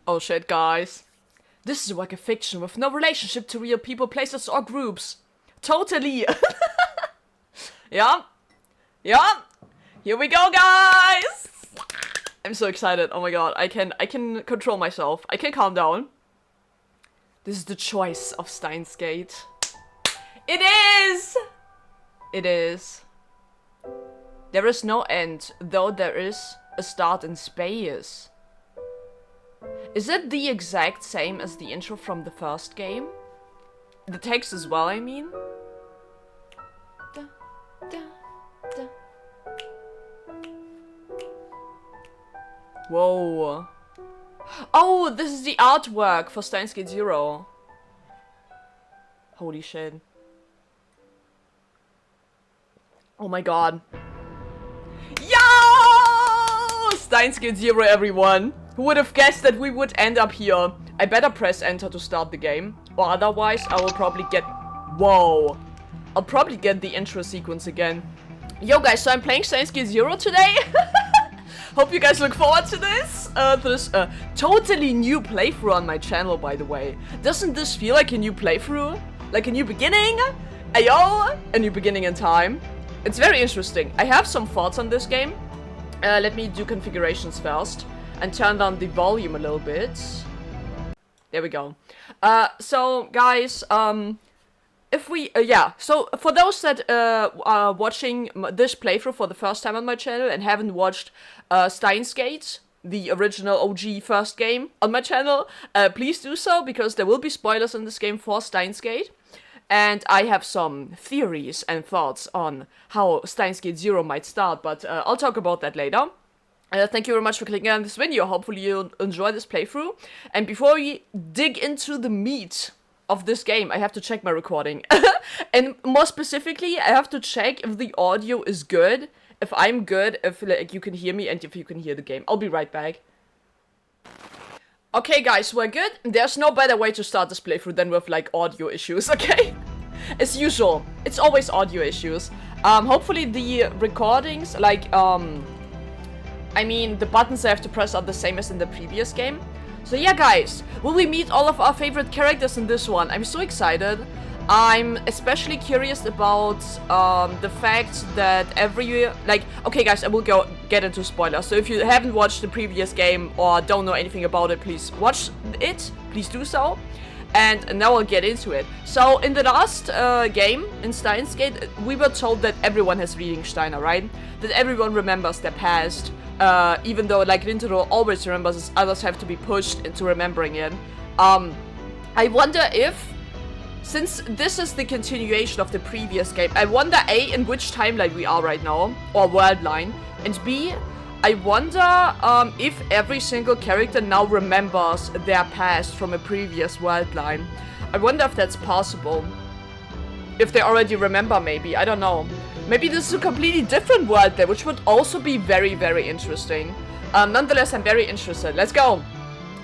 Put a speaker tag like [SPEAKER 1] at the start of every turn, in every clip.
[SPEAKER 1] Oh shit, guys. This is like a fiction with no relationship to real people, places, or groups. Totally. Yeah. Yeah. Here we go, guys. I'm so excited. Oh my god. I can control myself. I can calm down. This is the choice of Steins Gate. It is! It is. There is no end, though there is a start in space. Is it the exact same as the intro from the first game? The text as well, I mean? Da, da, da. Whoa. Oh, this is the artwork for Steins Gate Zero. Holy shit. Oh my god. Yo! Steins Gate Zero, everyone. Who would have guessed that we would end up here? I better press enter to start the game. Or otherwise, I will probably get... Whoa. I'll probably get the intro sequence again. Yo guys, so I'm playing Steins Gate Zero today. Hope you guys look forward to this. Totally new playthrough on my channel, by the way. Doesn't this feel like a new playthrough? Like a new beginning? Ayo! A new beginning in time. It's very interesting. I have some thoughts on this game. Let me do configurations first. And turn down the volume a little bit. There we go. So, guys, if we, so for those that are watching this playthrough for the first time on my channel and haven't watched Steins Gate, the original OG first game on my channel, please do so, because there will be spoilers in this game for Steins Gate. And I have some theories and thoughts on how Steins Gate Zero might start, but I'll talk about that later. Thank you very much for clicking on this video. Hopefully you'll enjoy this playthrough. And before we dig into the meat of this game, I have to check my recording. And more specifically, I have to check if the audio is good, if I'm good, if like, you can hear me, and if you can hear the game. I'll be right back. Okay guys, we're good. There's no better way to start this playthrough than with like audio issues, okay? As usual, it's always audio issues. Hopefully the recordings, like, I mean, the buttons I have to press are the same as in the previous game. So yeah, guys, will we meet all of our favorite characters in this one? I'm so excited. I'm especially curious about the fact that okay guys, I will get into spoilers. So if you haven't watched the previous game or don't know anything about it, please watch it. Please do so. And now I'll get into it. So in the last game, in Steins Gate, we were told that everyone has Steiner, right? That everyone remembers their past. Even though, like, Rintaro always remembers, others have to be pushed into remembering it. I wonder if, since this is the continuation of the previous game, I wonder A, in which timeline we are right now, or world line, and B, I wonder if every single character now remembers their past from a previous world line. I wonder if that's possible. If they already remember, maybe, I don't know. Maybe this is a completely different world there, which would also be very, very interesting. Nonetheless, I'm very interested. Let's go!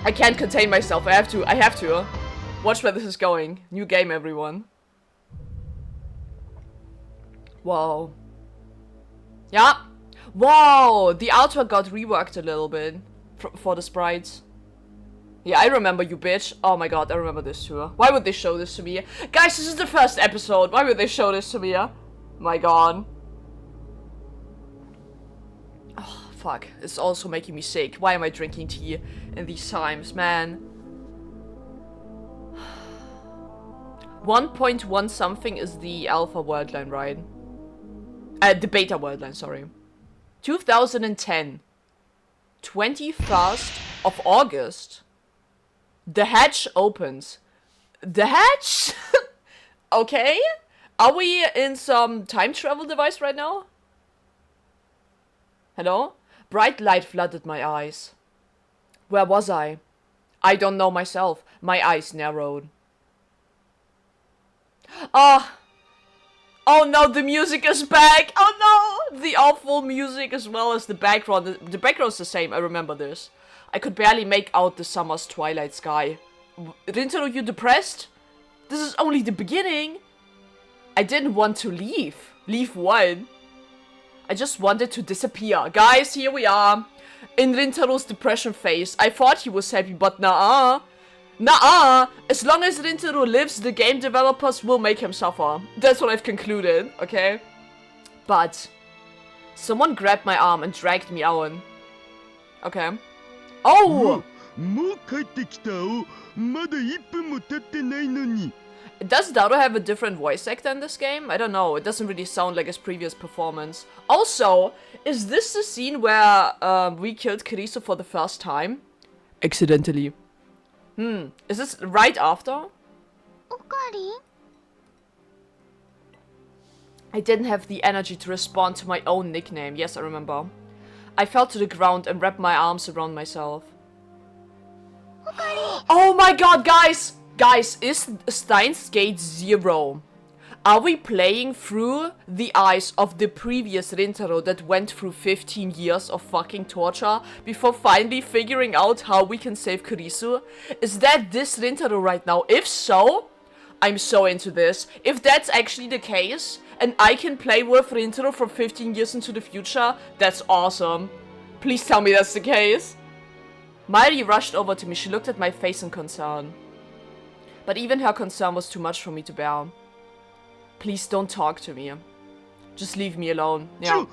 [SPEAKER 1] I can't contain myself. I have to. Watch where this is going. New game, everyone. Whoa. Yeah. Wow! The artwork got reworked a little bit for the sprites. Yeah, I remember you, bitch. Oh my god, I remember this too. Why would they show this to me? Guys, this is the first episode. Why would they show this to me? My god. Oh, fuck. It's also making me sick. Why am I drinking tea in these times, man? 1.1 something is the alpha world line, right? The beta world line, sorry. 2010. 21st of August. The hatch opens. The hatch? Okay. Are we in some time travel device right now? Hello? Bright light flooded my eyes. Where was I? I don't know myself. My eyes narrowed. Oh. Oh no, the music is back. Oh no. The awful music as well as the background. The background's the same. I remember this. I could barely make out the summer's twilight sky. Rintaro, you depressed? This is only the beginning. I didn't want to leave. Leave what? I just wanted to disappear. Guys, here we are. in Rintaro's depression phase. I thought he was happy, but nah. Nah. As long as Rintaro lives, the game developers will make him suffer. That's what I've concluded, okay? But someone grabbed my arm and dragged me out. Okay. Oh! Does Daro have a different voice actor in this game? I don't know. It doesn't really sound like his previous performance. Also, is this the scene where we killed Kiriso for the first time? Accidentally. Is this right after? I didn't have the energy to respond to my own nickname. Yes, I remember. I fell to the ground and wrapped my arms around myself. Oh my god, guys! Guys, is Steins Gate 0? Are we playing through the eyes of the previous Rintaro that went through 15 years of fucking torture before finally figuring out how we can save Kurisu? Is that this Rintaro right now? If so, I'm so into this. If that's actually the case, and I can play with Rintaro for 15 years into the future, that's awesome. Please tell me that's the case. Mairi rushed over to me. She looked at my face in concern. But even her concern was too much for me to bear. Please don't talk to me. Just leave me alone. Yeah.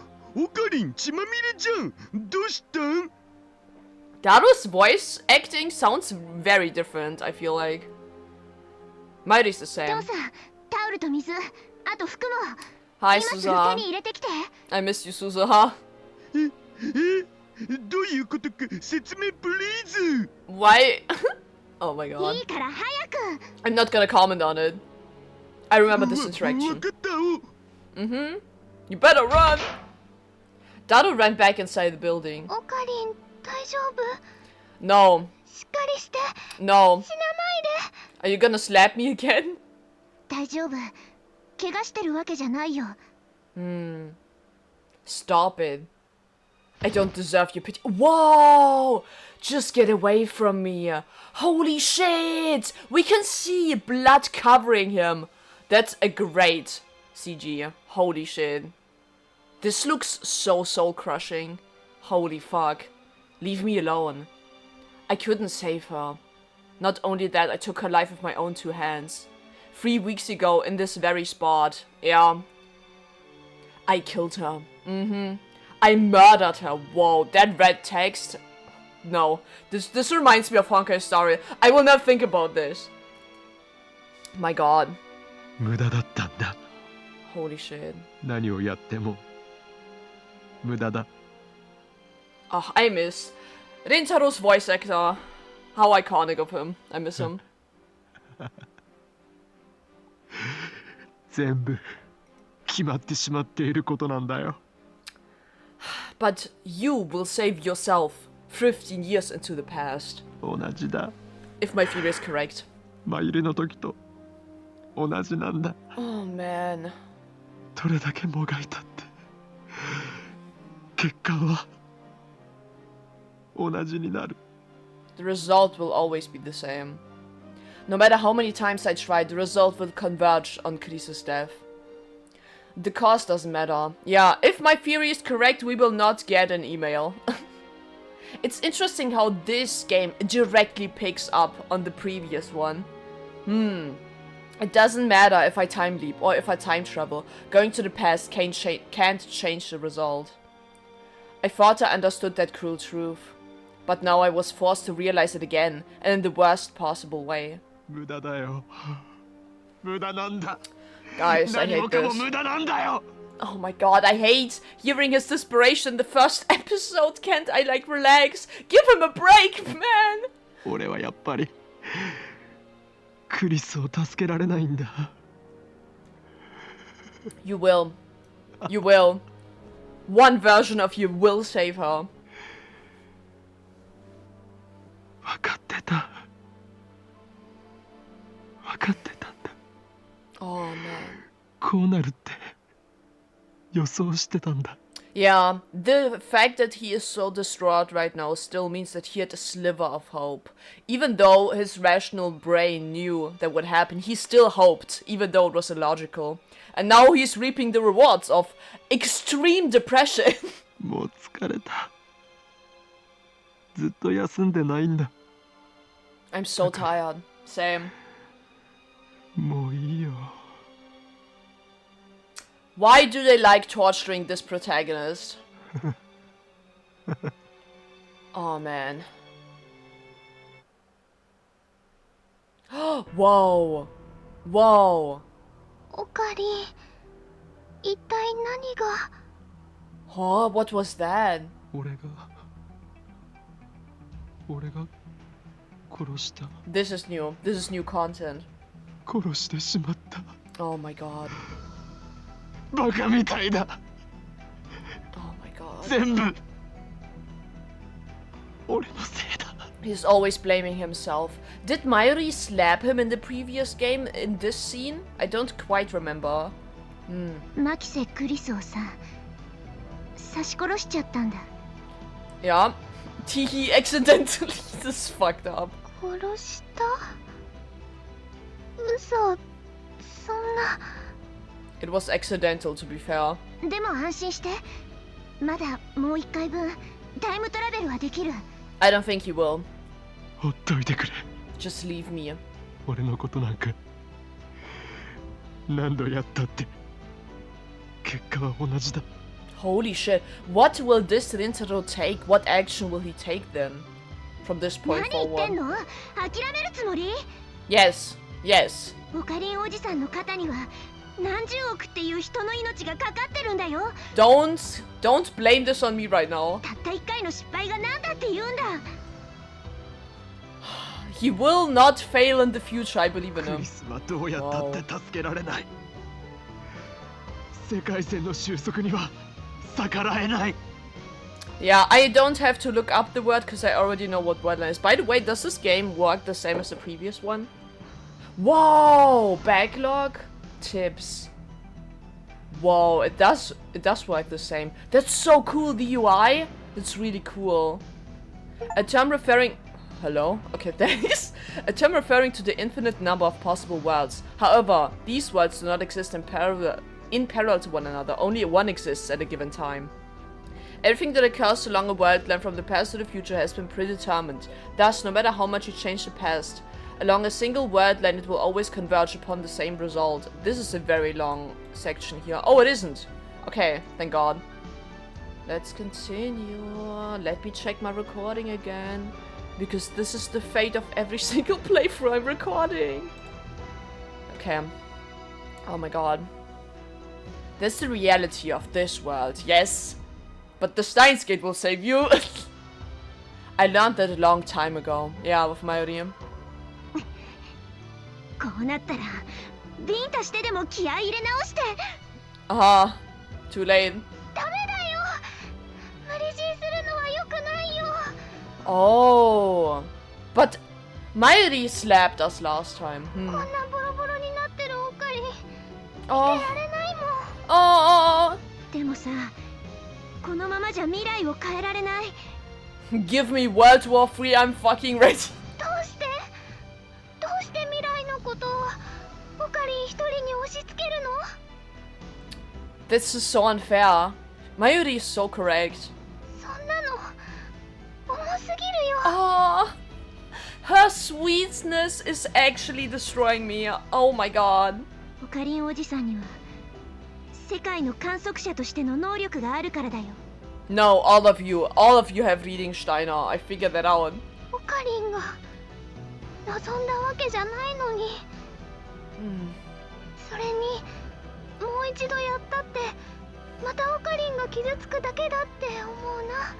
[SPEAKER 1] Daru's voice acting sounds very different, I feel like. Mairi's the same. Hi, Suzuha. I missed you, Suzuha. Why? Oh my god. I'm not gonna comment on it. I remember this interaction. You better run! Daru ran back inside the building. No. No. Are you gonna slap me again? Stop it. I don't deserve your pity. Whoa! Just get away from me. Holy shit! We can see blood covering him. That's a great CG. Holy shit. This looks so soul-crushing. Holy fuck. Leave me alone. I couldn't save her. Not only that, I took her life with my own 2 hands. 3 weeks ago in this very spot. Yeah. I killed her. I murdered her. Whoa, that red text. No. This reminds me of Honkai's story. I will not think about this. My god. Holy shit. Oh, I miss Rintaro's voice actor. How iconic of him. I miss him. But you will save yourself 15 years into the past. If my theory is correct. Oh man. The result will always be the same. No matter how many times I try, the result will converge on Krise's death. The cause doesn't matter. Yeah, if my theory is correct, we will not get an email. It's interesting how this game directly picks up on the previous one. It doesn't matter if I time leap or if I time travel. Going to the past can't change the result. I thought I understood that cruel truth. But now I was forced to realize it again, and in the worst possible way. Guys, I hate this. Oh my god, I hate hearing his desperation in the first episode. Can't I, like, relax? Give him a break, man! You will. You will. One version of you will save her. Oh man. Yeah, the fact that he is so distraught right now still means that he had a sliver of hope. Even though his rational brain knew that would happen, he still hoped, even though it was illogical. And now he's reaping the rewards of extreme depression.
[SPEAKER 2] ずっと休んでないんだ。
[SPEAKER 1] I'm so tired. Same.
[SPEAKER 2] もういいよ。
[SPEAKER 1] Why do they like torturing this protagonist? Oh man. Whoa. Whoa.
[SPEAKER 3] おかりん、一体何が。
[SPEAKER 1] Huh? What was that?
[SPEAKER 2] 俺が殺した。
[SPEAKER 1] This is new. This is new content.
[SPEAKER 2] 殺してしまった。
[SPEAKER 1] Oh my god.
[SPEAKER 2] バカみたいだ。
[SPEAKER 1] Oh my god.
[SPEAKER 2] 全部俺のせいだ。
[SPEAKER 1] He's always blaming himself. Did Mayuri slap him in the previous game in this scene? I don't quite remember.
[SPEAKER 3] 牧瀬クリスをさ、刺し殺しちゃったんだ。
[SPEAKER 1] Yeah. He accidentally. This is fucked up.
[SPEAKER 3] 殺した？嘘、そんな。
[SPEAKER 1] It was accidental, to be fair.
[SPEAKER 3] でも安心して。まだもう一回分、タイムトラベルはできる。
[SPEAKER 1] I don't think he will.
[SPEAKER 2] ほっといてくれ。
[SPEAKER 1] Just leave me.
[SPEAKER 2] 俺のことなんか何度やったって結果は同じだ。
[SPEAKER 1] Holy shit. What will this Rintaro take? What action will he take then? From this point
[SPEAKER 3] 何言ってん
[SPEAKER 1] forward?
[SPEAKER 3] の？諦めるつもり？
[SPEAKER 1] Yes. Yes.
[SPEAKER 3] オカリンおじさんの肩には何十億っていう人の命がかかってるんだよ。
[SPEAKER 1] Don't blame this on me right now.
[SPEAKER 3] たった一回の失敗が何だって言うんだ。
[SPEAKER 1] He will not fail in the future, I believe in
[SPEAKER 2] ク
[SPEAKER 1] him.
[SPEAKER 2] リスはどうやったって助けられない。世界線の収束には逆らえない。
[SPEAKER 1] Yeah, I don't have to look up the word because I already know what wordline is. By the way, does this game work the same as the previous one? Whoa! Backlog tips. Whoa, it does work the same. That's so cool, the UI. It's really cool. A term referring... Hello? Okay, thanks. A term referring to the infinite number of possible worlds. However, these worlds do not exist in parallel to one another. Only one exists at a given time. Everything that occurs along a world line from the past to the future has been predetermined. Thus, no matter how much you change the past, along a single world line it will always converge upon the same result. This is a very long section here. Oh, it isn't. Okay, thank God. Let's continue. Let me check my recording again. Because this is the fate of every single playthrough I'm recording. Okay. Oh my god. That's the reality of this world, yes. But the Steins gate will save you. I learned that a long time ago. Yeah, with Mayuri.
[SPEAKER 3] こうなったらビンタしてでも気合い入れ直して。
[SPEAKER 1] Aha. Too late.
[SPEAKER 3] ダメだよ。無理強いするのは良くないよ。
[SPEAKER 1] Oh. But Mayuri slapped us last time.
[SPEAKER 3] こんなボロボロになってるオカリン。
[SPEAKER 1] Oh.
[SPEAKER 3] 捨てられないもん。
[SPEAKER 1] Oh.
[SPEAKER 3] でもさ、このままじゃ未来を変えられない。
[SPEAKER 1] Give me World War III, I'm fucking ready.
[SPEAKER 3] どうして未来のことをオカリン一人に押し付けるの？
[SPEAKER 1] This is so unfair. Mayuri is so correct.
[SPEAKER 3] そんなの重すぎるよ。
[SPEAKER 1] Oh. Her sweetness is actually destroying me. Oh my god.
[SPEAKER 3] オカリンおじさんには世界の観測者としての能力があるからだよ。
[SPEAKER 1] No, all of you have reading Steiner. I figured that out.
[SPEAKER 3] オカリンが望んだわけじゃないのに。それにもう一度やったってまたオカリンが傷つくだけだって思うな。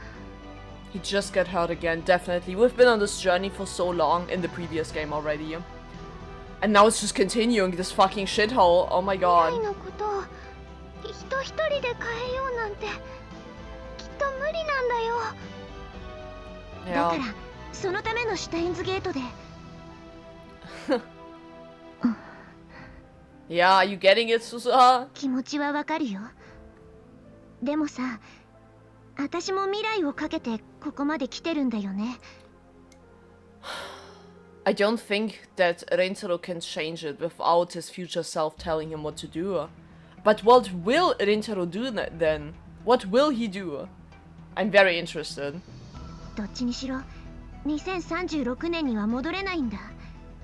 [SPEAKER 1] He just got hurt again, definitely. We've been on this journey for so long in the previous game already. And now it's just continuing this fucking shithole. Oh my
[SPEAKER 3] 未
[SPEAKER 1] god.
[SPEAKER 3] 来のことを人一人で変えようなんてきっと無理なんだよ。だか
[SPEAKER 1] Yeah.
[SPEAKER 3] らそのためのシュタインズゲートで。
[SPEAKER 1] Yeah, are you getting it, Susa?
[SPEAKER 3] 気持ちはわかるよ。でもさ、私も未来をかけてここまで来てるんだよね。
[SPEAKER 1] I don't think that Rentaro can change it without his future self telling him what to do. But what will Rentaro do then? What will he do? I'm very interested.
[SPEAKER 3] どっちにしろ2036年には戻れないんだ。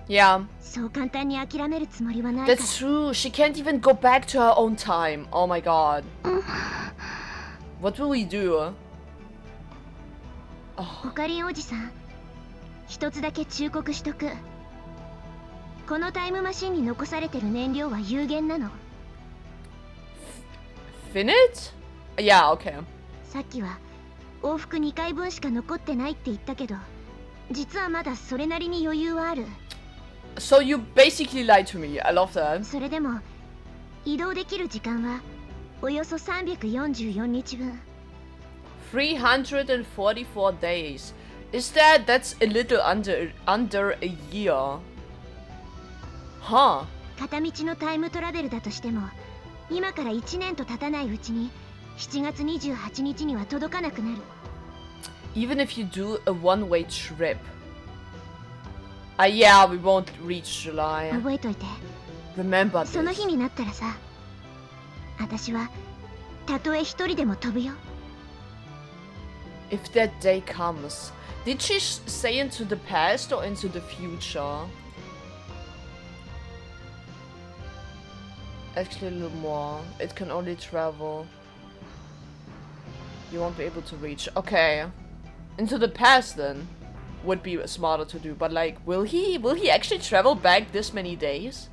[SPEAKER 1] Yeah,
[SPEAKER 3] そう簡単に諦めるつもりはないから。
[SPEAKER 1] that's true. She can't even go back to her own time. Oh my god. What will we do?
[SPEAKER 3] オカリンおじさん、一つだけ忠告しとく。このタイムマシンに残されてる燃料は有限なの。
[SPEAKER 1] Finite? Yeah, okay.
[SPEAKER 3] さっきは往復2回分しか残ってないって言ったけど、実はまだそれなりに余裕はある。
[SPEAKER 1] So you basically lied to me. I love that.
[SPEAKER 3] それでも移動できる時間はおよそ344日分。
[SPEAKER 1] 344 days. That's a little under a year. Huh.
[SPEAKER 3] 片道のタイムトラベルだとしても、今から1年と経たないうちに7月28日には届かなくなる。
[SPEAKER 1] Even if you do a one-way trip. Yeah, we won't reach July.
[SPEAKER 3] 覚えといて。
[SPEAKER 1] Remember
[SPEAKER 3] その
[SPEAKER 1] this.
[SPEAKER 3] 日になったらさ、私はたとえ一人でも飛ぶよ。
[SPEAKER 1] If that day comes. Did she say into the past or into the future? Actually, a little more. It can only travel. You won't be able to reach. Okay. Into the past then. Would be smarter to do. But like, will he actually travel back this many days?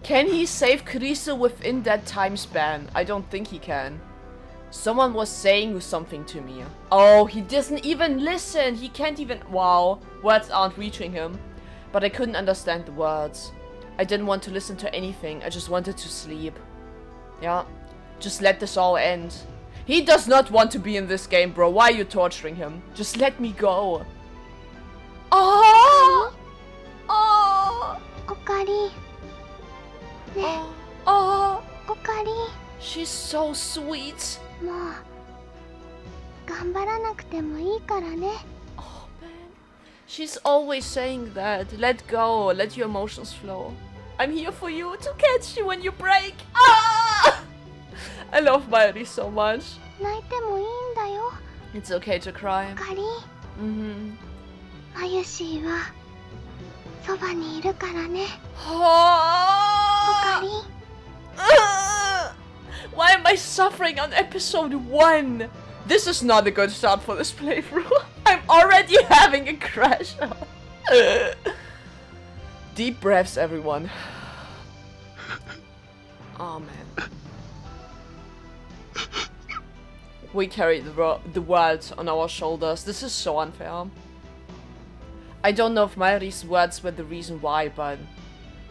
[SPEAKER 1] Can he save Krise within that time span? I don't think he can. Someone was saying something to me. Oh, he doesn't even listen. He can't even... Wow. Words aren't reaching him. But I couldn't understand the words. I didn't want to listen to anything. I just wanted to sleep. Yeah. Just let this all end. He does not want to be in this game, bro. Why are you torturing him? Just let me go. Oh! Oh!
[SPEAKER 3] おかり。ね、
[SPEAKER 1] Oh!
[SPEAKER 3] おかり。
[SPEAKER 1] She's so sweet.
[SPEAKER 3] もう頑張らなくてもいいからね。
[SPEAKER 1] Oh man. She's always saying that. Let go. Let your emotions flow. I'm here for you to catch you when you break. Ah! I love Mayuri so much.
[SPEAKER 3] 泣いてもいいんだよ。
[SPEAKER 1] It's okay to cry.
[SPEAKER 3] おかり。
[SPEAKER 1] Mm-hmm.
[SPEAKER 3] まゆしーはそばにいるからね。 お
[SPEAKER 1] Oh!
[SPEAKER 3] かり。
[SPEAKER 1] Why am I suffering on episode 1? This is not a good start for this playthrough. I'm already having a crash. Deep breaths, everyone. Oh man. We carry the world on our shoulders. This is so unfair. I don't know if Mayuri's words were the reason why, but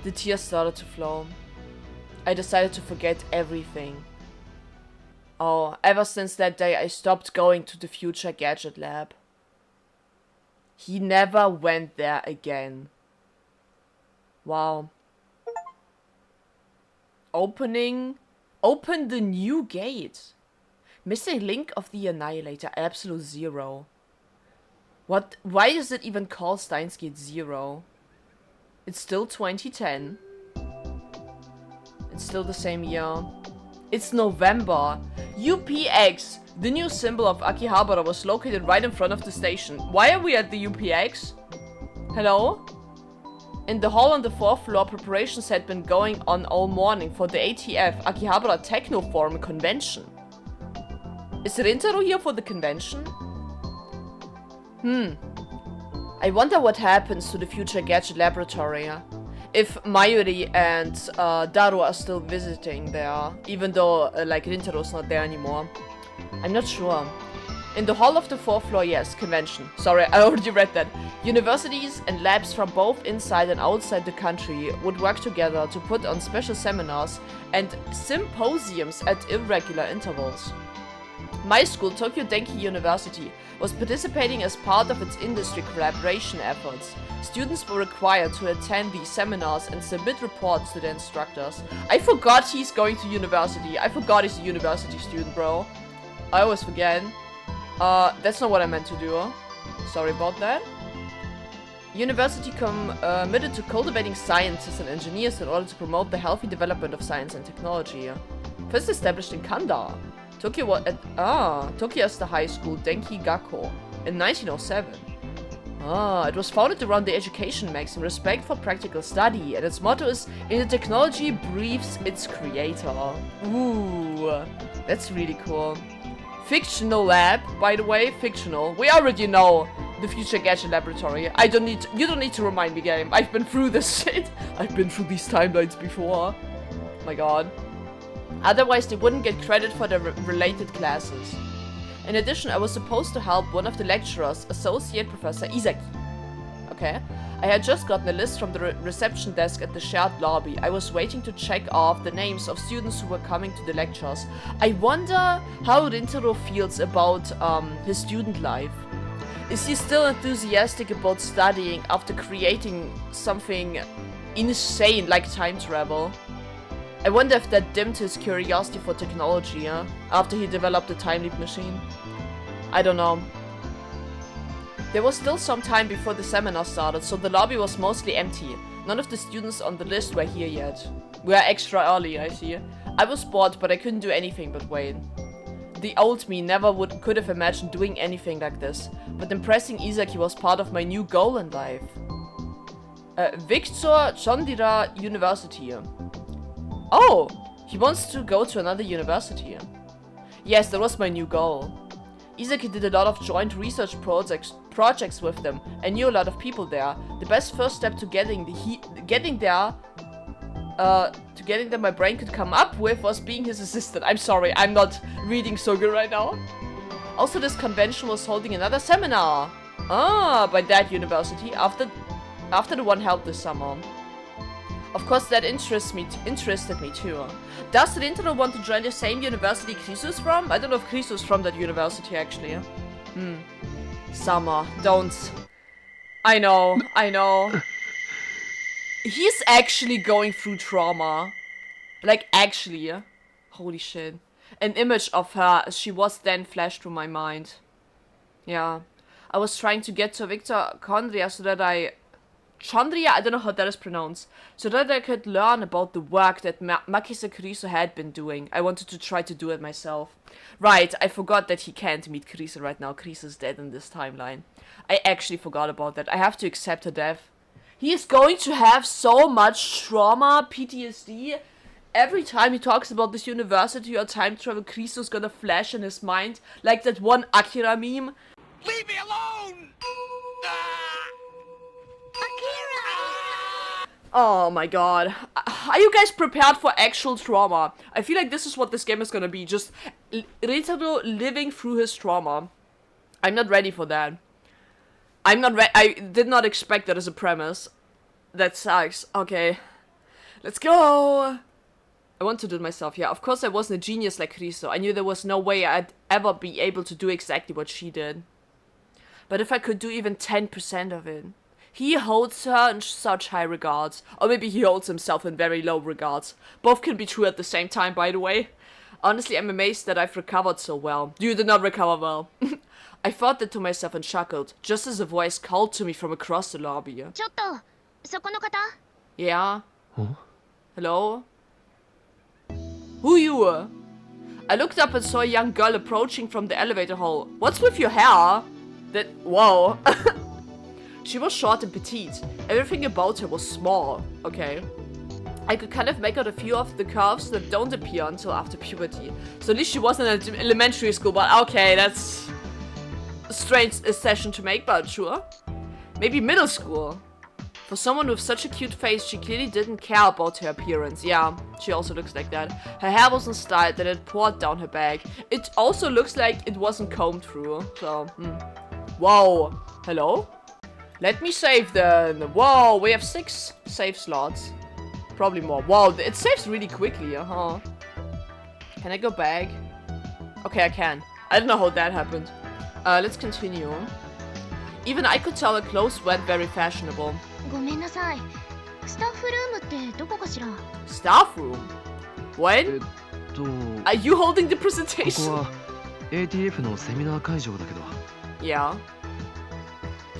[SPEAKER 1] the tears started to flow. I decided to forget everything. Oh, ever since that day I stopped going to the Future Gadget Lab. He never went there again. Wow. Open the new gate. Missing link of the Annihilator, absolute 0. What? Why is it even called Steins Gate 0? It's still 2010. It's still the same year. It's November. UPX, the new symbol of Akihabara, was located right in front of the station. Why are we at the UPX? Hello? In the hall on the 4th floor, preparations had been going on all morning for the ATF Akihabara Techno Forum convention. Is Rintaro here for the convention? I wonder what happens to the Future Gadget Laboratory. If Mayuri and Daru are still visiting there, even though like Rintaro's not there anymore. I'm not sure. In the hall of the 4th floor, yes, convention. Sorry, I already read that. Universities and labs from both inside and outside the country would work together to put on special seminars and symposiums at irregular intervals. My school, Tokyo Denki University, was participating as part of its industry collaboration efforts. Students were required to attend these seminars and submit reports to their instructors. I forgot he's going to university. I forgot he's a university student, bro. I always forget. That's not what I meant to do. Sorry about that. University committed to cultivating scientists and engineers in order to promote the healthy development of science and technology. First established in Kanda. Tokyo was at Tokyo is the high school Denki Gakko in 1907. It was founded around the education maxim respect for practical study, and its motto is "In the technology breathes its creator." Ooh, that's really cool. Fictional lab, by the way, fictional. We already know the future gadget laboratory. You don't need to remind me, game. I've been through this shit. I've been through these timelines before. My god. Otherwise, they wouldn't get credit for the related classes. In addition, I was supposed to help one of the lecturers, Associate Professor Izaki. Okay. I had just gotten a list from the reception desk at the shared lobby. I was waiting to check off the names of students who were coming to the lectures. I wonder how Rintaro feels about his student life. Is he still enthusiastic about studying after creating something insane like time travel? I wonder if that dimmed his curiosity for technology, after he developed the time leap machine. I don't know. There was still some time before the seminar started, so the lobby was mostly empty. None of the students on the list were here yet. We are extra early, I see. I was bored, but I couldn't do anything but wait. The old me never could have imagined doing anything like this, but impressing Izaki was part of my new goal in life. Victor Chondira University. Oh, he wants to go to another university. Yes, that was my new goal. Izaki did a lot of joint research projects with them. I knew a lot of people there. The best first step to getting there my brain could come up with was being his assistant. I'm sorry, I'm not reading so good right now. Also, this convention was holding another seminar. By that university after the one held this summer. Of course, that interested me too. Does Rintaro want to join the same university Krisu is from? I don't know if Krisu is from that university, actually. Summer, don't. I know. He's actually going through trauma. Like, actually. Holy shit. An image of her as she was then flashed through my mind. Yeah. I was trying to get to Victor Condria so that I don't know how that is pronounced. So that I could learn about the work that Makisa Kurisu had been doing. I wanted to try to do it myself. Right, I forgot that he can't meet Kurisu right now. Kurisu is dead in this timeline. I actually forgot about that. I have to accept her death. He is going to have so much trauma, PTSD. Every time he talks about this university or time travel, Kurisu is gonna flash in his mind. Like that one Akira meme.
[SPEAKER 4] Leave me alone!
[SPEAKER 1] Oh my god. Are you guys prepared for actual trauma? I feel like this is what this game is gonna be. Just Ritaro living through his trauma. I'm not ready for that. I did not expect that as a premise. That sucks. Okay. Let's go! I want to do it myself. Yeah, of course I wasn't a genius like Riso. I knew there was no way I'd ever be able to do exactly what she did. But if I could do even 10% of it. He holds her in such high regards. Or maybe he holds himself in very low regards. Both can be true at the same time, by the way. Honestly, I'm amazed that I've recovered so well. You did not recover well. I thought that to myself and chuckled, just as a voice called to me from across the lobby.
[SPEAKER 3] ちょっとそこの方
[SPEAKER 1] Yeah?
[SPEAKER 2] Huh?
[SPEAKER 1] Hello? Who you? I looked up and saw a young girl approaching from the elevator hall. What's with your hair? Whoa. She was short and petite. Everything about her was small. Okay. I could kind of make out a few of the curves that don't appear until after puberty. So at least she wasn't in elementary school, but okay, that's a strange session to make, but sure. Maybe middle school. For someone with such a cute face, she clearly didn't care about her appearance. Yeah, she also looks like that. Her hair wasn't styled and it poured down her back. It also looks like it wasn't combed through. So, Whoa. Hello? Let me save then. Whoa, we have 6 save slots. Probably more. Wow, it saves really quickly, huh? Can I go back? Okay, I can. I don't know how that happened. Let's continue. Even I could tell her clothes weren't very fashionable.
[SPEAKER 3] ごめんなさいスタッフルームってどこかしら
[SPEAKER 1] Staff room? When?
[SPEAKER 2] こ
[SPEAKER 1] Are you holding the
[SPEAKER 2] こ
[SPEAKER 1] presentation?
[SPEAKER 2] は ATF のセミナー会場だけど
[SPEAKER 1] Yeah.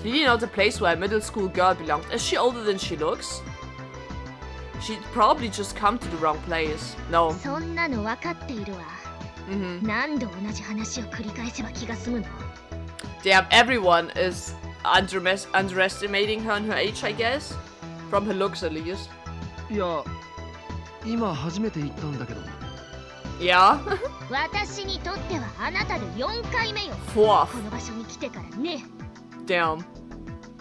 [SPEAKER 1] Clearly not a place where a middle school girl belonged. Is she older than she looks? She'd probably just come to the wrong place. No.
[SPEAKER 3] そんなの分かっているわ何度同じ話を繰り返せば気が済むの？
[SPEAKER 1] Damn, everyone is underestimating her and her age, I guess. From her looks, at least.
[SPEAKER 2] いや、今初めて行ったんだけど。
[SPEAKER 1] Yeah?
[SPEAKER 3] 私にとってはあなたで4回目よ。
[SPEAKER 1] Fourth.
[SPEAKER 3] この場所に来てからね。
[SPEAKER 1] Damn.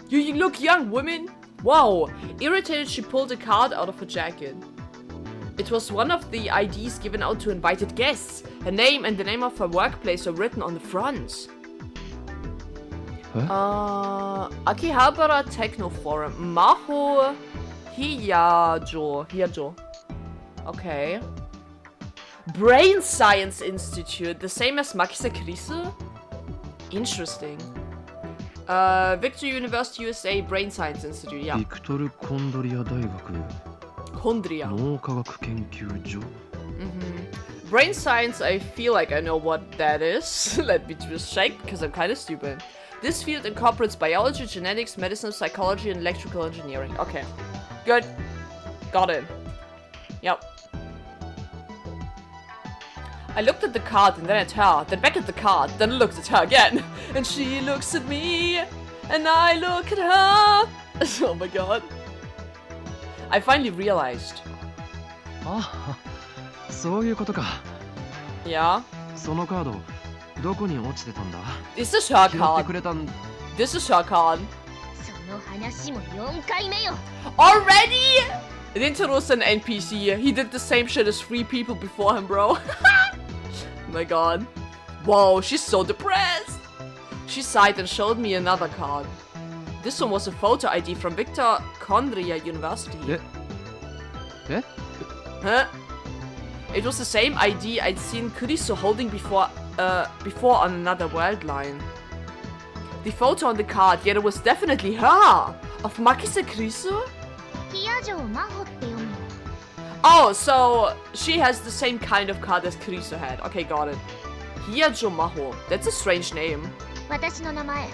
[SPEAKER 1] You look young, women. Wow. Irritated, she pulled a card out of her jacket. It was one of the IDs given out to invited guests. Her name and the name of her workplace were written on the front. Akihabara Techno Forum. Maho Hiyajo. Okay. Brain Science Institute. The same as Makise Krise? Interesting. Victor University USA Brain Science Institute. Yeah.
[SPEAKER 2] ビクトル・コンドリア大学
[SPEAKER 1] Kondria.
[SPEAKER 2] 脳科学研究所
[SPEAKER 1] Brain science, I feel like I know what that is. Let me just check, because I'm kind of stupid. This field incorporates biology, genetics, medicine, psychology, and electrical engineering. Okay. Good. Got it. Yep. I looked at the card, and then at her, then back at the card, then looked at her again. And she looks at me, and I look at her. Oh my god. I finally realized.
[SPEAKER 2] ああ、そういうことか。
[SPEAKER 1] Yeah?
[SPEAKER 2] そのカード、どこに落ちてたんだ？
[SPEAKER 1] This is her
[SPEAKER 2] 拾って
[SPEAKER 1] card.
[SPEAKER 2] くれたん。
[SPEAKER 1] This is her card.
[SPEAKER 3] その話も4回目よ。
[SPEAKER 1] Already? Rintaro's an NPC. He did the same shit as 3 people before him, bro. Oh my god. Whoa, she's so depressed. She sighed and showed me another card. This one was a photo ID from Victor Condria University.
[SPEAKER 2] え？
[SPEAKER 1] Huh? It was the same ID I'd seen Kurisu holding before on another world line. The photo on the card, yet it was definitely her! Of Makise Kurisu?
[SPEAKER 3] ヒヤジョマホって読むの。
[SPEAKER 1] Oh, so she has the same kind of card as Kurisu had. Okay, got it. Hiyajo Maho. That's a strange name.
[SPEAKER 3] 私の名前、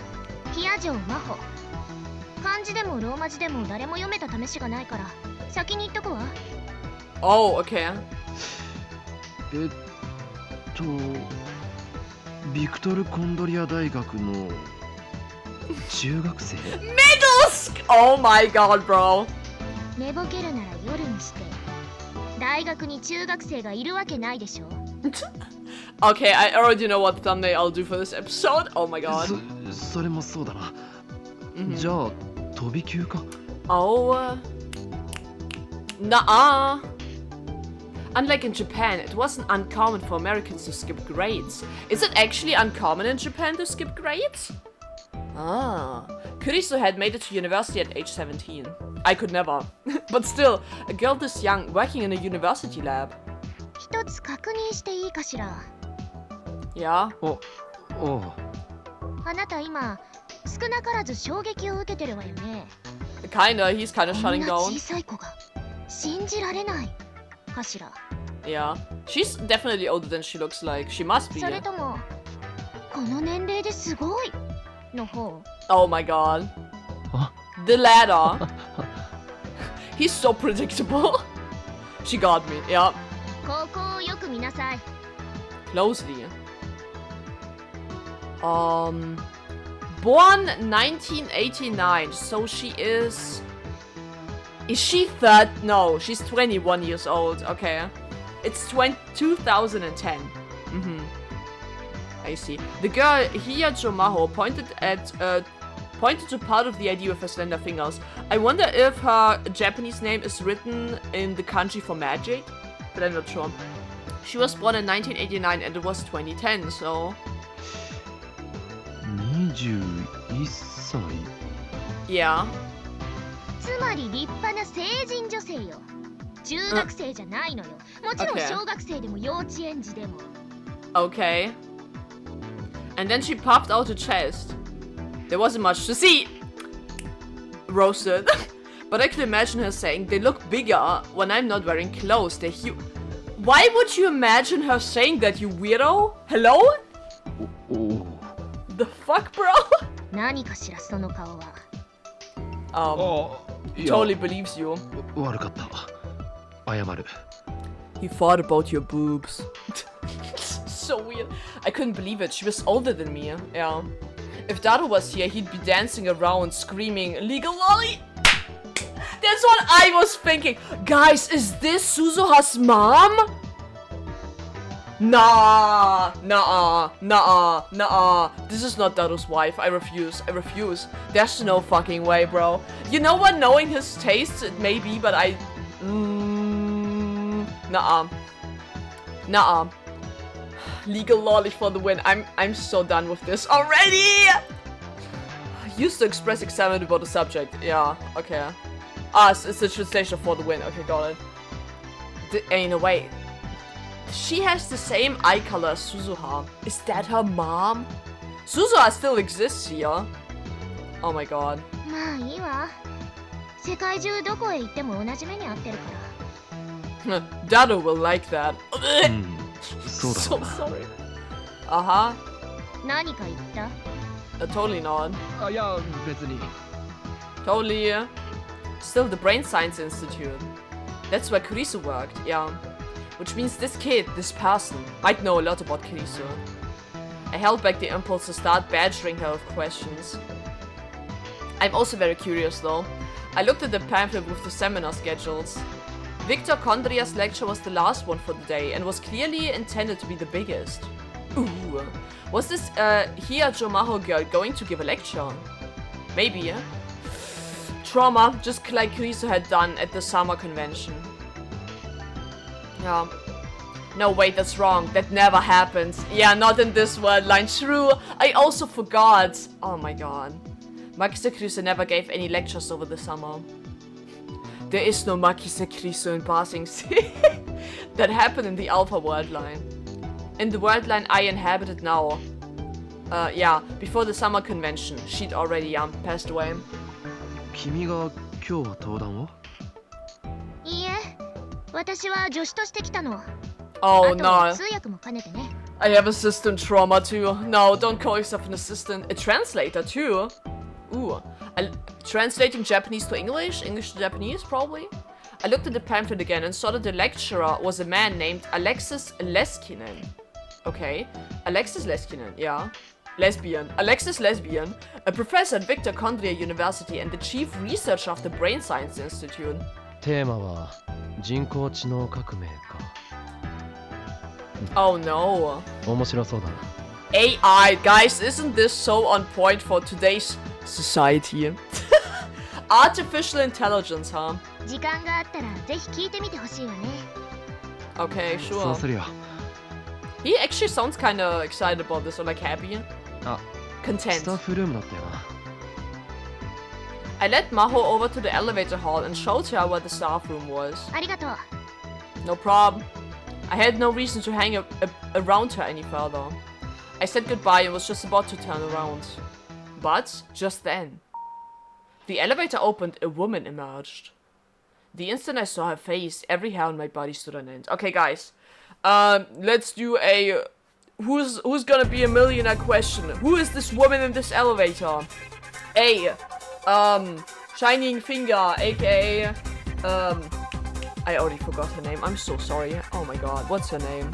[SPEAKER 3] ヒヤジョマホ。漢字でもローマ字でも誰も読めた試しがないから、先に言っとくわ。
[SPEAKER 1] Oh, okay.
[SPEAKER 2] ビクトル・コンドリア大学の中学生？
[SPEAKER 1] Oh my god, bro.
[SPEAKER 3] 寝ぼけるなら夜にして。大学に中学生がいるわけないでしょ。
[SPEAKER 1] Okay, I already know what thumbnail I'll do for this episode. Oh my god.
[SPEAKER 2] それもそうだな。じゃあ飛び級か？
[SPEAKER 1] Oh. Nuh-uh. Unlike in Japan, it wasn't uncommon for Americans to skip grades. Is it actually uncommon in Japan to skip grades? Ah. Kurisu had made it to university at age 17. I could never. But still, a girl this young working in a university lab.
[SPEAKER 3] 一つ確認していいかしら。
[SPEAKER 1] Yeah?
[SPEAKER 2] おう。
[SPEAKER 3] あなた今、少なからず衝撃を受けてるわよね。
[SPEAKER 1] Kinda, he's kinda
[SPEAKER 3] こん
[SPEAKER 1] shutting
[SPEAKER 3] な
[SPEAKER 1] down.
[SPEAKER 3] 小さい子が信じられないかしら。
[SPEAKER 1] Yeah. She's definitely older than she looks like. She must be.
[SPEAKER 3] それとも、この年齢ですごいの方。
[SPEAKER 1] Oh my god.
[SPEAKER 2] あ
[SPEAKER 1] The ladder. He's so predictable. She got me, yeah.
[SPEAKER 3] ここをよく見なさい。
[SPEAKER 1] Closely. Born 1989, so she is... Is she third? No, she's 21 years old, okay. It's 2010. I see. The girl, Hiyajo Maho, pointed to part of the ID with her slender fingers. I wonder if her Japanese name is written in the kanji for magic, but I'm not sure. She was born in 1989 and it was 2010, so...
[SPEAKER 2] 21歳。
[SPEAKER 1] Yeah.
[SPEAKER 3] つまり立派な成人女性よ。中学生じゃないのよ。もちろん
[SPEAKER 1] Okay.
[SPEAKER 3] 小学生でも幼稚園児でも。
[SPEAKER 1] Okay. And then she popped out her chest. There wasn't much to see. Roasted. But I could imagine her saying, they look bigger when I'm not wearing clothes. They're huge. Why would you imagine her saying that, you weirdo? Hello?
[SPEAKER 2] おう。
[SPEAKER 1] The fuck, bro?
[SPEAKER 3] 何かしらその顔は。
[SPEAKER 2] いや
[SPEAKER 1] Totally believes you.
[SPEAKER 2] 悪かった。謝る。
[SPEAKER 1] He thought about your boobs. so weird. I couldn't believe it. She was older than me. Yeah. If Dado was here, he'd be dancing around, screaming, "Legal lolly!" That's what I was thinking. Guys, is this Suzuha's mom? Nah. This is not Dado's wife. I refuse. There's no fucking way, bro. You know what? Knowing his tastes, it may be, but I... Nah. Legal lolly for the win. I'm so done with this already. Used to express excitement about the subject. Yeah, okay. It's the translation for the win. Okay, got it. Ain't no way. She has the same eye color as Suzuha. Is that her mom? Suzuha still exists here. Oh my god.
[SPEAKER 3] まあいいわ。世界中どこへ行っても同じ目に遭ってるから。
[SPEAKER 1] Dado will like that.
[SPEAKER 2] そうだ
[SPEAKER 1] So
[SPEAKER 2] ろうな
[SPEAKER 1] sorry. Uh-huh.
[SPEAKER 3] 何か言った？
[SPEAKER 1] Totally not.
[SPEAKER 2] あいや別に
[SPEAKER 1] Totally. Still the Brain Science Institute. That's where Kurisu worked, yeah. Which means this kid, this person, might know a lot about Kurisu. I held back the impulse to start badgering her with questions. I'm also very curious though. I looked at the pamphlet with the seminar schedules. Victor Condria's lecture was the last one for the day and was clearly intended to be the biggest. Ooh. Was this Hiya Jomaho girl going to give a lecture? Maybe, eh? Trauma, just like Kurisu had done at the summer convention. Yeah. No, wait, that's wrong. That never happens. Yeah, not in this world line. True. I also forgot. Oh my god. Makise Kurisu never gave any lectures over the summer. There is no Makise Kurisu in Passing Sea. That happened in the Alpha world line. In the world line I inhabited now. Yeah, before the summer convention. She'd already passed away.
[SPEAKER 2] 君が今日は登壇を
[SPEAKER 3] いいえ、私は助手として来たの。
[SPEAKER 1] Oh
[SPEAKER 3] あ
[SPEAKER 1] no.
[SPEAKER 3] と通訳も兼ねてね。
[SPEAKER 1] I have assistant trauma too. No, don't call yourself an assistant. A translator too. Ooh. Translating Japanese to English? English to Japanese, probably? I looked at the pamphlet again and saw that the lecturer was a man named Alexis Leskinen. Okay. Alexis Leskinen, yeah. Lesbian. Alexis Lesbian. A professor at Victor Condria University and the chief researcher of the Brain Science Institute.
[SPEAKER 2] テーマは人工知能革命か
[SPEAKER 1] Oh no.
[SPEAKER 2] 面白そうだな
[SPEAKER 1] AI, guys, isn't this so on point for today's society? Artificial intelligence, huh?
[SPEAKER 3] 時間があったらぜひ聞いてみてほしいわね。
[SPEAKER 1] Okay,
[SPEAKER 2] そう
[SPEAKER 1] sure.
[SPEAKER 2] するよ
[SPEAKER 1] He actually sounds kind of excited about this, or like happy.
[SPEAKER 2] あ
[SPEAKER 1] Content.
[SPEAKER 2] スタッフルームだったよな
[SPEAKER 1] I led Maho over to the elevator hall and showed her where the staff room was.
[SPEAKER 3] ありがとう。
[SPEAKER 1] No problem. I had no reason to hang around her any further. I said goodbye and was just about to turn around. But, just then, the elevator opened, a woman emerged. The instant I saw her face, every hair on my body stood on end. Okay, guys. Let's do a... Who's gonna be a millionaire question? Who is this woman in this elevator? A. Shining Finger, aka... I already forgot her name. I'm so sorry. Oh my god, what's her name?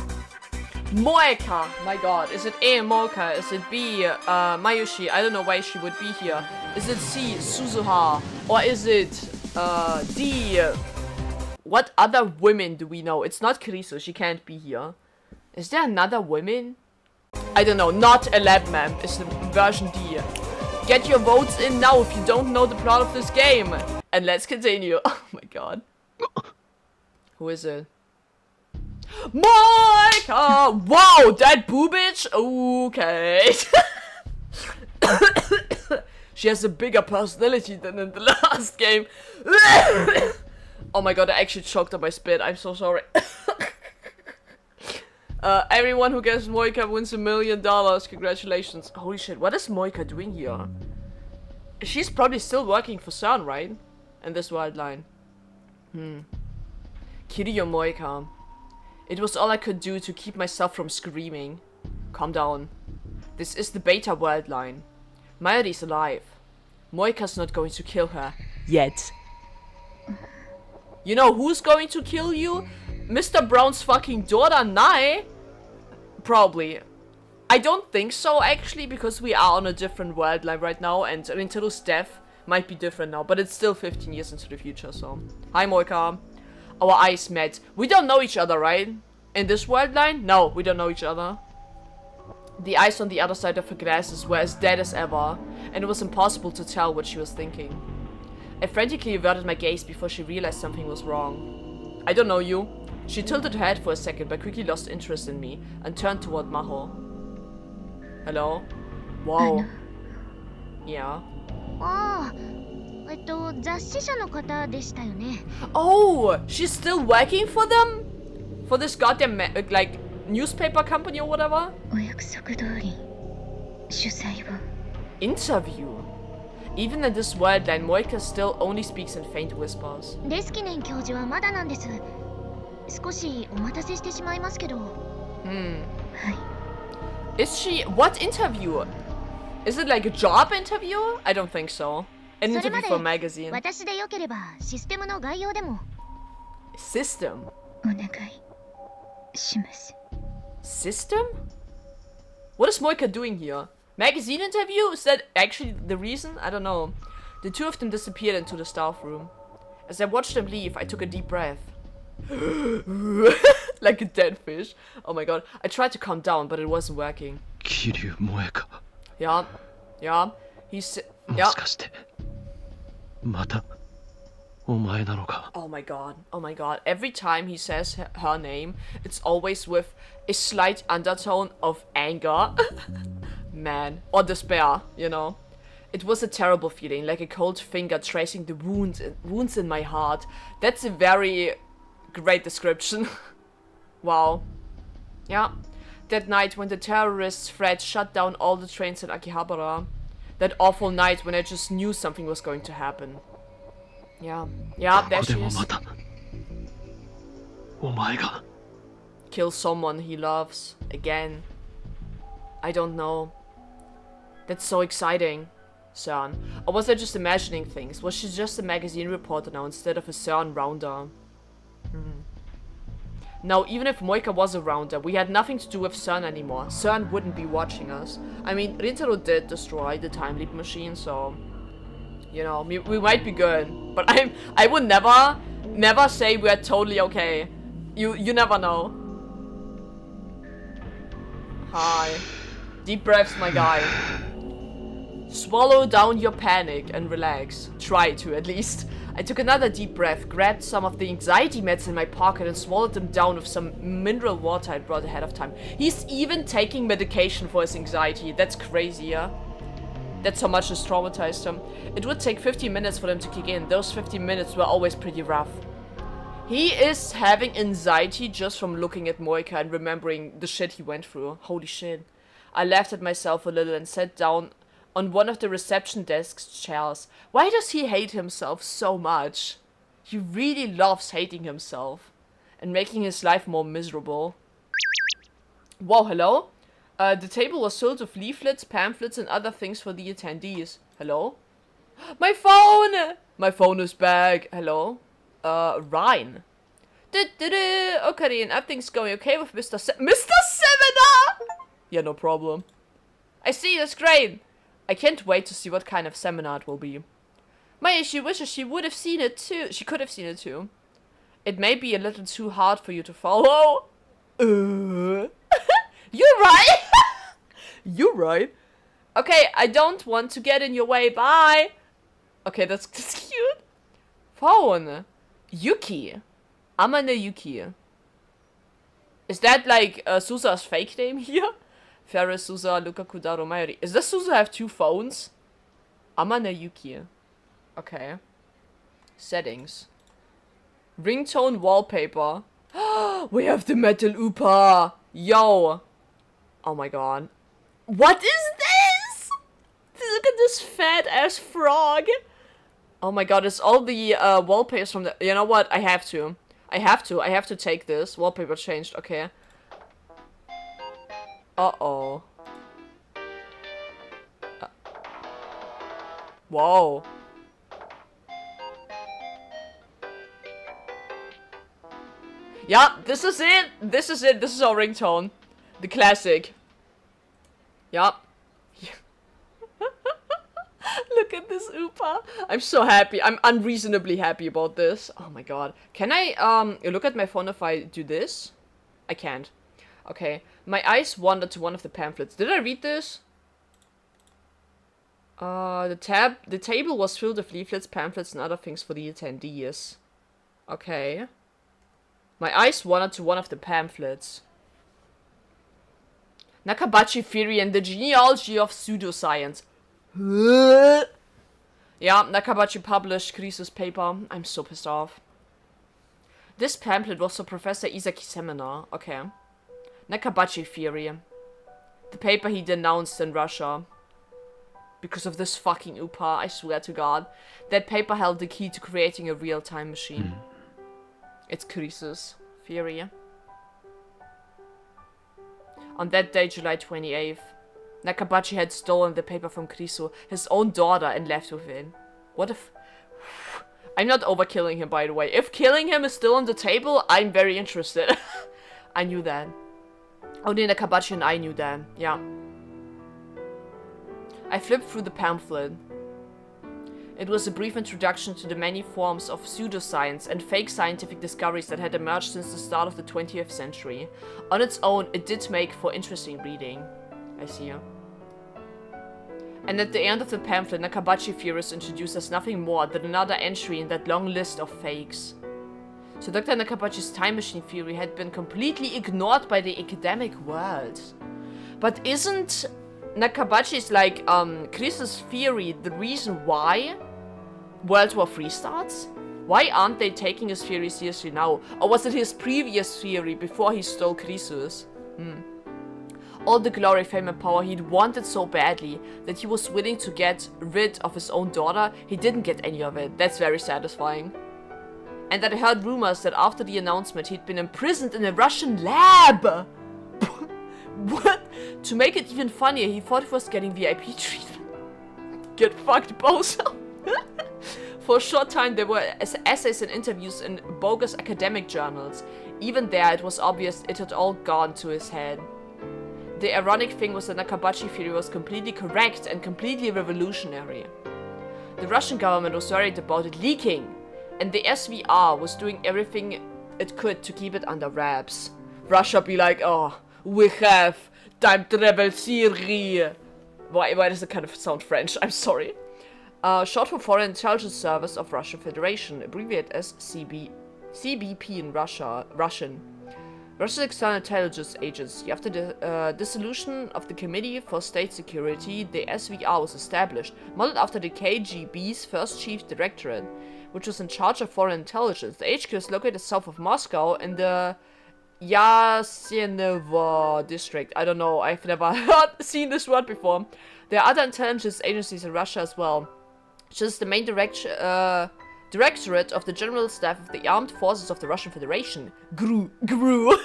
[SPEAKER 1] Moeka! My god, is it A, Moeka? Is it B, Mayushi? I don't know why she would be here. Is it C, Suzuha? Or is it, D... What other women do we know? It's not Kurisu, she can't be here. Is there another woman? I don't know, not a lab ma'am, it's the version D. Get your votes in now if you don't know the plot of this game. And let's continue. Oh my god. Who is it? Moika! Wow, that boobage? Okay. She has a bigger personality than in the last game. Oh my god, I actually choked on my spit. I'm so sorry. Everyone who gets Moika wins $1 million. Congratulations. Holy shit, what is Moika doing here? She's probably still working for CERN, right? In this wild line. Kiryu Moika. It was all I could do to keep myself from screaming. Calm down. This is the beta world line. Mayuri's alive. Moika's not going to kill her. Yet. You know who's going to kill you? Mr. Brown's fucking daughter, Nai. Probably. I don't think so, actually, because we are on a different world line right now, and Rintaro's death might be different now, but it's still 15 years into the future, so... Hi, Moika. Our eyes met. We don't know each other, right? In this world line? No, we don't know each other. The eyes on the other side of her glasses were as dead as ever, and it was impossible to tell what she was thinking. I frantically averted my gaze before she realized something was wrong. I don't know you. She tilted her head for a second, but quickly lost interest in me, and turned toward Maho. Hello? Wow. Yeah.
[SPEAKER 3] ああ、雑誌社の方でしたよね。
[SPEAKER 1] Oh, she's still working for them? For this goddamn, like, newspaper company or whatever?
[SPEAKER 3] お約束通り取材を。
[SPEAKER 1] Interview. Even in this world line, Moika still only speaks in faint whispers.
[SPEAKER 3] レスキネン教授はまだなんです。少しお待たせしてしまいますけど。はい。
[SPEAKER 1] Is she... What interview? Is it like a job interview? I don't think so. An interview for a magazine.
[SPEAKER 3] 私でよければシステムの概要でも。
[SPEAKER 1] System?
[SPEAKER 3] お願いします。
[SPEAKER 1] System? What is Moika doing here? Magazine interview? Is that actually the reason? I don't know. The two of them disappeared into the staff room. As I watched them leave, I took a deep breath. Like a dead fish. Oh my god. I tried to calm down, but it wasn't working.
[SPEAKER 2] Kiryu Moeka.
[SPEAKER 1] Yeah. Yeah. He's... Yeah.
[SPEAKER 2] もしかしてまたお前なのか。
[SPEAKER 1] Oh my god. Oh my god. Every time he says her name, it's always with a slight undertone of anger. Man. Or despair, you know. It was a terrible feeling, like a cold finger tracing the wounds in my heart. That's a very great description. Wow. Yeah. That night when the terrorists' threat shut down all the trains in Akihabara. That awful night when I just knew something was going to happen. Yeah. Yeah, there she is.
[SPEAKER 2] お前が
[SPEAKER 1] Kill someone he loves. Again. I don't know. That's so exciting. CERN. Or was I just imagining things? Was she just a magazine reporter now instead of a CERN rounder? Now, even if Moika was a rounder, we had nothing to do with CERN anymore. CERN wouldn't be watching us. I mean, Rintaro did destroy the time leap machine, so... You know, we might be good. But I would never say we're totally okay. You never know. Hi. Deep breaths, my guy. Swallow down your panic and relax. Try to, at least. I took another deep breath, grabbed some of the anxiety meds in my pocket and swallowed them down with some mineral water I brought ahead of time. He's even taking medication for his anxiety. That's crazy, yeah? That's how much this traumatized him. It would take 15 minutes for them to kick in. Those 15 minutes were always pretty rough. He is having anxiety just from looking at Moika and remembering the shit he went through. Holy shit. I laughed at myself a little and sat down on one of the reception desk's chairs. Why does he hate himself so much? He really loves hating himself and making his life more miserable. Whoa, hello? The table was filled with leaflets, pamphlets, and other things for the attendees. Hello? My phone! My phone is back. Hello? Ryan. Okay, and everything's going okay with Mr. Seminar? Yeah, no problem. I see, that's great. I can't wait to see what kind of seminar it will be. She wishes she would have seen it too. She could have seen it too. It may be a little too hard for you to follow. You're right. You're right. Okay, I don't want to get in your way. Bye. Okay, that's cute. Phone. Yuki. Amane Yuki. Is that like Susa's fake name here? Ferris, Susa, Luka, Kudaro, Mayuri. Is this Susa have two phones? Amane Yuki. Okay. Settings. Ringtone wallpaper. We have the metal Upa. Yo. Oh my god. What is this? Look at this fat ass frog. Oh my god, it's all the wallpapers from the... You know what? I have to. I have to take this. Wallpaper changed. Okay. Uh-oh. Whoa. Yeah, this is it. This is it. This is our ringtone. The classic. Yup. Look at this Upa. I'm so happy. I'm unreasonably happy about this. Oh my god. Can I, look at my phone if I do this? I can't. Okay. My eyes wandered to one of the pamphlets. Did I read this? The table was filled with leaflets, pamphlets, and other things for the attendees. Okay. My eyes wandered to one of the pamphlets. Nakabachi theory and the genealogy of pseudoscience. Yeah, Nakabachi published Krisus paper. I'm so pissed off. This pamphlet was for Professor Isaki's seminar. Okay. Nakabachi theory. The paper he denounced in Russia. Because of this fucking Upa, I swear to God. That paper held the key to creating a real time machine. It's Krisus theory. On that day, July 28th, Nakabachi had stolen the paper from Krisu, his own daughter, and left with it. What if... I'm not overkilling him, by the way. If killing him is still on the table, I'm very interested. I knew that. Only Nakabachi and I knew that, yeah. I flipped through the pamphlet. It was a brief introduction to the many forms of pseudoscience and fake scientific discoveries that had emerged since the start of the 20th century. On its own, it did make for interesting reading. I see. And at the end of the pamphlet, Nakabachi theorists introduced us nothing more than another entry in that long list of fakes. So Dr. Nakabachi's time machine theory had been completely ignored by the academic world. But isn't Nakabachi's, like, Krisus theory the reason why World War III starts? Why aren't they taking his theory seriously now? Or was it his previous theory before he stole Krisus? All the glory, fame and power he'd wanted so badly that he was willing to get rid of his own daughter, he didn't get any of it. That's very satisfying. And that I heard rumors that after the announcement he'd been imprisoned in a Russian lab! What? To make it even funnier, he thought he was getting VIP treatment. Get fucked, bozo. For a short time there were essays and interviews in bogus academic journals. Even there it was obvious it had all gone to his head. The ironic thing was that Nakabachi theory was completely correct and completely revolutionary. The Russian government was worried about it leaking, and the SVR was doing everything it could to keep it under wraps. Russia be like, oh, we have time travel theory. Why does it kind of sound French? I'm sorry. Short for Foreign Intelligence Service of Russian Federation, abbreviated as CBP in Russian. Russia's External Intelligence Agency. After the dissolution of the Committee for State Security, the SVR was established, modeled after the KGB's first chief directorate, which was in charge of foreign intelligence. The HQ is located south of Moscow in the Yasenevo district. I don't know, I've never seen this word before. There are other intelligence agencies in Russia as well, which is the main Directorate of the General Staff of the Armed Forces of the Russian Federation, GRU,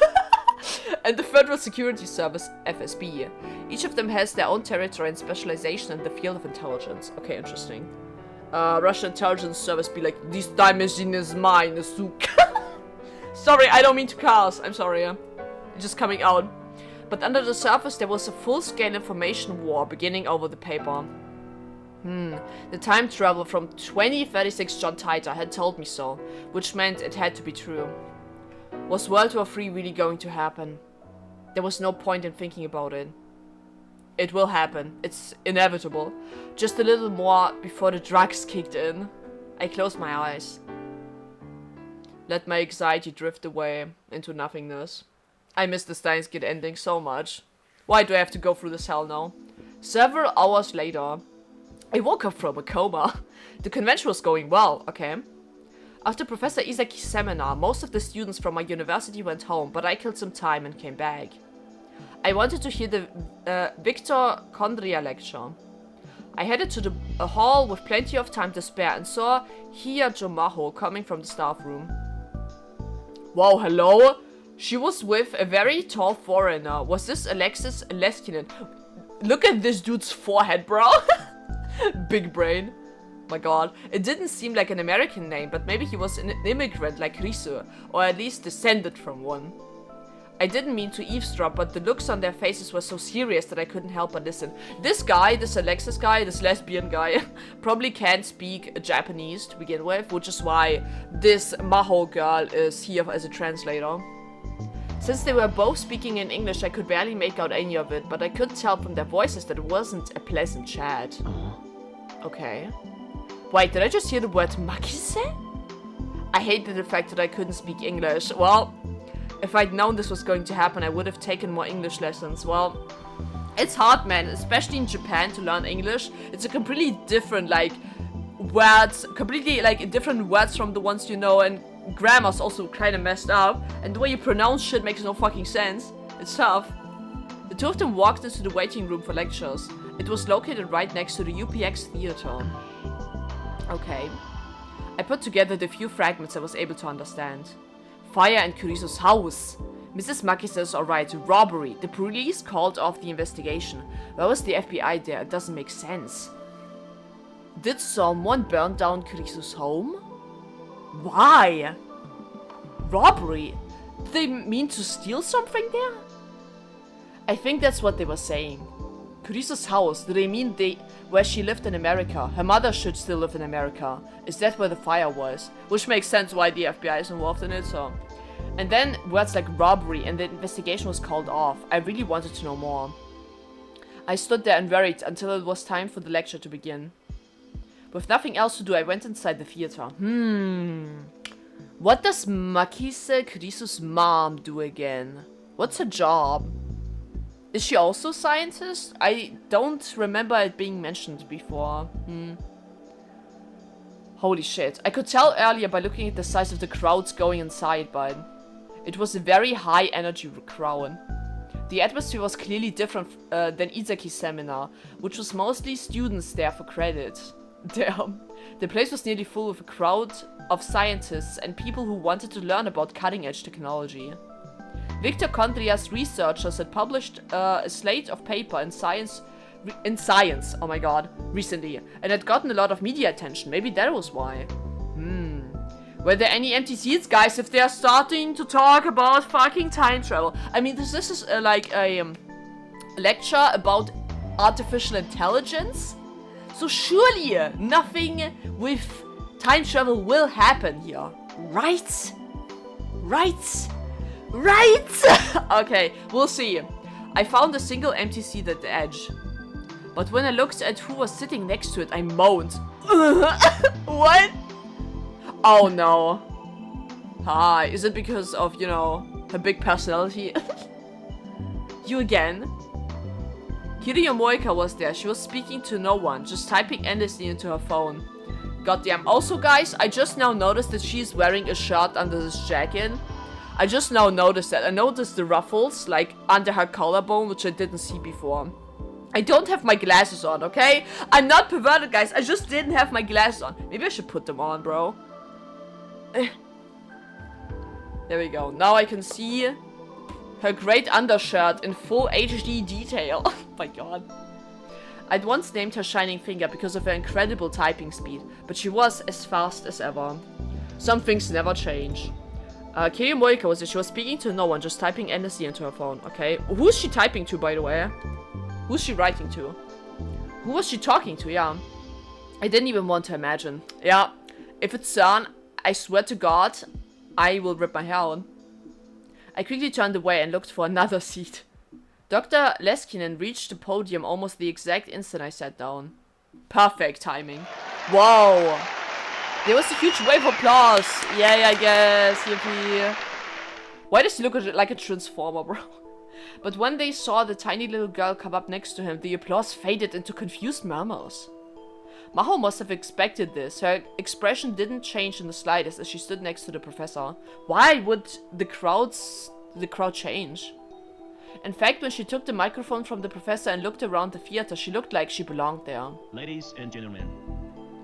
[SPEAKER 1] and the Federal Security Service, FSB. Each of them has their own territory and specialization in the field of intelligence. Okay, interesting. Russian Intelligence Service be like, this time machine is mine, Suk. Sorry, I don't mean to curse. I'm sorry. It's just coming out. But under the surface, there was a full-scale information war beginning over the paper. The time travel from 2036 John Titor had told me so, which meant it had to be true. Was World War III really going to happen? There was no point in thinking about it. It will happen. It's inevitable. Just a little more before the drugs kicked in. I closed my eyes. Let my anxiety drift away into nothingness. I miss the Steins Gate ending so much. Why do I have to go through this hell now? Several hours later, I woke up from a coma. The convention was going well, okay. After Professor Isaki's seminar, most of the students from my university went home, but I killed some time and came back. I wanted to hear the Victor Kondria lecture. I headed to a hall with plenty of time to spare and saw Hiya Jomaho coming from the staff room. Wow, hello? She was with a very tall foreigner. Was this Alexis Leskinen? Look at this dude's forehead, bro. Big brain. My god. It didn't seem like an American name, but maybe he was an immigrant like Risu, or at least descended from one. I didn't mean to eavesdrop, but the looks on their faces were so serious that I couldn't help but listen. This guy, this Alexis guy, this lesbian guy, probably can't speak Japanese to begin with, which is why this Maho girl is here as a translator. Since they were both speaking in English, I could barely make out any of it, but I could tell from their voices that it wasn't a pleasant chat. Okay. Wait, did I just hear the word makise? I hated the fact that I couldn't speak English. Well, if I'd known this was going to happen, I would have taken more English lessons. Well, it's hard, man, especially in Japan, to learn English. It's a completely different, like, words, completely, like, different words from the ones you know, and grammar's also kind of messed up, and the way you pronounce shit makes no fucking sense. It's tough. The two of them walked into the waiting room for lectures. It was located right next to the UPX theater. Okay. I put together the few fragments I was able to understand. Fire in Kuriso's house. Mrs. Maki says, alright, robbery. The police called off the investigation. Why was the FBI there? It doesn't make sense. Did someone burn down Kuriso's home? Why? Robbery? Did they mean to steal something there? I think that's what they were saying. Kuriso's house, do they mean where she lived in America? Her mother should still live in America. Is that where the fire was? Which makes sense why the FBI is involved in it, so. And then words like robbery and the investigation was called off. I really wanted to know more. I stood there and worried until it was time for the lecture to begin. With nothing else to do, I went inside the theater. What does Makise Kuriso's mom do again? What's her job? Is she also a scientist? I don't remember it being mentioned before. Holy shit. I could tell earlier by looking at the size of the crowds going inside, but it was a very high energy crowd. The atmosphere was clearly different than Izaki's seminar, which was mostly students there for credit. Damn. The place was nearly full of a crowd of scientists and people who wanted to learn about cutting-edge technology. Victor Condria's researchers had published a slate of paper in science, oh my god, recently, and had gotten a lot of media attention. Maybe that was why. Were there any empty seats, guys, if they're starting to talk about fucking time travel? I mean, this is like a lecture about artificial intelligence, so surely nothing with time travel will happen here, right? Okay, we'll see. I found a single empty seat at the edge. But when I looked at who was sitting next to it, I moaned. What? Oh no. Hi, is it because of, you know, her big personality? You again? Kirio Moika was there. She was speaking to no one, just typing endlessly into her phone. Goddamn. Also, guys, I just now noticed that she's wearing a shirt under this jacket. I just now noticed that. I noticed the ruffles, like, under her collarbone, which I didn't see before. I don't have my glasses on, okay? I'm not perverted, guys. I just didn't have my glasses on. Maybe I should put them on, bro. There we go. Now I can see her great undershirt in full HD detail. Oh my god. I'd once named her Shining Finger because of her incredible typing speed, but she was as fast as ever. Some things never change. Kirio Moika was there. She was speaking to no one, just typing endlessly into her phone. Okay. Who's she typing to, by the way? Who's she writing to? Who was she talking to? Yeah. I didn't even want to imagine. Yeah. If it's CERN, I swear to God, I will rip my hair out. I quickly turned away and looked for another seat. Dr. Leskinen reached the podium almost the exact instant I sat down. Perfect timing. Whoa. There was a huge wave of applause. Yay, I guess. Yippee. Why does he look like a transformer, bro? But when they saw the tiny little girl come up next to him, the applause faded into confused murmurs. Maho must have expected this. Her expression didn't change in the slightest as she stood next to the professor. Why would the crowd change? In fact, when she took the microphone from the professor and looked around the theater, she looked like she belonged there.
[SPEAKER 5] Ladies and gentlemen.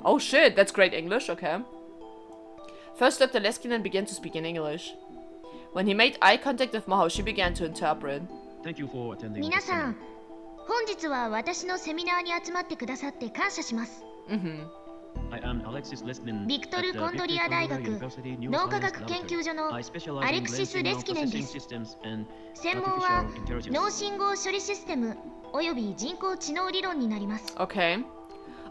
[SPEAKER 1] Oh shit, that's great English, okay. First, Dr. Leskinen began to speak in English. When he made eye contact with Maho, she began to interpret.
[SPEAKER 5] Thank you for attending.
[SPEAKER 3] 皆さん、本日は私のセミナーに集まってくださって感謝します。
[SPEAKER 5] I am Alexis Leskinen
[SPEAKER 3] ビクトル・
[SPEAKER 5] at the
[SPEAKER 3] コンドリア
[SPEAKER 5] Victor
[SPEAKER 3] 大
[SPEAKER 5] Kondorya
[SPEAKER 3] 学
[SPEAKER 5] University New
[SPEAKER 3] 脳科
[SPEAKER 5] Science
[SPEAKER 3] 学研究
[SPEAKER 5] Laboratory.
[SPEAKER 3] 所の
[SPEAKER 5] I specialize
[SPEAKER 3] アレ
[SPEAKER 5] in
[SPEAKER 3] クシス・
[SPEAKER 5] brain
[SPEAKER 3] レ
[SPEAKER 5] signal
[SPEAKER 3] スキネンで
[SPEAKER 5] processing
[SPEAKER 3] す。
[SPEAKER 5] systems and
[SPEAKER 3] 専門は
[SPEAKER 5] artificial intelligence.
[SPEAKER 3] 脳信号処理システムおよび人工知能理論になります。
[SPEAKER 1] Okay.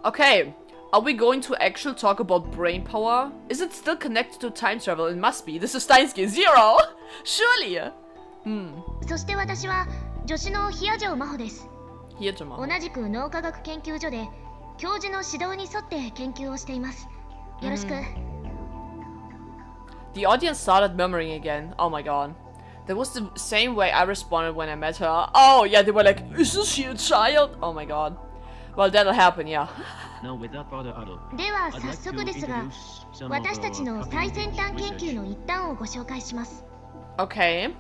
[SPEAKER 1] Okay. Are we going to actually talk about brain power? Is it still connected to time travel? It must be. This is Steins Zero! Surely!
[SPEAKER 3] そして私は助手の比谷城真帆です。
[SPEAKER 1] Here, Jamal.
[SPEAKER 3] 同じく脳科学研究所で教授の指導に沿って研究をしています。よろしく。
[SPEAKER 1] The audience started murmuring again. Oh my god. That was the same way I responded when I met her. Oh, yeah, they were like, isn't she a child? Oh my god. Well, that'll happen, yeah.
[SPEAKER 5] Now, without further ado,
[SPEAKER 3] では
[SPEAKER 5] I'd
[SPEAKER 3] 早
[SPEAKER 5] like
[SPEAKER 3] 速
[SPEAKER 5] to
[SPEAKER 3] ですが、
[SPEAKER 5] introduce some of
[SPEAKER 3] 私たち
[SPEAKER 5] our
[SPEAKER 3] の最先端研
[SPEAKER 5] cutting-edge
[SPEAKER 3] 究
[SPEAKER 5] research.
[SPEAKER 3] の一端をご紹介します。
[SPEAKER 1] Okay.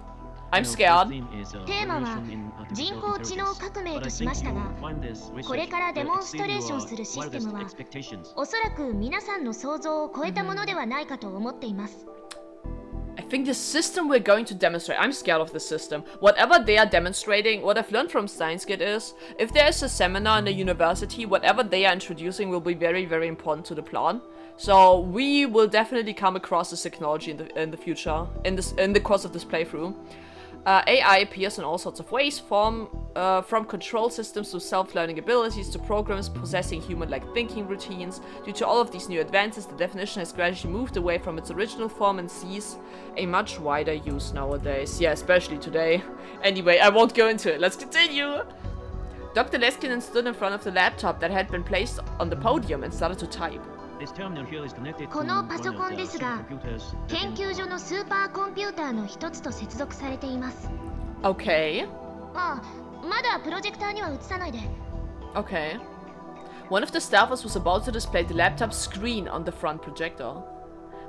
[SPEAKER 1] I'm
[SPEAKER 5] Now,
[SPEAKER 1] scared.
[SPEAKER 5] this theme is a
[SPEAKER 3] テーマは
[SPEAKER 5] revolution in artificial
[SPEAKER 3] 人工知能
[SPEAKER 5] intelligence.
[SPEAKER 3] 革命
[SPEAKER 5] But
[SPEAKER 3] と
[SPEAKER 5] I
[SPEAKER 3] しま
[SPEAKER 5] think
[SPEAKER 3] したが、
[SPEAKER 5] you will find this research
[SPEAKER 3] これからデモンストレーション
[SPEAKER 5] will exceed
[SPEAKER 3] するシステ
[SPEAKER 5] your
[SPEAKER 3] ムは
[SPEAKER 5] wildest expectations.
[SPEAKER 3] おそらく皆さんの想像を超えたものではないかと思っています。
[SPEAKER 1] I think the system we're going to demonstrate, I'm scared of the system. Whatever they are demonstrating, what I've learned from Steins is, if there's a seminar in a university, whatever they are introducing will be very, very important to the plan. So we will definitely come across this technology in the future, in the course of this playthrough. AI appears in all sorts of ways, from control systems to self-learning abilities to programs possessing human-like thinking routines. Due to all of these new advances, the definition has gradually moved away from its original form and sees a much wider use nowadays. Yeah, especially today. Anyway, I won't go into it. Let's continue! Dr. Leskinen stood in front of the laptop that had been placed on the podium and started to type.
[SPEAKER 5] This terminal here is connected to
[SPEAKER 3] こ
[SPEAKER 5] one
[SPEAKER 3] の
[SPEAKER 5] of
[SPEAKER 3] パソコン
[SPEAKER 5] the
[SPEAKER 3] ですが、
[SPEAKER 5] supercomputers that
[SPEAKER 3] 研
[SPEAKER 5] can
[SPEAKER 3] 究所のスーパーコンピューターの一つと接続されています。
[SPEAKER 1] Okay.
[SPEAKER 3] ああ、まだプロジェクターには映さないで。
[SPEAKER 1] Okay. One of the staffers was about to display the laptop screen on the front projector.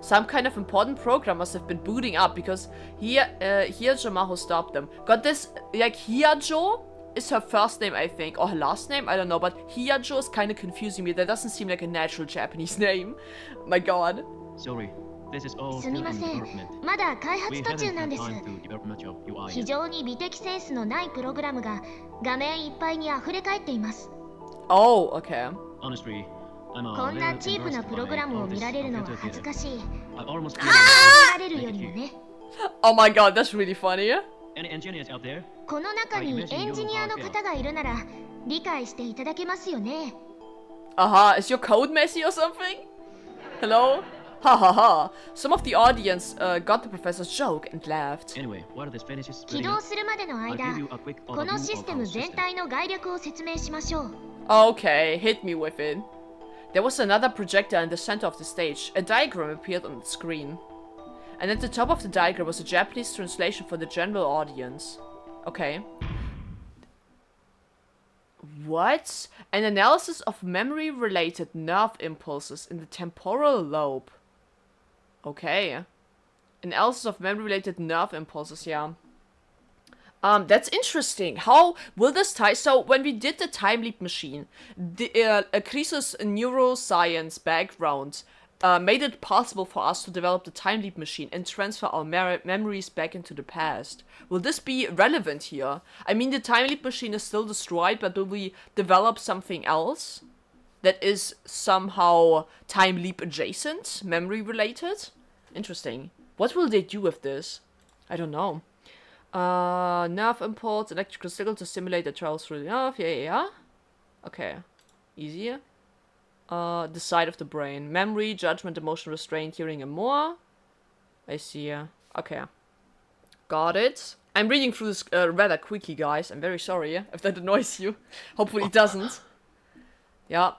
[SPEAKER 1] Some kind of important program must have been booting up because Hiyajo Maho stopped them. Got this, like, Hiyajo is her first name, I think, or her last name, I don't know, but Hiyajo is kind of confusing me. That doesn't seem like a natural Japanese name. My god.
[SPEAKER 5] Sorry, this is all
[SPEAKER 3] す
[SPEAKER 5] still
[SPEAKER 3] み
[SPEAKER 5] in
[SPEAKER 3] ません、
[SPEAKER 5] development.
[SPEAKER 3] まだ開
[SPEAKER 5] We
[SPEAKER 3] 発途中
[SPEAKER 5] haven't
[SPEAKER 3] なん
[SPEAKER 5] had
[SPEAKER 3] です。
[SPEAKER 5] time to develop much of UI
[SPEAKER 3] 非
[SPEAKER 5] yet.
[SPEAKER 3] 常に美的センスのないプログラムが画面いっぱいに溢れ返っています。
[SPEAKER 1] Oh, okay.
[SPEAKER 5] Honestly, I'm a
[SPEAKER 3] こんな
[SPEAKER 5] little
[SPEAKER 3] チープな
[SPEAKER 5] embarrassed
[SPEAKER 3] プログ
[SPEAKER 5] by
[SPEAKER 3] ラムを
[SPEAKER 5] all
[SPEAKER 3] 見
[SPEAKER 5] this
[SPEAKER 3] られるのは
[SPEAKER 5] computer
[SPEAKER 3] 恥ず
[SPEAKER 5] data.
[SPEAKER 3] かしい。
[SPEAKER 5] I almost
[SPEAKER 3] 見
[SPEAKER 5] feel
[SPEAKER 3] られるよりもね。
[SPEAKER 1] Oh my god, that's really funny.
[SPEAKER 5] any engineers out there?
[SPEAKER 3] この中にエンジニアの方がいるなら理解していただけますよね。
[SPEAKER 1] Aha, is your code messy or something? Hello? Ha ha ha. Some of the audience got the professor's joke and laughed.
[SPEAKER 5] Anyway, while this finishes
[SPEAKER 3] 起
[SPEAKER 5] splitting
[SPEAKER 3] 動
[SPEAKER 5] up,
[SPEAKER 3] するまでの
[SPEAKER 5] I'll
[SPEAKER 3] 間、
[SPEAKER 5] give you a quick
[SPEAKER 3] この
[SPEAKER 5] overview
[SPEAKER 3] シス
[SPEAKER 5] of
[SPEAKER 3] テ
[SPEAKER 5] our
[SPEAKER 3] ム全
[SPEAKER 5] system.
[SPEAKER 3] 体の概略を説明しましょう。
[SPEAKER 1] Okay, hit me with it. There was another projector in the center of the stage. A diagram appeared on the screen. And at the top of the diagram was a Japanese translation for the general audience. Okay. What? An analysis of memory-related nerve impulses in the temporal lobe. Okay. Analysis of memory-related nerve impulses, yeah. That's interesting. How will this tie? So when we did the time leap machine, Chris's neuroscience background made it possible for us to develop the time leap machine and transfer our memories back into the past. Will this be relevant here? I mean, the time leap machine is still destroyed, but will we develop something else that is somehow time leap adjacent, memory related? Interesting. What will they do with this? I don't know. Nerve impulse, electrical signal to stimulate the travels through the nerve. Yeah. Okay. Easy. The side of the brain. Memory, judgment, emotion, restraint, hearing, and more. I see. Okay. Got it. I'm reading through this rather quickly, guys. I'm very sorry if that annoys you. Hopefully it doesn't. Yeah.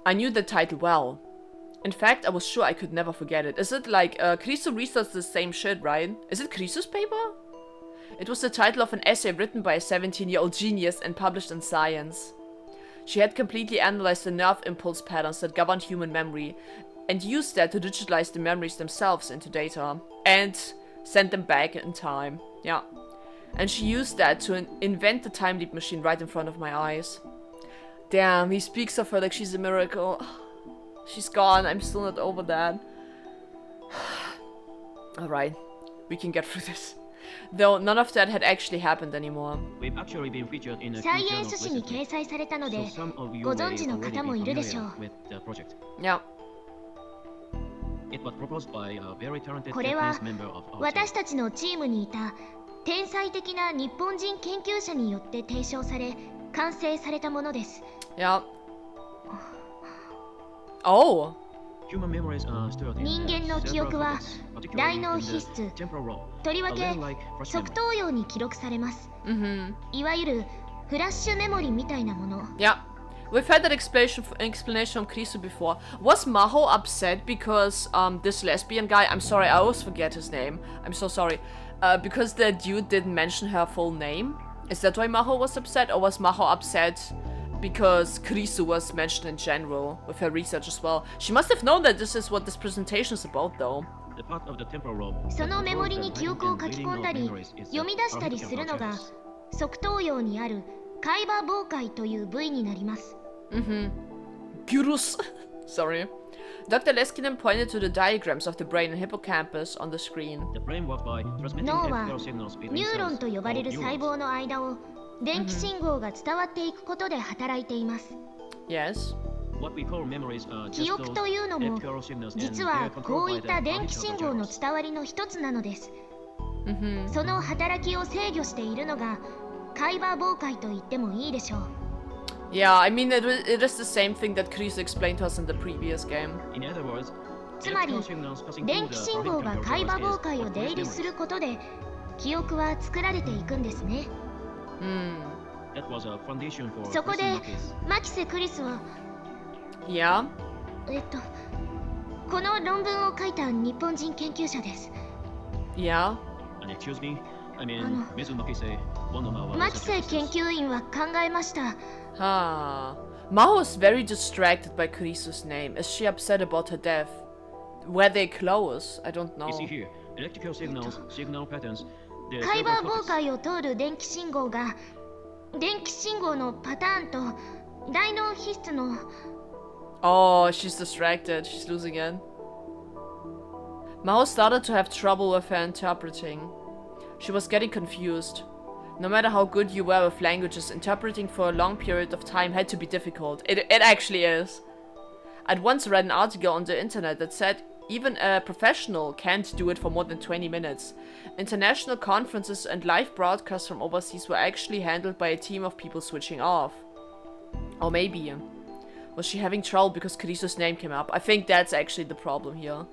[SPEAKER 1] I knew the title well. In fact, I was sure I could never forget it. Is it like, Krisu researched the same shit, right? Is it Krisu's paper? It was the title of an essay written by a 17-year-old genius and published in Science. She had completely analyzed the nerve impulse patterns that governed human memory and used that to digitalize the memories themselves into data and send them back in time. Yeah. And she used that to invent the time leap machine right in front of my eyes. Damn, he speaks of her like she's a miracle. She's gone, I'm still not over that. Alright, we can get through this. Though none of that had actually happened anymore.
[SPEAKER 5] We've actually been featured in a
[SPEAKER 3] サ
[SPEAKER 5] few
[SPEAKER 3] イエン
[SPEAKER 5] journals
[SPEAKER 3] ス誌に
[SPEAKER 5] recently,
[SPEAKER 3] 掲載されたの
[SPEAKER 5] so
[SPEAKER 3] で
[SPEAKER 5] some of you
[SPEAKER 3] ご
[SPEAKER 5] may
[SPEAKER 3] 存知の
[SPEAKER 5] already
[SPEAKER 3] 方も
[SPEAKER 5] be
[SPEAKER 3] いるでしょ
[SPEAKER 5] familiar
[SPEAKER 3] う。
[SPEAKER 5] with the project.
[SPEAKER 1] Yeah.
[SPEAKER 5] It was proposed by a very talented
[SPEAKER 3] これは
[SPEAKER 5] Japanese member of our team.
[SPEAKER 3] 私たちのチームにいた天才的な日本人研究者によって提唱され完成されたものです。
[SPEAKER 1] Yeah. Oh.
[SPEAKER 5] Human memories are stored in
[SPEAKER 3] 人間の記憶は
[SPEAKER 5] particularly
[SPEAKER 3] 大脳
[SPEAKER 5] in
[SPEAKER 3] 皮
[SPEAKER 5] the
[SPEAKER 3] 質
[SPEAKER 5] temporal lobe,
[SPEAKER 3] とりわ
[SPEAKER 5] a
[SPEAKER 3] け
[SPEAKER 5] little like fresh
[SPEAKER 3] 側
[SPEAKER 5] memory.
[SPEAKER 3] 頭葉に記録されます。
[SPEAKER 1] Mm-hmm.
[SPEAKER 3] いわゆるフラッシュメモリみたいなもの。
[SPEAKER 1] Yeah. We've had that explanation from Krisu before. Was Maho upset because this lesbian guy, I'm sorry, I always forget his name. I'm so sorry. Because the dude didn't mention her full name? Is that why Maho was upset? Or was Maho upset because Krisu was mentioned in general with her research as well? She must have known that this is what this presentation is about though.
[SPEAKER 5] The part of the temporal lobe
[SPEAKER 3] そ
[SPEAKER 5] that
[SPEAKER 3] のメモリ
[SPEAKER 5] controls
[SPEAKER 3] に
[SPEAKER 5] the
[SPEAKER 3] 記憶を
[SPEAKER 5] writing
[SPEAKER 3] 書き
[SPEAKER 5] and
[SPEAKER 3] 込んだ
[SPEAKER 5] reading
[SPEAKER 3] り
[SPEAKER 5] of memories is the
[SPEAKER 3] 読み出したりするのが
[SPEAKER 5] parahippocampi.
[SPEAKER 3] 側頭葉にある海馬傍回という部位になります。
[SPEAKER 1] Mm-hmm. Gurus. Sorry. Dr. Leskinen pointed to the diagrams of the brain and hippocampus on the screen.
[SPEAKER 5] The brain works by transmitting
[SPEAKER 3] 脳は
[SPEAKER 5] electrical signals between
[SPEAKER 3] ニューロン
[SPEAKER 5] cells
[SPEAKER 3] と呼ばれる
[SPEAKER 5] called
[SPEAKER 3] 細
[SPEAKER 5] neurons.
[SPEAKER 3] 胞の間を電気信号が伝わっていくことで働いています。
[SPEAKER 1] Yes.
[SPEAKER 5] What we call memories are
[SPEAKER 3] 記
[SPEAKER 5] just
[SPEAKER 3] 憶
[SPEAKER 5] those
[SPEAKER 3] というのも
[SPEAKER 5] electrical signals and
[SPEAKER 3] 実
[SPEAKER 5] they
[SPEAKER 3] は
[SPEAKER 5] are
[SPEAKER 3] こ
[SPEAKER 5] controlled
[SPEAKER 3] うい
[SPEAKER 5] by
[SPEAKER 3] っ
[SPEAKER 5] the
[SPEAKER 3] た電気
[SPEAKER 5] parahippocampi
[SPEAKER 3] 信号の
[SPEAKER 5] channels.
[SPEAKER 3] 伝わりの一つなのです。
[SPEAKER 1] Mm-hmm.
[SPEAKER 3] その働きを制御しているのが海馬傍回と言ってもいいでしょう。
[SPEAKER 1] Yeah, I mean, it is the same thing that Chris explained to us in the previous game.
[SPEAKER 5] In other words,
[SPEAKER 3] つまり
[SPEAKER 5] electrical signals passing
[SPEAKER 3] 電
[SPEAKER 5] through
[SPEAKER 3] 気
[SPEAKER 5] the
[SPEAKER 3] 信号が
[SPEAKER 5] parahippocampi
[SPEAKER 3] 海馬
[SPEAKER 5] channels
[SPEAKER 3] 傍
[SPEAKER 5] is
[SPEAKER 3] 回を
[SPEAKER 5] what
[SPEAKER 3] 出
[SPEAKER 5] forms
[SPEAKER 3] 入りす
[SPEAKER 5] memories.
[SPEAKER 3] ることで記憶は作られていくんですね。
[SPEAKER 1] Hmm.
[SPEAKER 5] That was a foundation for
[SPEAKER 3] そこで
[SPEAKER 5] Chris Mackey's
[SPEAKER 3] マキセ・クリスは
[SPEAKER 1] Yeah?
[SPEAKER 3] この論文を書いた日本人研究者です。
[SPEAKER 1] Yeah?
[SPEAKER 5] And excuse me, I mean, Ms. Makise, one of our
[SPEAKER 3] マキセ
[SPEAKER 5] research
[SPEAKER 3] 研
[SPEAKER 5] assistants.
[SPEAKER 3] 究員は考えました。
[SPEAKER 1] Ah. Maho is very distracted by Krisu's name. Is she upset about her death? Were they close? I don't know.
[SPEAKER 5] You see here, electrical signals, signal patterns, the
[SPEAKER 3] 海馬
[SPEAKER 5] cerebral
[SPEAKER 3] 傍
[SPEAKER 5] cortex.
[SPEAKER 3] 回を通る電気信号が電気信号のパターンと大脳皮質の
[SPEAKER 1] Oh, she's distracted. She's losing it. Maho started to have trouble with her interpreting. She was getting confused. No matter how good you were with languages, interpreting for a long period of time had to be difficult. It actually is. I'd once read an article on the internet that said even a professional can't do it for more than 20 minutes. International conferences and live broadcasts from overseas were actually handled by a team of people switching off. Or maybe... Was she having trouble because Krisu's name came up? I think that's actually the problem here.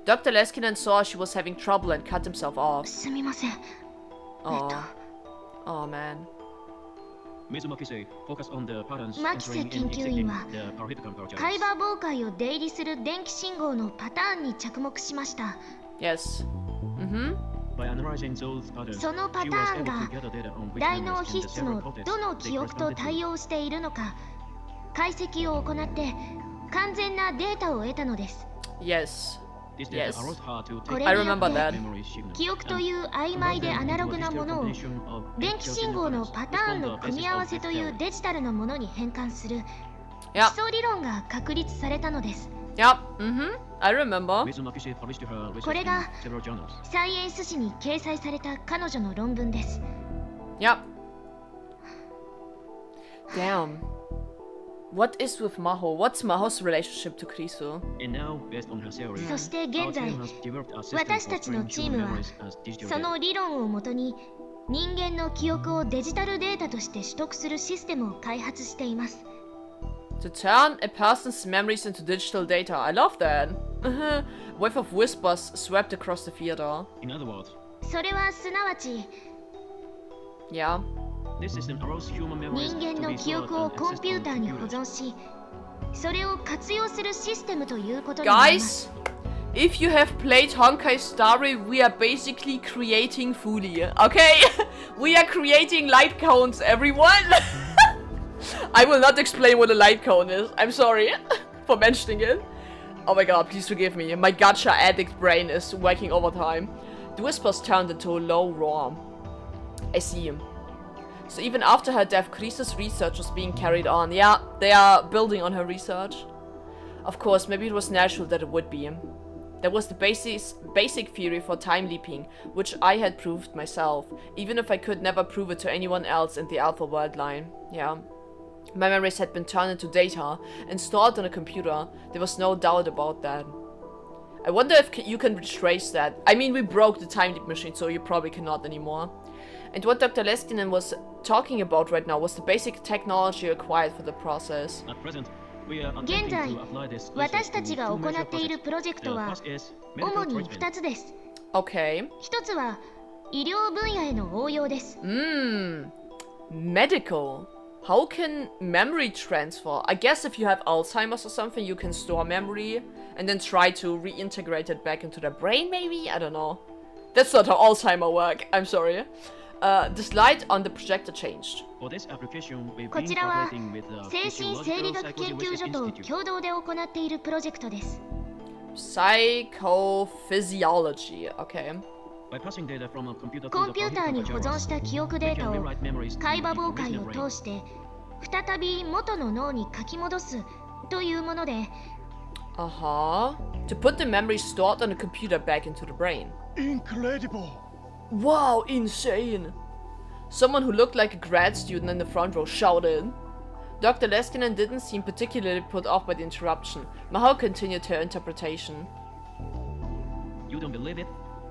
[SPEAKER 1] Dr. Leskinen saw she was having trouble and cut himself off.
[SPEAKER 3] すみません。
[SPEAKER 1] Oh. Oh man.
[SPEAKER 5] Ms. Makise, focus on the patterns
[SPEAKER 3] マキセ
[SPEAKER 5] entering
[SPEAKER 3] 研
[SPEAKER 5] and
[SPEAKER 3] 究員
[SPEAKER 5] exiting
[SPEAKER 3] は
[SPEAKER 5] the parahippocampi
[SPEAKER 3] 海
[SPEAKER 5] channels.
[SPEAKER 3] 馬傍回を出入りする電気信号のパターンに着目しました。
[SPEAKER 1] Yes. Mm-hmm.
[SPEAKER 5] By analyzing those patterns,
[SPEAKER 3] そのパ
[SPEAKER 5] she
[SPEAKER 3] タ
[SPEAKER 5] was
[SPEAKER 3] ーン
[SPEAKER 5] able
[SPEAKER 3] が
[SPEAKER 5] to gather data on which
[SPEAKER 3] 大脳
[SPEAKER 5] memories
[SPEAKER 3] 皮
[SPEAKER 5] in the
[SPEAKER 3] 質
[SPEAKER 5] cerebral
[SPEAKER 3] の
[SPEAKER 5] cortex
[SPEAKER 3] どの
[SPEAKER 5] they
[SPEAKER 3] 記憶と
[SPEAKER 5] corresponded
[SPEAKER 3] 対
[SPEAKER 5] to.
[SPEAKER 3] 応しているのか解析を行って完全なデータを得たのです。
[SPEAKER 1] Yes.
[SPEAKER 5] This data
[SPEAKER 1] Yes.
[SPEAKER 5] allowed her to
[SPEAKER 3] こ
[SPEAKER 5] take
[SPEAKER 3] れ
[SPEAKER 1] I
[SPEAKER 3] によ
[SPEAKER 1] remember
[SPEAKER 3] って
[SPEAKER 1] that.
[SPEAKER 5] memory signals
[SPEAKER 3] 記憶と
[SPEAKER 5] and
[SPEAKER 3] いう曖昧で
[SPEAKER 5] convert
[SPEAKER 3] ア
[SPEAKER 5] them
[SPEAKER 3] ナ
[SPEAKER 5] into
[SPEAKER 3] ロ
[SPEAKER 5] a
[SPEAKER 3] グな
[SPEAKER 5] digital
[SPEAKER 3] ものを
[SPEAKER 5] combination of
[SPEAKER 3] 電気
[SPEAKER 5] electrical
[SPEAKER 3] 信号の
[SPEAKER 5] signals
[SPEAKER 3] パタ
[SPEAKER 5] which
[SPEAKER 3] ーン
[SPEAKER 5] form
[SPEAKER 3] の
[SPEAKER 5] the
[SPEAKER 3] 組
[SPEAKER 5] basis
[SPEAKER 3] み合わ
[SPEAKER 5] of
[SPEAKER 3] せ
[SPEAKER 5] this
[SPEAKER 3] という
[SPEAKER 5] theory.
[SPEAKER 3] デジタルなものに変換する
[SPEAKER 1] Yeah.
[SPEAKER 3] 基礎理論が確立されたのです。
[SPEAKER 1] Yeah. Mm-hmm. I remember.
[SPEAKER 5] Ms. Makise published her research
[SPEAKER 3] これが
[SPEAKER 5] in several journals.
[SPEAKER 3] サイエンス誌に掲載された彼女の論文です。
[SPEAKER 1] Yeah. Damn. What is with Maho? What's Maho's relationship to Krisu?
[SPEAKER 5] And now, based on her theory,
[SPEAKER 3] そして
[SPEAKER 5] our
[SPEAKER 3] 現在
[SPEAKER 5] team has developed a system
[SPEAKER 3] 私
[SPEAKER 5] for
[SPEAKER 3] たちの
[SPEAKER 5] storing
[SPEAKER 3] チー
[SPEAKER 5] human
[SPEAKER 3] ムは
[SPEAKER 5] memories as digital
[SPEAKER 3] そ
[SPEAKER 5] data.
[SPEAKER 3] の理論をもとに人間の記憶をデジタルデータとして取得するシステムを開発しています。
[SPEAKER 1] To turn a person's memories into digital data. I love that. Wave of whispers swept across the theater.
[SPEAKER 5] In other words,
[SPEAKER 3] それはすなわち
[SPEAKER 1] Yeah.
[SPEAKER 5] this system allows human memories
[SPEAKER 3] 人間
[SPEAKER 5] to
[SPEAKER 3] の
[SPEAKER 5] be
[SPEAKER 3] 記
[SPEAKER 5] stored
[SPEAKER 3] 憶を
[SPEAKER 5] and
[SPEAKER 3] コン
[SPEAKER 5] accessed
[SPEAKER 3] ピュー
[SPEAKER 5] on
[SPEAKER 3] ターに保
[SPEAKER 5] computers.
[SPEAKER 3] 存しそれを活用するシステムということになりま
[SPEAKER 1] Guys,
[SPEAKER 3] す。
[SPEAKER 1] if you have played Honkai Star Rail, we are basically creating Fuli, okay? We are creating light cones, everyone! I will not explain what a light cone is. I'm sorry for mentioning it. Oh my god, please forgive me. My gacha addict brain is working overtime. The whispers turned into a low roar. I see. So even after her death, Krisa's research was being carried on. Yeah, they are building on her research. Of course, maybe it was natural that it would be. That was the basic theory for time leaping, which I had proved myself, even if I could never prove it to anyone else in the Alpha World line. Yeah. My memories had been turned into data and stored on a computer. There was no doubt about that. I wonder if you can retrace that. I mean, we broke the time leap machine, so you probably cannot anymore. And what Dr. Leskinen was talking about right now was the basic technology required for the process.
[SPEAKER 5] At present, we are
[SPEAKER 3] 現
[SPEAKER 5] attempting
[SPEAKER 3] 在
[SPEAKER 5] to apply this
[SPEAKER 3] 私
[SPEAKER 5] research
[SPEAKER 3] た
[SPEAKER 5] to
[SPEAKER 3] ちが
[SPEAKER 5] two
[SPEAKER 3] 行
[SPEAKER 5] major
[SPEAKER 3] っている
[SPEAKER 5] projects.
[SPEAKER 3] プロジェク
[SPEAKER 5] The
[SPEAKER 3] トは
[SPEAKER 5] first is
[SPEAKER 3] 主
[SPEAKER 5] medical
[SPEAKER 3] に
[SPEAKER 5] treatment.
[SPEAKER 3] 2つです。
[SPEAKER 1] Okay.
[SPEAKER 3] 1つは医療分野への応用です。
[SPEAKER 1] Medical. How can memory transfer? I guess if you have Alzheimer's or something, you can store memory and then try to reintegrate it back into the brain, maybe? I don't know. That's not how Alzheimer work. I'm sorry. The slide on the projector changed.
[SPEAKER 5] For this application, we've
[SPEAKER 3] こ
[SPEAKER 5] been
[SPEAKER 3] ちらは
[SPEAKER 5] cooperating with the
[SPEAKER 3] 精神生理
[SPEAKER 5] Physiological
[SPEAKER 3] 学研
[SPEAKER 5] Psychology
[SPEAKER 3] 究
[SPEAKER 5] Research
[SPEAKER 3] 所と
[SPEAKER 5] Institute.
[SPEAKER 3] 共同で行っているプロジェクトです。
[SPEAKER 1] Psychophysiology. Okay.
[SPEAKER 5] By passing data from a computer
[SPEAKER 3] コ
[SPEAKER 5] to
[SPEAKER 3] ンピュー
[SPEAKER 5] the
[SPEAKER 3] ターに
[SPEAKER 5] cognitive
[SPEAKER 3] 保存
[SPEAKER 5] apparel,
[SPEAKER 3] した記憶デ
[SPEAKER 5] we
[SPEAKER 3] ータ
[SPEAKER 5] can
[SPEAKER 3] を
[SPEAKER 5] rewrite memories to
[SPEAKER 3] 海馬
[SPEAKER 5] the
[SPEAKER 3] 妨害
[SPEAKER 5] original
[SPEAKER 3] を
[SPEAKER 5] brain.
[SPEAKER 3] 通して再び元の脳に書き戻すというもので、
[SPEAKER 1] Uh-huh. To put the memory stored on the computer back into the brain.
[SPEAKER 2] Incredible!
[SPEAKER 1] Wow, insane! Someone who looked like a grad student in the front row shouted. Dr. Leskinen didn't seem particularly put off by the interruption. Mahao continued her interpretation.
[SPEAKER 5] You don't believe it?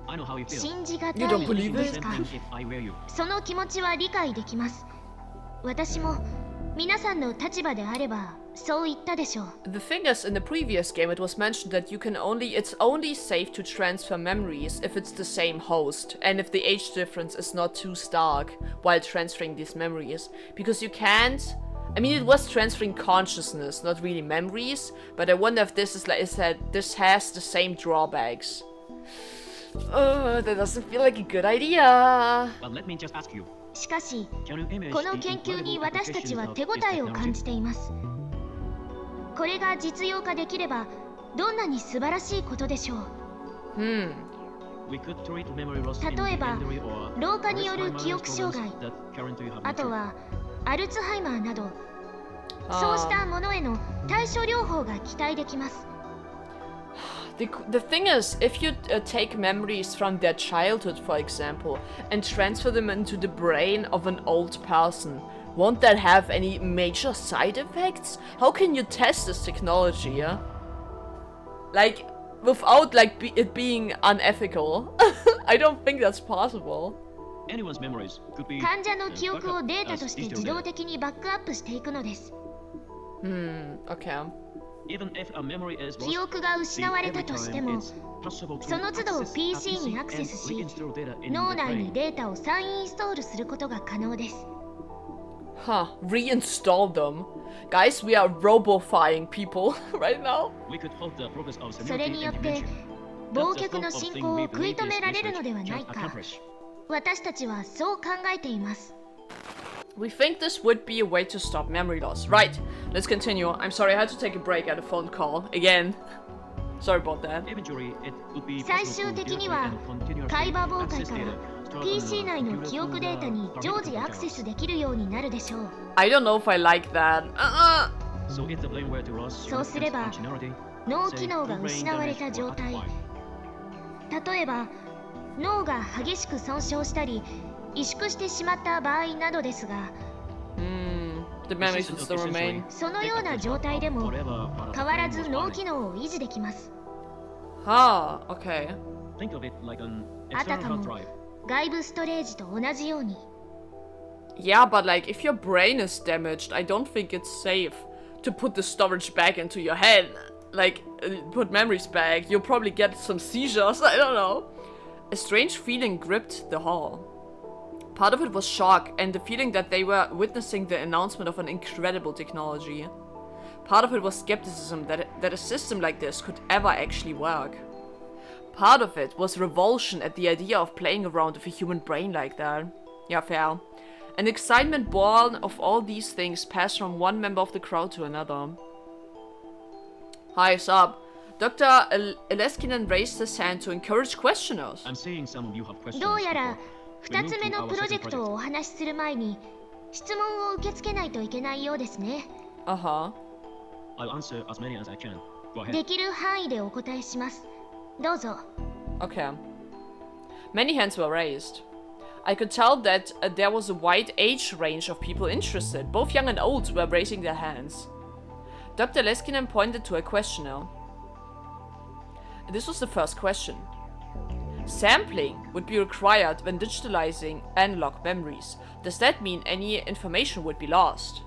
[SPEAKER 5] I know how you feel.
[SPEAKER 3] 信じがた
[SPEAKER 1] You
[SPEAKER 3] い
[SPEAKER 1] don't
[SPEAKER 3] で
[SPEAKER 1] believe
[SPEAKER 3] す
[SPEAKER 1] it?
[SPEAKER 3] か。
[SPEAKER 5] Same thing if I were you.
[SPEAKER 3] その気持ちは理解できます。私も皆さんの立場であればそう言ったでしょう。
[SPEAKER 1] The thing is, in the previous game it was mentioned that it's only safe to transfer memories if it's the same host, and if the age difference is not too stark while transferring these memories. Because you can't... I mean, it was transferring consciousness, not really memories, but I wonder if this this has the same drawbacks. That doesn't feel like a good idea.
[SPEAKER 5] But let me just ask you,
[SPEAKER 3] しかし
[SPEAKER 5] can you imagine
[SPEAKER 3] この研究に私たちは手応えを感じています。これが実用化できればどんなに素晴らしいことでしょう。
[SPEAKER 5] We could treat memory loss
[SPEAKER 3] 例えば
[SPEAKER 5] independently or
[SPEAKER 3] 老化による
[SPEAKER 5] Alzheimer's
[SPEAKER 3] 記憶障害
[SPEAKER 5] problems that currently have
[SPEAKER 3] あ
[SPEAKER 5] been
[SPEAKER 3] と
[SPEAKER 5] treated.
[SPEAKER 3] はアルツハイマーなどそうしたものへの対処療法が期待できます。
[SPEAKER 1] The thing is, if you take memories from their childhood, for example, and transfer them into the brain of an old person, won't that have any major side effects? How can you test this technology, yeah? Like, without it being unethical? I don't think that's possible.
[SPEAKER 5] Anyone's memories could be
[SPEAKER 3] 患者の記憶を
[SPEAKER 5] backed up
[SPEAKER 3] データ
[SPEAKER 5] as
[SPEAKER 3] として
[SPEAKER 5] digital
[SPEAKER 3] 自動
[SPEAKER 5] data.
[SPEAKER 3] 的にバックアップしていくのです。
[SPEAKER 1] Okay.
[SPEAKER 5] Even if a memory is
[SPEAKER 3] 記
[SPEAKER 5] lost,
[SPEAKER 3] 憶が失われ
[SPEAKER 5] every
[SPEAKER 3] たとして
[SPEAKER 5] time
[SPEAKER 3] も
[SPEAKER 5] it's possible to
[SPEAKER 3] その都度
[SPEAKER 5] access
[SPEAKER 3] PC に
[SPEAKER 5] and
[SPEAKER 3] アクセスし
[SPEAKER 5] reinstall data in
[SPEAKER 3] 脳
[SPEAKER 5] the
[SPEAKER 3] 内
[SPEAKER 5] brain.
[SPEAKER 3] にデータを再インストールすることが可能です。
[SPEAKER 1] Huh. Reinstall them. Guys, we are robofying people right now.
[SPEAKER 5] We could halt the progress of
[SPEAKER 3] それ
[SPEAKER 5] senility
[SPEAKER 3] によっ
[SPEAKER 5] and
[SPEAKER 3] て
[SPEAKER 5] dementia.
[SPEAKER 3] 忘
[SPEAKER 5] That's the
[SPEAKER 3] 却の
[SPEAKER 5] scope of
[SPEAKER 3] 進
[SPEAKER 5] thing
[SPEAKER 3] 行を
[SPEAKER 5] we
[SPEAKER 3] 食い
[SPEAKER 5] believe
[SPEAKER 3] 止め
[SPEAKER 5] this
[SPEAKER 3] られる
[SPEAKER 5] research
[SPEAKER 3] のではない
[SPEAKER 5] can
[SPEAKER 3] か。
[SPEAKER 5] accomplish.
[SPEAKER 3] 私たちはそう考えています。
[SPEAKER 1] We think this would be a way to stop memory loss. Right, let's continue. I'm sorry, I had to take a break at a phone call. Again. Sorry about that.
[SPEAKER 5] Eventually, it would be
[SPEAKER 3] 最
[SPEAKER 5] possible
[SPEAKER 3] 終
[SPEAKER 5] to
[SPEAKER 3] 的に
[SPEAKER 5] directly
[SPEAKER 3] は
[SPEAKER 5] and continuously
[SPEAKER 3] 海馬妨害
[SPEAKER 5] access
[SPEAKER 3] から
[SPEAKER 5] data stored on a
[SPEAKER 3] PC 内の
[SPEAKER 5] computer
[SPEAKER 3] 記憶データ
[SPEAKER 5] through
[SPEAKER 3] に
[SPEAKER 5] the
[SPEAKER 3] 常時ア
[SPEAKER 5] targeted
[SPEAKER 3] クセ
[SPEAKER 5] computers.
[SPEAKER 3] スできるようになるでしょう。
[SPEAKER 1] I don't know if I like that.
[SPEAKER 5] So if the brain were to lose
[SPEAKER 3] そうすれば
[SPEAKER 5] functionality,
[SPEAKER 3] 脳
[SPEAKER 5] say
[SPEAKER 3] 機能が
[SPEAKER 5] brain
[SPEAKER 3] 失われ
[SPEAKER 5] damage
[SPEAKER 3] た
[SPEAKER 5] or
[SPEAKER 3] 状態
[SPEAKER 5] atrophy.
[SPEAKER 3] 例えば脳が激しく損傷したり萎縮してしまった場合などですが
[SPEAKER 1] The memories would still remain.
[SPEAKER 3] そのような状態でも
[SPEAKER 5] Forever, but the
[SPEAKER 3] 変わら
[SPEAKER 5] brain
[SPEAKER 3] ず
[SPEAKER 5] was
[SPEAKER 3] 脳
[SPEAKER 5] fine.
[SPEAKER 3] 機能を維持できます。
[SPEAKER 1] Ah, okay.
[SPEAKER 5] Think of it like an
[SPEAKER 3] あた
[SPEAKER 5] external
[SPEAKER 3] か
[SPEAKER 5] hard
[SPEAKER 3] も
[SPEAKER 5] drive.
[SPEAKER 3] 外部ストレージと同じように
[SPEAKER 1] Yeah, but like, if your brain is damaged, I don't think it's safe to put the storage back into your head. Like, put memories back. You'll probably get some seizures, I don't know. A strange feeling gripped the hall. Part of it was shock and the feeling that they were witnessing the announcement of an incredible technology. Part of it was skepticism that a system like this could ever actually work. Part of it was revulsion at the idea of playing around with a human brain like that. Yeah, fair. An excitement born of all these things passed from one member of the crowd to another. Hi, sup? Dr. Leskinen raised his hand to encourage questioners.
[SPEAKER 5] I'm seeing some of you have questions.
[SPEAKER 3] どうやら
[SPEAKER 5] before.
[SPEAKER 3] 2つ目のプロジェクトをお話しする前に質問を受け付けないといけないようですね。
[SPEAKER 1] Uh-huh.
[SPEAKER 5] I'll answer as many as I can. Go ahead.
[SPEAKER 3] できる範囲でお答えします。どうぞ。
[SPEAKER 1] Okay. Many hands were raised. I could tell that there was a wide age range of people interested. Both young and old were raising their hands. Dr. Leskinen pointed to a questionnaire. This was the first question. Sampling would be required when digitalizing analog memories. Does that mean any information would be lost?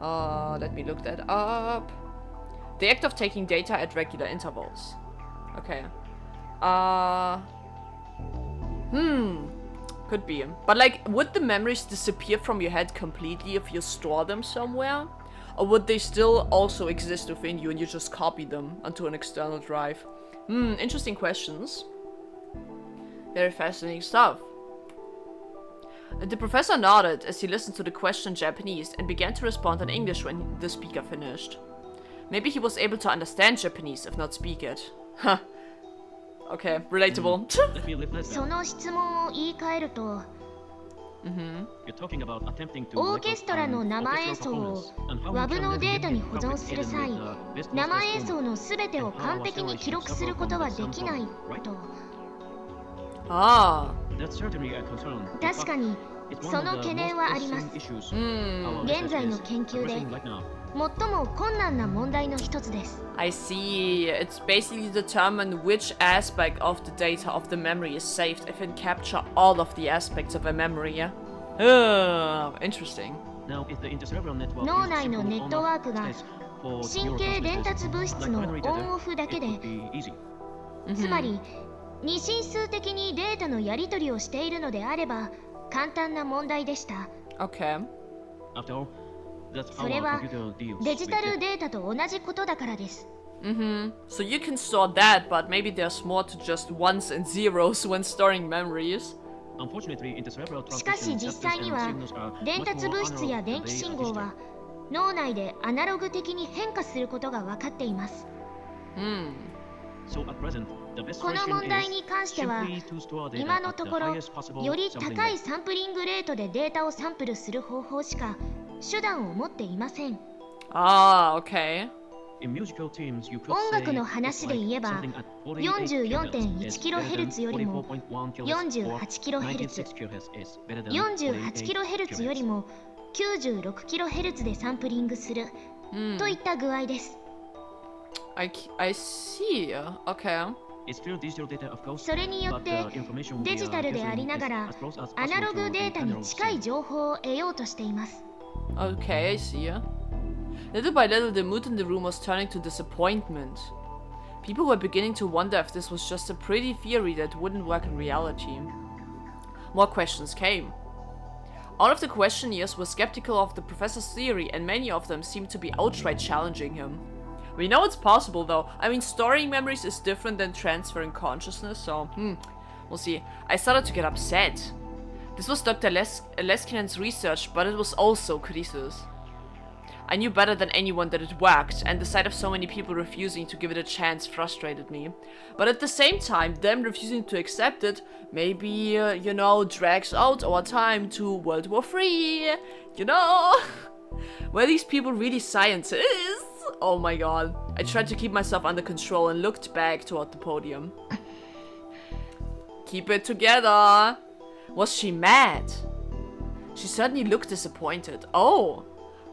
[SPEAKER 1] Let me look that up. The act of taking data at regular intervals. Okay. Could be. But like, would the memories disappear from your head completely if you store them somewhere? Or would they still also exist within you and you just copy them onto an external drive? Interesting questions. Very fascinating stuff. The professor nodded as he listened to the question in Japanese and began to respond in English when the speaker finished. Maybe he was able to understand Japanese, if not speak it. Huh. Okay, relatable.
[SPEAKER 5] Let me lift that
[SPEAKER 3] そ
[SPEAKER 5] down.
[SPEAKER 3] の質問を言い換えると、
[SPEAKER 5] You're talking about attempting to
[SPEAKER 3] オーケストラの
[SPEAKER 5] record
[SPEAKER 3] 生
[SPEAKER 5] orchestral
[SPEAKER 3] 演奏を
[SPEAKER 5] performance and how
[SPEAKER 3] ワ
[SPEAKER 5] you
[SPEAKER 3] ブ
[SPEAKER 5] can
[SPEAKER 3] の
[SPEAKER 5] then
[SPEAKER 3] データに
[SPEAKER 5] give
[SPEAKER 3] 保存する
[SPEAKER 5] public
[SPEAKER 3] 際
[SPEAKER 5] aid with the best
[SPEAKER 3] 生演
[SPEAKER 5] performance
[SPEAKER 3] 奏の全てを
[SPEAKER 5] and how
[SPEAKER 3] 完璧に記録することはできない
[SPEAKER 5] right?
[SPEAKER 3] と。
[SPEAKER 1] Ah.
[SPEAKER 5] That's certainly a concern. In
[SPEAKER 3] 確か
[SPEAKER 5] fact,
[SPEAKER 3] に
[SPEAKER 5] it's one
[SPEAKER 3] そ
[SPEAKER 5] of
[SPEAKER 3] の
[SPEAKER 5] the
[SPEAKER 3] 懸
[SPEAKER 5] most
[SPEAKER 3] 念はありま
[SPEAKER 5] pressing
[SPEAKER 3] す。
[SPEAKER 5] issues
[SPEAKER 1] Hmm.
[SPEAKER 5] our
[SPEAKER 3] 現在
[SPEAKER 5] research
[SPEAKER 3] の
[SPEAKER 5] is
[SPEAKER 3] 研究で
[SPEAKER 5] addressing right now.
[SPEAKER 3] 最も困難な問題の一つです。
[SPEAKER 1] I see. It's basically determine which aspect of the data of the memory is saved if it capture all of the aspects of a memory, yeah? Interesting.
[SPEAKER 5] Now, if the intercerebral network
[SPEAKER 3] 脳
[SPEAKER 5] is
[SPEAKER 3] 内の
[SPEAKER 5] simple
[SPEAKER 3] ネットワークが
[SPEAKER 5] on-off for
[SPEAKER 3] 神経伝
[SPEAKER 5] neurotransmitters
[SPEAKER 3] 達物質
[SPEAKER 5] like
[SPEAKER 3] の
[SPEAKER 5] binary
[SPEAKER 3] オ
[SPEAKER 5] data,
[SPEAKER 3] ンオフだけ
[SPEAKER 5] it
[SPEAKER 3] で
[SPEAKER 5] would be easy.
[SPEAKER 3] つまり二進数的にデータのやり取りをしているのであれば簡単な問題でした。
[SPEAKER 1] Okay.
[SPEAKER 5] After all, that's how
[SPEAKER 3] それ
[SPEAKER 5] our
[SPEAKER 3] は
[SPEAKER 5] computer deals
[SPEAKER 3] デジタ
[SPEAKER 5] with
[SPEAKER 3] ル
[SPEAKER 5] data.
[SPEAKER 3] データと同じことだからです。
[SPEAKER 1] So you can store that, but maybe there's more to just ones and zeros when storing memories.
[SPEAKER 5] Unfortunately, intercerebral
[SPEAKER 3] しかし
[SPEAKER 5] transmission
[SPEAKER 3] 実
[SPEAKER 5] substance
[SPEAKER 3] 際に
[SPEAKER 5] and
[SPEAKER 3] は
[SPEAKER 5] signals are
[SPEAKER 3] 伝
[SPEAKER 5] much
[SPEAKER 3] 達
[SPEAKER 5] more
[SPEAKER 3] 物質や
[SPEAKER 5] analog
[SPEAKER 3] 電
[SPEAKER 5] than
[SPEAKER 3] 気
[SPEAKER 5] they
[SPEAKER 3] 信
[SPEAKER 5] are
[SPEAKER 3] 号
[SPEAKER 5] digital.
[SPEAKER 3] は脳内でアナログ的に変化することが分かっています。
[SPEAKER 5] So at present, the best
[SPEAKER 3] この
[SPEAKER 5] solution
[SPEAKER 3] 問題に
[SPEAKER 5] is
[SPEAKER 3] 関しては
[SPEAKER 5] simply to store data
[SPEAKER 3] 今の
[SPEAKER 5] at
[SPEAKER 3] と
[SPEAKER 5] the
[SPEAKER 3] ころ
[SPEAKER 5] highest possible
[SPEAKER 3] より
[SPEAKER 5] sampling
[SPEAKER 3] 高い
[SPEAKER 5] rate.
[SPEAKER 3] サンプリングレートでデータをサンプルする方法しか手段を持っていません。
[SPEAKER 1] Ah, okay.
[SPEAKER 5] In musical teams, you could
[SPEAKER 3] 音
[SPEAKER 5] say
[SPEAKER 3] 楽の
[SPEAKER 5] it's
[SPEAKER 3] 話で
[SPEAKER 5] like
[SPEAKER 3] 言えば
[SPEAKER 5] something at 48
[SPEAKER 3] 44.1kHz よりも
[SPEAKER 5] 48kHz is better than
[SPEAKER 3] 48kHz よりも 96kHz でサンプリングするといった具合です。
[SPEAKER 1] I see. Okay.
[SPEAKER 5] It's still digital data, of course,
[SPEAKER 3] それによっ
[SPEAKER 5] but
[SPEAKER 3] て
[SPEAKER 5] the information
[SPEAKER 3] デ
[SPEAKER 5] we
[SPEAKER 3] ジ
[SPEAKER 5] are
[SPEAKER 3] タルであり
[SPEAKER 5] using
[SPEAKER 3] な
[SPEAKER 5] is
[SPEAKER 3] がら
[SPEAKER 5] as close as
[SPEAKER 3] アナ
[SPEAKER 5] possible
[SPEAKER 3] ログ
[SPEAKER 5] to
[SPEAKER 3] デ
[SPEAKER 5] the
[SPEAKER 3] ータに
[SPEAKER 5] analog
[SPEAKER 3] 近い
[SPEAKER 5] signal.
[SPEAKER 3] 情報を得ようとしています。
[SPEAKER 1] Okay, I see. Little by little, the mood in the room was turning to disappointment. People were beginning to wonder if this was just a pretty theory that wouldn't work in reality. More questions came. All of the questionnaires were skeptical of the professor's theory, and many of them seemed to be outright challenging him. We know it's possible, though. I mean, storing memories is different than transferring consciousness, so, we'll see. I started to get upset. This was Dr. Leskinen's research, but it was also Chris's. I knew better than anyone that it worked, and the sight of so many people refusing to give it a chance frustrated me. But at the same time, them refusing to accept it maybe, drags out our time to World War III, Were these people really scientists? Oh my god. I tried to keep myself under control and looked back toward the podium. Keep it together. Was she mad? She certainly looked disappointed. Oh.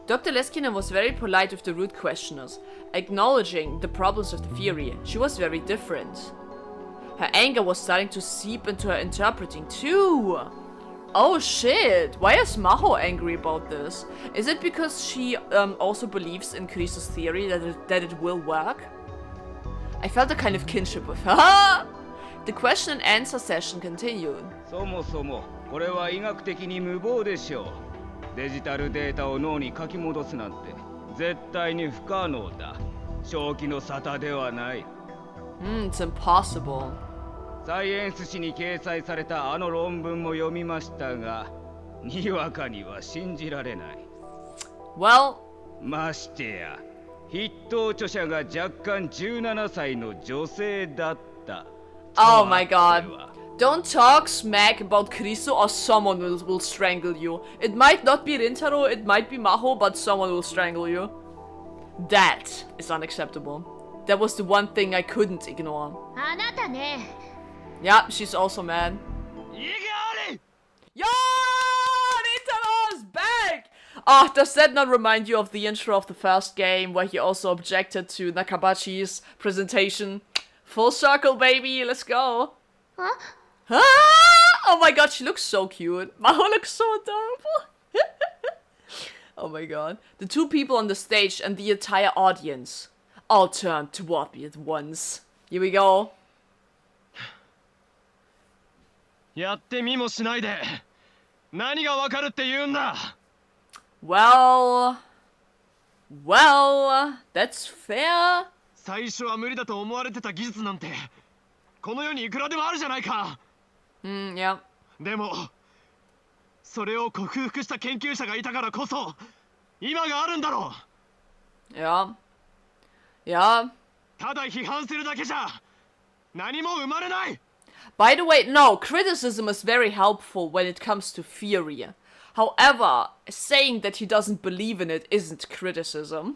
[SPEAKER 1] Dr. Leskinen was very polite with the rude questioners, acknowledging the problems with the theory. She was very different. Her anger was starting to seep into her interpreting too. Oh shit, why is Maho angry about this? Is it because she also believes in Chris's theory that it will work? I felt a kind of kinship with her. The question and answer session continued.
[SPEAKER 6] そもそもこれは医学的に無謀でしょう。デジタルデータを脳に書き戻すなんて絶対に不可能だ。正気の沙汰ではない。
[SPEAKER 1] It's impossible.
[SPEAKER 6] サイエンス誌に掲載されたあの論文も読みましたが、にわかには信じられない。
[SPEAKER 1] Well,
[SPEAKER 6] ましてや、筆頭著者が若干17歳の女性だった。
[SPEAKER 1] oh my god. Don't talk smack about Krisu or someone will strangle you. It might not be Rintaro, it might be Maho, but someone will strangle you. That is unacceptable. That was the one thing I couldn't ignore.
[SPEAKER 3] あなたね。
[SPEAKER 1] Yeah, she's also mad. Yo! Ritaro's back! Oh, does that not remind you of the intro of the first game where he also objected to Nakabachi's presentation? Full circle, baby, let's go.
[SPEAKER 3] あ
[SPEAKER 1] Ah! Oh my god, she looks so cute. Maho looks so adorable. Oh my god. The two people on the stage and the entire audience all turned toward me at once. Here we go.
[SPEAKER 2] やってみもしないで何がわかるって言うんだ。
[SPEAKER 1] Well, that's fair.
[SPEAKER 2] 最初は無理だと思われてた技術なんてこの世にいくらでもあるじゃないか。
[SPEAKER 1] Yeah.
[SPEAKER 2] でもそれを克服した研究者がいたからこそ今があるんだろう。
[SPEAKER 1] Yeah.
[SPEAKER 2] ただ批判するだけじゃ何も生まれない。
[SPEAKER 1] By the way, no, criticism is very helpful when it comes to theory. However, saying that he doesn't believe in it isn't criticism.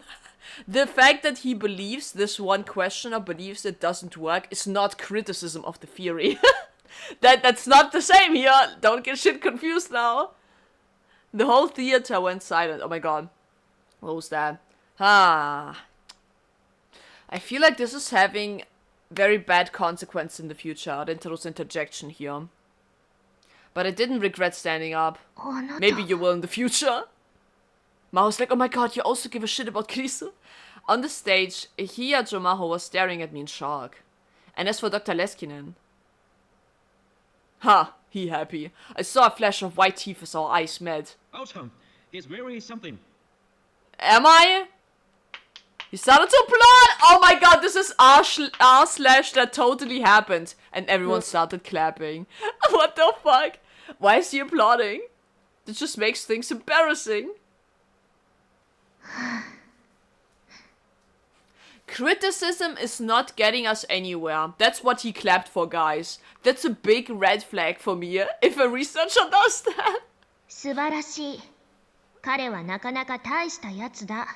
[SPEAKER 1] The fact that he believes this one questioner believes it doesn't work is not criticism of the theory. That's not the same here. Don't get shit confused now. The whole theater went silent. Oh my god. What was that? I feel like this is having very bad consequence in the future, Rintaro's interjection here. But I didn't regret standing up.
[SPEAKER 3] あなた
[SPEAKER 1] Maybe you will in the future. Maho's like, oh my god, you also give a shit about Krisu? On the stage, Hiyajo Maho was staring at me in shock. And as for Dr. Leskinen... Ha, he happy. I saw a flash of white teeth as our eyes met.
[SPEAKER 5] Awesome. He's very something.
[SPEAKER 1] Am I? He started to applaud! Oh my god, this is r slash that totally happened. And everyone started clapping. What the fuck? Why is he applauding? This just makes things embarrassing. Criticism is not getting us anywhere. That's what he clapped for, guys. That's a big red flag for me, if a researcher does that.
[SPEAKER 3] 素晴らしい。彼はなかなか大したやつだ。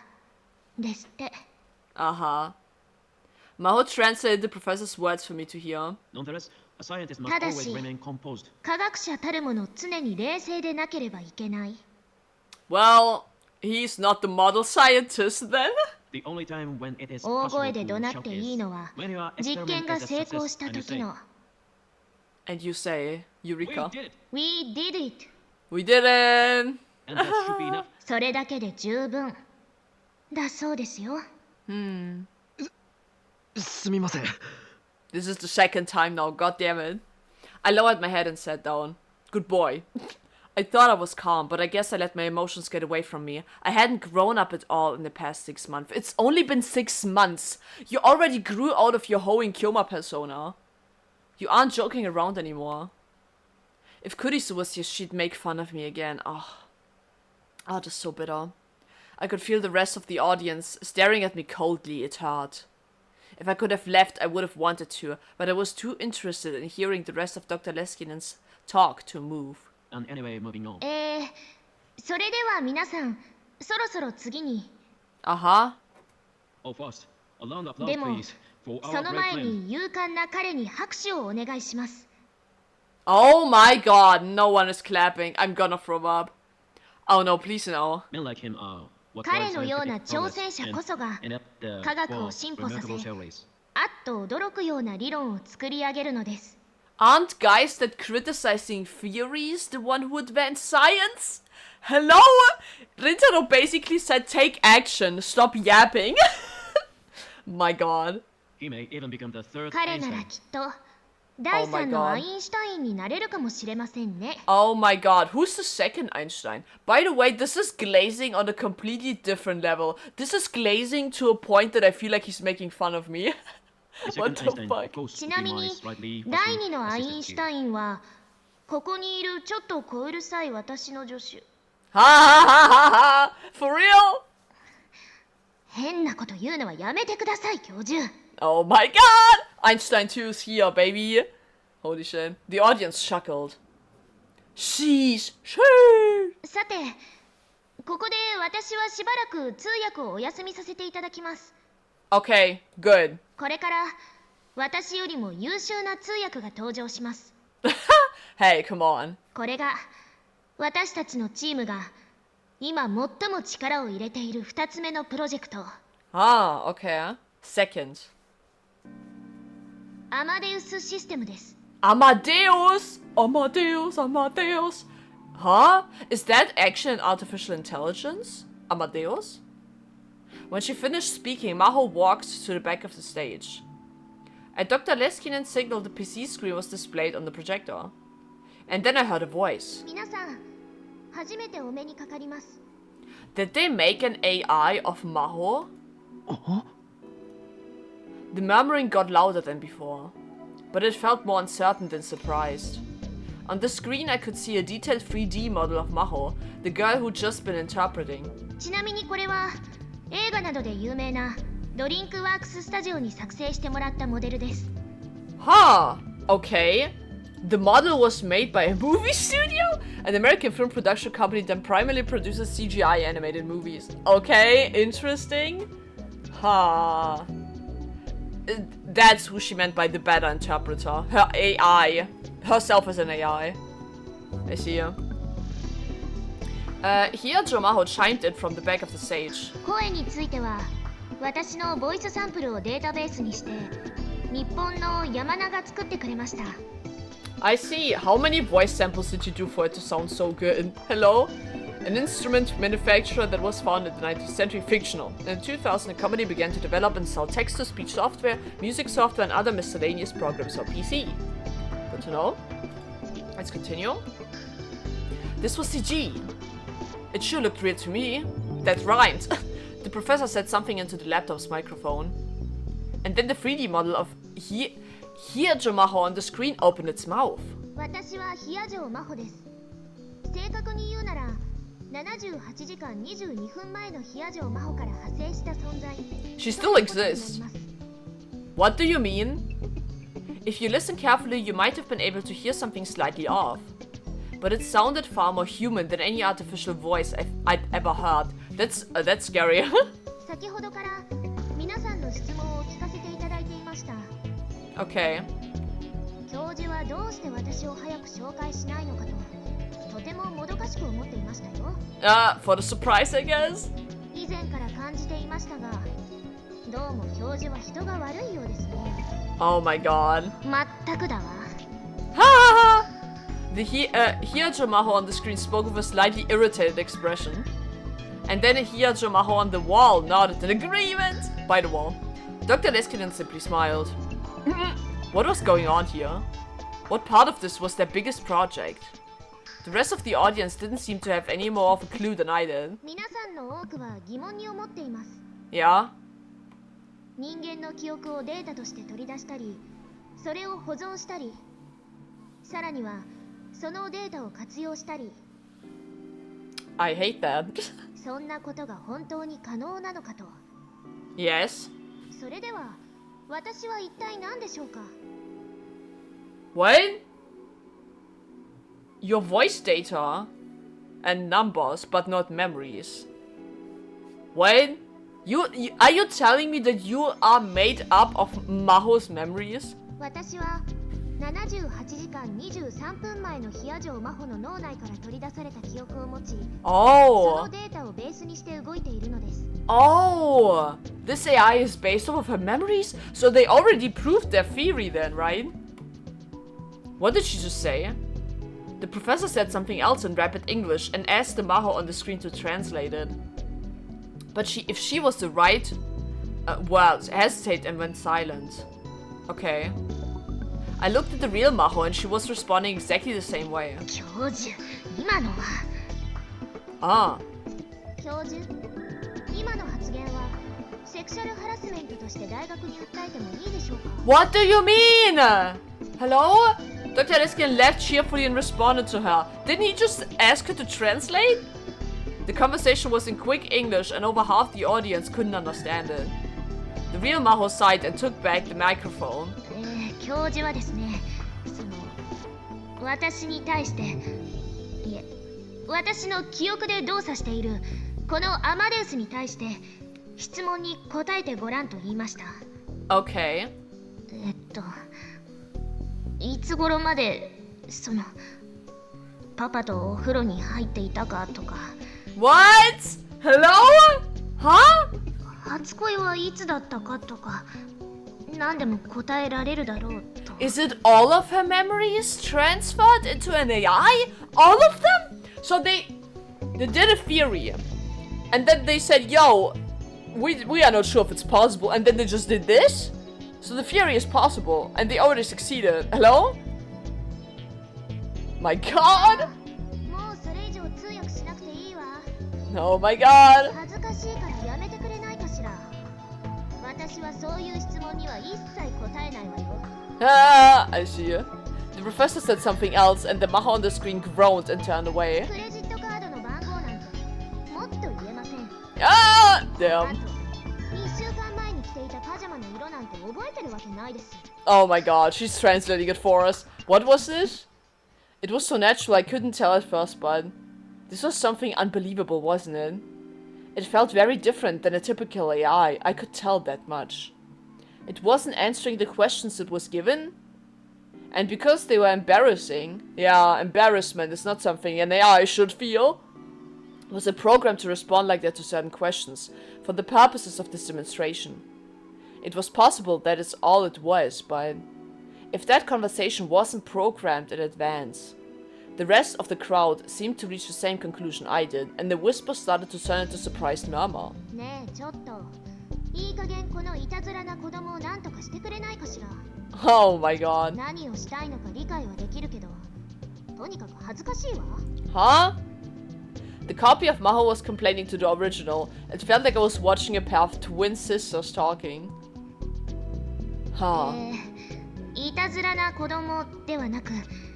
[SPEAKER 3] ですって。
[SPEAKER 1] Aha. Maho translated the professor's words for me to hear.
[SPEAKER 5] Nonetheless, a scientist must
[SPEAKER 3] ただ
[SPEAKER 5] always
[SPEAKER 3] し
[SPEAKER 5] remain composed.
[SPEAKER 3] 科学者たるもの常に冷静でなければいけない。
[SPEAKER 1] Well, he's not the model scientist then.
[SPEAKER 5] The only time when it is
[SPEAKER 3] 大
[SPEAKER 5] possible
[SPEAKER 3] 声で
[SPEAKER 5] to
[SPEAKER 3] 怒鳴っていい
[SPEAKER 5] showcase
[SPEAKER 3] のは
[SPEAKER 5] when your
[SPEAKER 3] 実験
[SPEAKER 5] experiment
[SPEAKER 3] が
[SPEAKER 5] is a
[SPEAKER 3] 成功
[SPEAKER 5] success
[SPEAKER 3] した
[SPEAKER 5] and you
[SPEAKER 3] 時
[SPEAKER 5] say,
[SPEAKER 3] の
[SPEAKER 1] And you say,
[SPEAKER 5] "We
[SPEAKER 1] Eureka.
[SPEAKER 5] did it,"
[SPEAKER 3] We did it!
[SPEAKER 1] We did it!
[SPEAKER 5] and that should be enough.
[SPEAKER 3] それだけで十分。だそうですよ。
[SPEAKER 2] すみません。
[SPEAKER 1] This is the second time now, god damn it. I lowered my head and sat down. Good boy. I thought I was calm, but I guess I let my emotions get away from me. I hadn't grown up at all in the past 6 months. It's only been 6 months. You already grew out of your Hoen Kyoma persona. You aren't joking around anymore. If Kurisu was here, she'd make fun of me again. Oh, just so bitter. I could feel the rest of the audience staring at me coldly. It hurt. If I could have left, I would have wanted to, but I was too interested in hearing the rest of Dr. Leskinen's talk to move.
[SPEAKER 5] And anyway, moving on.
[SPEAKER 3] それでは皆さん、そろそろ次に。
[SPEAKER 1] Aha.
[SPEAKER 5] Oh, first, a round of applause,
[SPEAKER 3] でも、
[SPEAKER 5] please, for
[SPEAKER 3] そ
[SPEAKER 5] our
[SPEAKER 3] の
[SPEAKER 5] great
[SPEAKER 3] 前
[SPEAKER 5] friend.
[SPEAKER 3] に勇敢な彼に拍手をお願いします。
[SPEAKER 1] Oh my god, no one is clapping. I'm gonna throw up. Oh no, please no.
[SPEAKER 5] Men like him are what
[SPEAKER 3] 彼
[SPEAKER 5] drives
[SPEAKER 3] のような
[SPEAKER 5] scientific
[SPEAKER 3] 挑
[SPEAKER 5] progress
[SPEAKER 3] 戦者こそが
[SPEAKER 5] and at the
[SPEAKER 3] 科学を
[SPEAKER 5] core,
[SPEAKER 3] 進歩させ、
[SPEAKER 5] remarkable theories.
[SPEAKER 3] あっと驚くような理論を作り上げるのです。
[SPEAKER 1] Aren't guys that criticizing theories the one who advance science? Hello? Rintaro basically said take action, stop yapping. My god.
[SPEAKER 5] He may even become the third
[SPEAKER 3] 彼なら
[SPEAKER 5] Einstein.
[SPEAKER 3] きっと第
[SPEAKER 1] my
[SPEAKER 3] 3の
[SPEAKER 1] God.
[SPEAKER 3] アインシュタインになれるかもしれませんね。
[SPEAKER 1] Oh my god, who's the second Einstein? By the way, this is glazing on a completely different level. This is glazing to a point that I feel like he's making fun of me.
[SPEAKER 5] The
[SPEAKER 1] What
[SPEAKER 5] second
[SPEAKER 1] the
[SPEAKER 5] Einstein,
[SPEAKER 1] fuck?
[SPEAKER 5] of course,
[SPEAKER 3] ち
[SPEAKER 5] would
[SPEAKER 3] な
[SPEAKER 5] be
[SPEAKER 3] み
[SPEAKER 5] my
[SPEAKER 3] に
[SPEAKER 5] slightly
[SPEAKER 3] 第
[SPEAKER 5] puzzling
[SPEAKER 3] 2のアイン
[SPEAKER 5] assistant
[SPEAKER 3] シュ
[SPEAKER 5] here.
[SPEAKER 3] タインはここにいるちょっと小うるさい私の助手。
[SPEAKER 1] Ha ha ha ha ha! For real?
[SPEAKER 3] 変なこと言うのはやめてください、教授。
[SPEAKER 1] Oh my god! Einstein 2's here, baby. Holy shit. The audience chuckled. Sheesh. Sheesh.
[SPEAKER 3] さて、ここで私はしばらく通訳をお休みさせていただきます。
[SPEAKER 1] Okay, good.
[SPEAKER 3] これから私よりも優秀な通訳が登場します。
[SPEAKER 1] Hey, come on.
[SPEAKER 3] これが私たちのチームが今最も力を入れている2つ目のプロジェクト。
[SPEAKER 1] Ah, okay. Second.
[SPEAKER 3] アマデウスシステムです。
[SPEAKER 1] Amadeus! Amadeus, Amadeus. Huh? Is that actually an artificial intelligence? Amadeus? When she finished speaking, Maho walked to the back of the stage. And Dr. Leskinen signaled the PC screen was displayed on the projector. And then I heard a voice.
[SPEAKER 3] 皆さん、初めてお目にかかります。
[SPEAKER 1] Did they make an AI of Maho? The murmuring got louder than before, but it felt more uncertain than surprised. On the screen I could see a detailed 3D model of Maho, the girl who'd just been interpreting.
[SPEAKER 3] ちなみにこれは映画などで有名なドリンクワークススタジオに作成してもらったモデルです。
[SPEAKER 1] Huh, okay. The model was made by a movie studio? An American film production company that primarily produces CGI animated movies. Okay, interesting. Huh. That's who she meant by the better interpreter. Her AI. Herself as an AI. I see her. Here Jomaho chimed in from the back of the stage.
[SPEAKER 3] 声については私のボイスサンプルをデータベースにして日本の山名が作ってくれました。
[SPEAKER 1] I see. How many voice samples did you do for it to sound so good? Hello? An instrument manufacturer that was founded in the 19th century, fictional. In 2000, the company began to develop and sell text-to-speech software, music software, and other miscellaneous programs for PC. Good to know. Let's continue. This was CG. It sure looked real to me. That rhymed. The professor said something into the laptop's microphone. And then the 3D model of Here Jomaho on the screen opened its mouth.
[SPEAKER 3] 私はヒアジョウマホです。正確に言うなら78時間22分前のヒアジョウマホから派生した存在。
[SPEAKER 1] She still exists. What do you mean? If you listen carefully, you might have been able to hear something slightly off. But it sounded far more human than any artificial voice I'd ever heard. That's scary.
[SPEAKER 3] 先ほどから皆さんの質問を聞かせていただいていました。
[SPEAKER 1] Okay.
[SPEAKER 3] 教授はどうして私を早く紹介しないのかと、とてももどかしく思っていましたよ。
[SPEAKER 1] For the surprise, I guess.
[SPEAKER 3] 以前から感じていましたが、どうも教授は人が悪いようですね。
[SPEAKER 1] Oh my god.
[SPEAKER 3] まったくだわ。
[SPEAKER 1] Ha! Here Jomaho on the screen spoke with a slightly irritated expression. And then here Jomaho on the wall nodded in agreement. By the wall. Dr. Leskinen simply smiled. What was going on here? What part of this was their biggest project? The rest of the audience didn't seem to have any more of a clue than I did.
[SPEAKER 3] 皆さんの多くは疑問に思っています。
[SPEAKER 1] Yeah?
[SPEAKER 3] 人間の記憶をデータとして取り出したり、それを保存したり、さらにはそのデータを活用したり。
[SPEAKER 1] I hate that.
[SPEAKER 3] そんなことが本当に可能なのかと。
[SPEAKER 1] Yes?
[SPEAKER 3] それでは私は一体何でしょうか。
[SPEAKER 1] What? Your voice data and numbers, but not memories. What? Are you telling me that you are made up of Maho's memories?
[SPEAKER 3] 私は78時間23分前のヒアジョウマホの脳内から取り出された記憶を持ち、そのデータをベースにして動いているのです。
[SPEAKER 1] Oh, this AI is based off of her memories? So they already proved their theory then, right? What did she just say? The professor said something else in rapid English and asked the Maho on the screen to translate it. But if she was the right word, hesitated and went silent. Okay. I looked at the real Maho and she was responding exactly the same way.
[SPEAKER 3] 教授、今のは。
[SPEAKER 1] Ah.
[SPEAKER 3] 教授、今の発言はセクシャルハラスメントとして大学に訴えてもいいでしょうか。
[SPEAKER 1] What do you mean? Hello? Dr. Leskinen laughed cheerfully and responded to her. Didn't he just ask her to translate? The conversation was in quick English and over half the audience couldn't understand it. The real Maho sighed and took back the microphone.
[SPEAKER 3] 教授はですね、私に対して、いえ、私の記憶で動作しているこのアマデウスに対して質問に答えてごらんと言いました。
[SPEAKER 1] Okay.
[SPEAKER 3] いつ頃までパパとお風呂に入っていたかとか。
[SPEAKER 1] What? Hello? Huh?
[SPEAKER 3] 初恋はいつだったかとか何でも答えられるだろうと。
[SPEAKER 1] Is it all of her memories transferred into an AI? All of them? So they did a theory, and then they said, yo, we are not sure if it's possible, and then they just did this? So the theory is possible, and they already succeeded. Hello? My god!
[SPEAKER 3] もうそれ以上通訳しなくていいわ。
[SPEAKER 1] Oh my god!
[SPEAKER 3] 恥ずかしいからやめてくれないかしら。私はそういう質問には一切答えないわよ。
[SPEAKER 1] Ah, I see you. The professor said something else, and the Maha on the screen groaned and turned away.
[SPEAKER 3] クレジットカードの番号なんてもっと言えません。
[SPEAKER 1] Ah!
[SPEAKER 3] あ
[SPEAKER 1] Damn.
[SPEAKER 3] と2週間前に着ていたパジャマの色なんて覚えてるわけないです。
[SPEAKER 1] Oh my god, she's translating it for us. What was this? It was so natural I couldn't tell at first, but this was something unbelievable, wasn't it? It felt very different than a typical AI, I could tell that much. It wasn't answering the questions it was given, and because they were embarrassing, yeah, embarrassment is not something an AI should feel, it was a program to respond like that to certain questions, for the purposes of this demonstration. It was possible that is all it was, but if that conversation wasn't programmed in advance, the rest of the crowd seemed to reach the same conclusion I did, and the whisper started to turn into a surprised murmur.
[SPEAKER 3] ねえちょっといい加減このいたずらな子供を何とかしてくれないかしら。
[SPEAKER 1] Oh my god.
[SPEAKER 3] 何をしたいのか理解はできるけどとにかく恥ずかしいわ。
[SPEAKER 1] Huh? The copy of Maho was complaining to the original. It felt like I was watching a pair of twin sisters talking. Huh.
[SPEAKER 3] いたずらな子供ではなく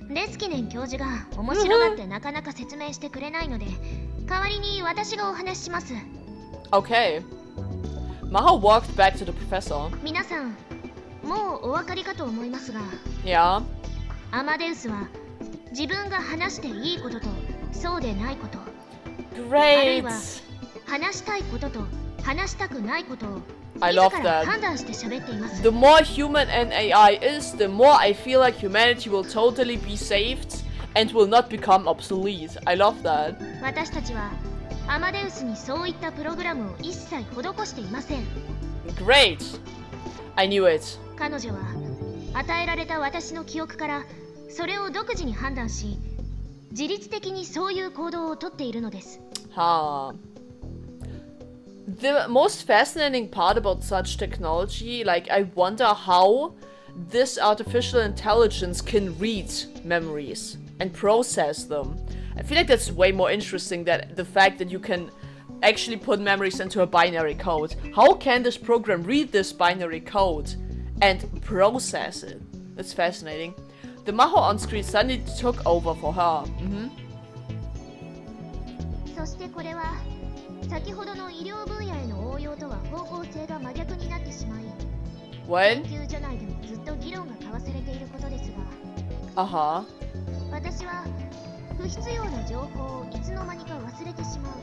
[SPEAKER 3] レスキネン教授が面白がってなかなか説明してくれないので代わりに私がお話しします。
[SPEAKER 1] Okay. Maho walked back to the professor.
[SPEAKER 3] 皆さんもうお分かりかと思いますが
[SPEAKER 1] Yeah.
[SPEAKER 3] アマデウスは自分が話していいこととそうでないこと、あるい
[SPEAKER 1] Great.
[SPEAKER 3] は話したいことと話したくないことを
[SPEAKER 1] I
[SPEAKER 3] 自
[SPEAKER 1] love
[SPEAKER 3] ら
[SPEAKER 1] that.
[SPEAKER 3] 判断して喋っています。
[SPEAKER 1] The more human an AI is, the more I feel like humanity will totally be saved and will not become obsolete. I love that.
[SPEAKER 3] 私たちはアマデウスにそういったプログラムを一切施していません。
[SPEAKER 1] Great. I knew it.
[SPEAKER 3] 彼女は与えられた私の記憶からそれを独自に判断し自律的にそういう行動をとっているのです。
[SPEAKER 1] Huh. The most fascinating part about such technology, like, I wonder how this artificial intelligence can read memories and process them. I feel like that's way more interesting than the fact that you can actually put memories into a binary code. How can this program read this binary code and process it? That's fascinating. The Maho on screen suddenly took over for her.
[SPEAKER 3] そしてこれは先ほどの医療分野への応用とは方向性が真逆になってしまい、
[SPEAKER 1] When?
[SPEAKER 3] 研究所内でもずっと議論が交わされていることですが、
[SPEAKER 1] Uh-huh.
[SPEAKER 3] 私は不必要な情報をいつの間にか忘れてしまう。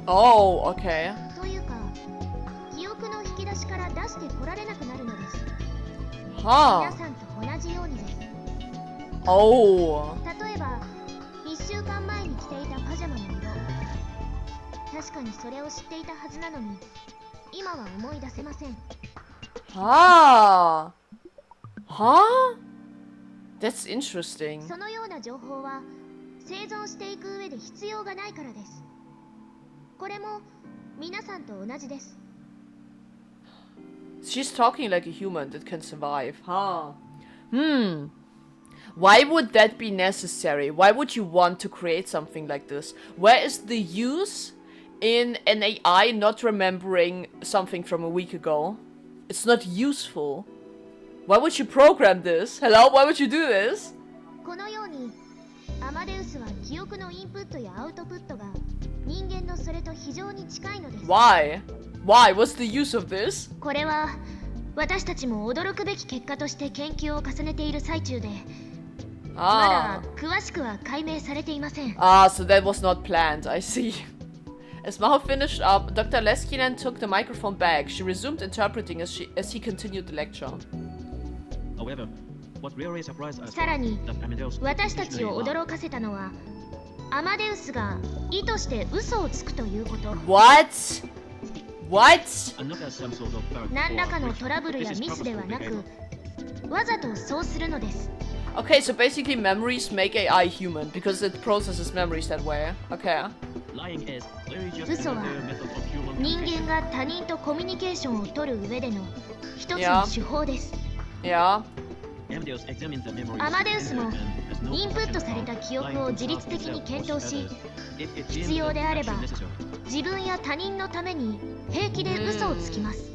[SPEAKER 1] Oh, okay.
[SPEAKER 3] というか、記憶の引き出しから出してこられなくなるのです。
[SPEAKER 1] Huh.
[SPEAKER 3] 皆さんと同じようにです。
[SPEAKER 1] Oh.
[SPEAKER 3] 例えば、1週間前に着ていたパジャマの色。確かにそれを知っていたはずなのに、今は思い出せません。
[SPEAKER 1] Huh. Huh? That's interesting.
[SPEAKER 3] そのような情報は生存していく上で必要がないからです。これも皆さんと同じです。
[SPEAKER 1] She's talking like a human that can survive. Huh. Why would that be necessary? Why would you want to create something like this? Where is the use in an AI not remembering something from a week ago? It's not useful. Why would you program this? Hello? Why would you do this?
[SPEAKER 3] このようにアマデウスは記憶のインプットやアウトプットが人間のそれと非常に近いのです。
[SPEAKER 1] Why? Why? What's the use of this?
[SPEAKER 3] これは私たちも驚くべき結果として研究を重ねている最中で、まだ詳しくは解明されていません。
[SPEAKER 1] Ah, so that was not planned. I see. As Maho finished up, Dr. Leskinen took the microphone back. She resumed interpreting as he continued the lecture.
[SPEAKER 5] However, what really surprised us
[SPEAKER 3] さらに
[SPEAKER 5] that Amadeus
[SPEAKER 3] 私たちを驚かせたのはアマデウスが意図して嘘をつくということ。
[SPEAKER 1] What? What?
[SPEAKER 5] and not as some sort of bug
[SPEAKER 3] 何らか
[SPEAKER 5] or
[SPEAKER 3] の
[SPEAKER 5] glitch.
[SPEAKER 3] トラブルや
[SPEAKER 5] This is
[SPEAKER 3] ミスでは
[SPEAKER 5] purposeful
[SPEAKER 3] なく
[SPEAKER 5] behavior.
[SPEAKER 3] わざとそうするのです。
[SPEAKER 1] Okay, so basically memories make AI human because it processes memories that way. Okay.
[SPEAKER 5] Lying is really just
[SPEAKER 3] 嘘は
[SPEAKER 5] another method of human
[SPEAKER 3] 人
[SPEAKER 5] communication.
[SPEAKER 3] 間が他人とコミュニケーションを取る上での一つ
[SPEAKER 1] Yeah.
[SPEAKER 3] の手法です。
[SPEAKER 1] Yeah.
[SPEAKER 5] Amadeus examined the memories
[SPEAKER 3] アマデウスも
[SPEAKER 5] and has no
[SPEAKER 3] インプット
[SPEAKER 5] intention
[SPEAKER 3] された
[SPEAKER 5] of
[SPEAKER 3] 記憶を自律的に検討し
[SPEAKER 5] if it
[SPEAKER 3] 必
[SPEAKER 5] deemed
[SPEAKER 3] 要であれば
[SPEAKER 5] actually necessary.
[SPEAKER 3] 自分や他人のために平気で嘘をつきます。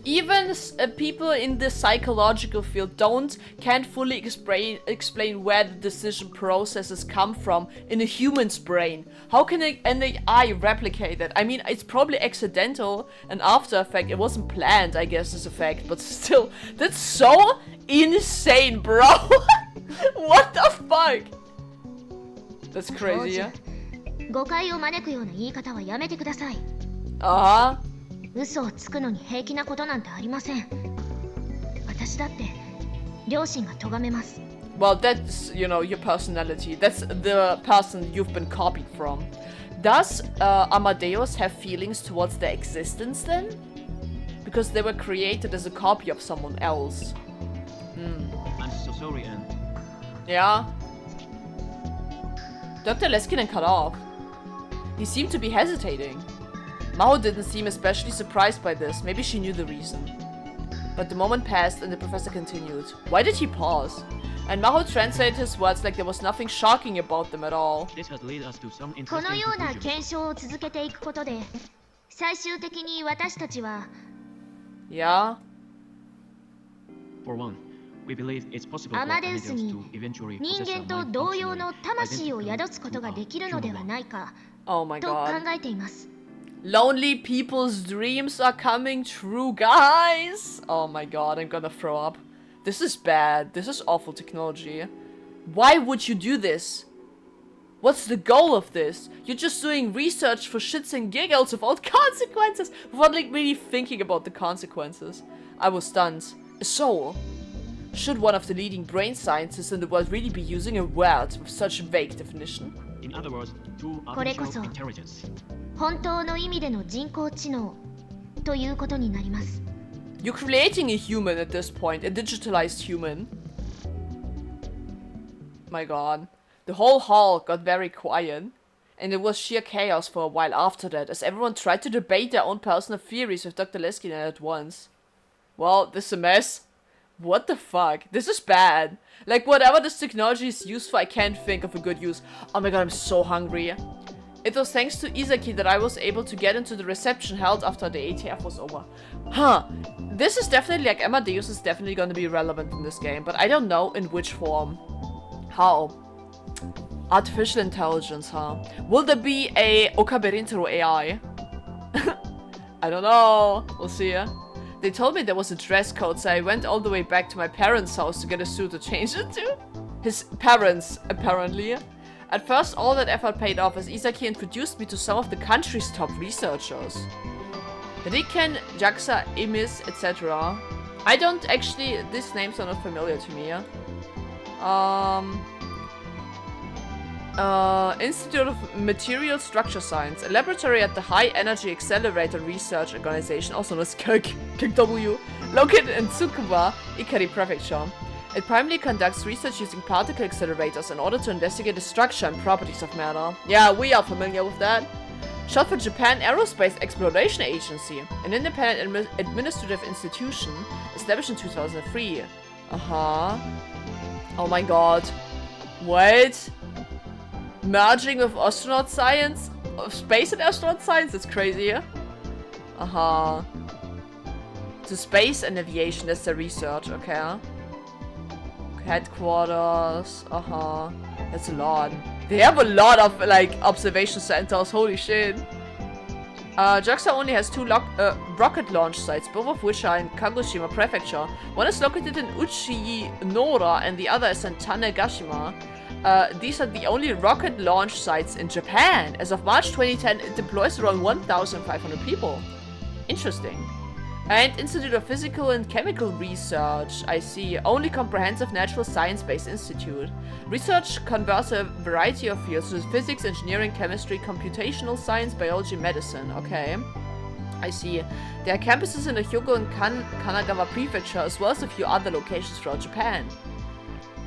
[SPEAKER 1] Even people in the psychological field can't fully explain where the decision processes come from in a human's brain. How can an AI replicate that? I mean, it's probably accidental, an after effect. It wasn't planned, I guess, this effect, but still, that's so insane, bro. What the fuck? That's
[SPEAKER 3] 教
[SPEAKER 1] crazy,
[SPEAKER 3] 授
[SPEAKER 1] yeah?
[SPEAKER 3] 誤解を招くような言い方はやめてください。
[SPEAKER 1] Uh-huh.
[SPEAKER 3] 嘘をつくのに平気なことなんてありません。私だって両親が咎めます。
[SPEAKER 1] Well, that's, you know, your personality. That's the person you've been copied from. Does Amadeus have feelings towards their existence then? Because they were created as a copy of someone else.
[SPEAKER 5] I'm so sorry, and
[SPEAKER 1] Yeah. Dr. Leskinen cut off. He seemed to be hesitating. Maho didn't seem especially surprised by this. Maybe she knew the reason. But the moment passed and the professor continued. Why did he pause? And Maho translated his words like there was nothing shocking about them at all.
[SPEAKER 5] this has led us to some
[SPEAKER 3] この
[SPEAKER 5] interesting
[SPEAKER 3] ような
[SPEAKER 5] conclusions.
[SPEAKER 3] 検証を続けていくことで最終的に私たちは
[SPEAKER 1] Yeah?
[SPEAKER 5] For one, we believe it's possible for
[SPEAKER 3] アマデウ
[SPEAKER 5] Amadeus
[SPEAKER 3] スに
[SPEAKER 5] to eventually
[SPEAKER 3] 人
[SPEAKER 5] possess
[SPEAKER 3] 間
[SPEAKER 5] a
[SPEAKER 3] と
[SPEAKER 5] mind
[SPEAKER 3] 同様の
[SPEAKER 5] functionally
[SPEAKER 3] 魂を
[SPEAKER 5] identical
[SPEAKER 3] 宿すことができる
[SPEAKER 5] to
[SPEAKER 3] の
[SPEAKER 5] a
[SPEAKER 3] では
[SPEAKER 5] human
[SPEAKER 3] ないか
[SPEAKER 1] Oh my
[SPEAKER 3] と考
[SPEAKER 1] god.
[SPEAKER 3] えています。
[SPEAKER 1] Lonely people's dreams are coming true, guys! Oh my god, I'm gonna throw up. This is bad. This is awful technology. Why would you do this? What's the goal of this? You're just doing research for shits and giggles without consequences, without like really thinking about the consequences. I was stunned. A soul? Should one of the leading brain scientists in the world really be using a word with such a vague definition?
[SPEAKER 5] In other words, true
[SPEAKER 3] これこ
[SPEAKER 5] artificial
[SPEAKER 3] そ
[SPEAKER 5] intelligence.
[SPEAKER 3] 本当の意味での人工知能ということになります。
[SPEAKER 1] You're creating a human at this point, a digitalized human. My god. The whole hall got very quiet, and it was sheer chaos for a while after that, as everyone tried to debate their own personal theories with Dr. Leskinen at once. Well, this is a mess. What the fuck? This is bad. Like, whatever this technology is used for, I can't think of a good use. Oh my god, I'm so hungry. It was thanks to Izaki that I was able to get into the reception held after the ATF was over. Huh. This is definitely, like, Amadeus is definitely gonna be relevant in this game, but I don't know in which form. How? Artificial intelligence, huh? Will there be a Okaberintero AI? I don't know. We'll see. They told me there was a dress code, so I went all the way back to my parents' house to get a suit to change it to. His parents, apparently. At first, all that effort paid off as Izaki introduced me to some of the country's top researchers. Riken, Jaxa, Emis, etc. I don't actually... These names are not familiar to me. Institute of Material Structure Science, a laboratory at the High Energy Accelerator Research Organization, also known as KW, located in Tsukuba, Ikari Prefecture. It primarily conducts research using particle accelerators in order to investigate the structure and properties of matter. Yeah, we are familiar with that. Shot for Japan Aerospace Exploration Agency, an independent administrative institution established in 2003. Uh-huh. Oh my god. Wait. Merging with astronaut science? Of space and astronaut science? That's crazy. Uh-huh. To space and aviation, that's the research, okay. Headquarters, uh-huh. That's a lot. They have a lot of, like, observation centers, holy shit. JAXA only has two rocket launch sites, both of which are in Kagoshima Prefecture. One is located in Uchi Nora and the other is in Tanegashima. These are the only rocket launch sites in Japan. As of March 2010, it deploys around 1,500 people. Interesting. And Institute of Physical and Chemical Research, I see. Only comprehensive natural science-based institute. Research covers a variety of fields, such as physics, engineering, chemistry, computational science, biology, medicine. Okay. I see. There are campuses in the Hyogo and Kanagawa Prefecture, as well as a few other locations throughout Japan.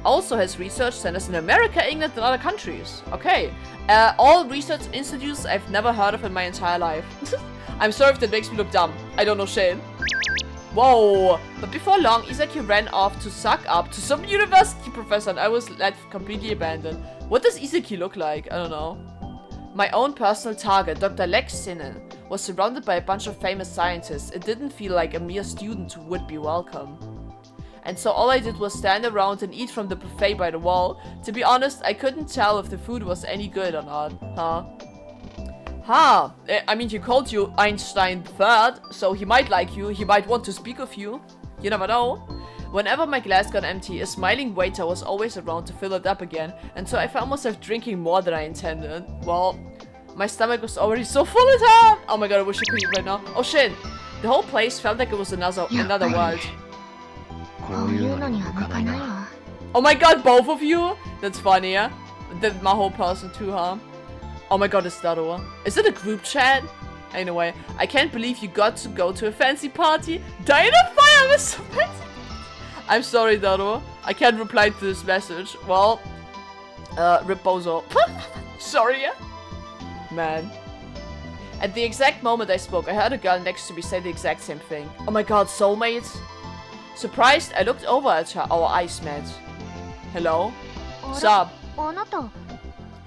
[SPEAKER 1] Also has research centers in America, England, and other countries. Okay. All research institutes I've never heard of in my entire life. I'm sorry if that makes me look dumb. I don't know shit. Whoa. But before long, Isaki ran off to suck up to some university professor and I was left completely abandoned. What does Isaki look like? I don't know. My own personal target, Dr. Lex Sinnen, was surrounded by a bunch of famous scientists. It didn't feel like a mere student who would be welcome. And so all I did was stand around and eat from the buffet by the wall. To be honest, I couldn't tell if the food was any good or not. Huh? I mean, he called you Einstein III, so he might like you. He might want to speak of you. You never know. Whenever my glass got empty, a smiling waiter was always around to fill it up again. And so I found myself drinking more than I intended. Well, my stomach was already so full at time. Oh my god, I wish I could eat right now. Oh shit. The whole place felt like it was another world. Oh my god, both of you? That's funny, yeah? The Maho person too, huh? Oh my god, is that all? Is it a group chat? Anyway, I can't believe you got to go to a fancy party. Die in a fire with so fancy. I'm sorry, Daro. I can't reply to this message. Well, Riposo. Sorry, yeah? Man. At the exact moment I spoke, I heard a girl next to me say the exact same thing. Oh my god, soulmates? Surprised, I looked over at her. Our eyes met. Hello? Sup?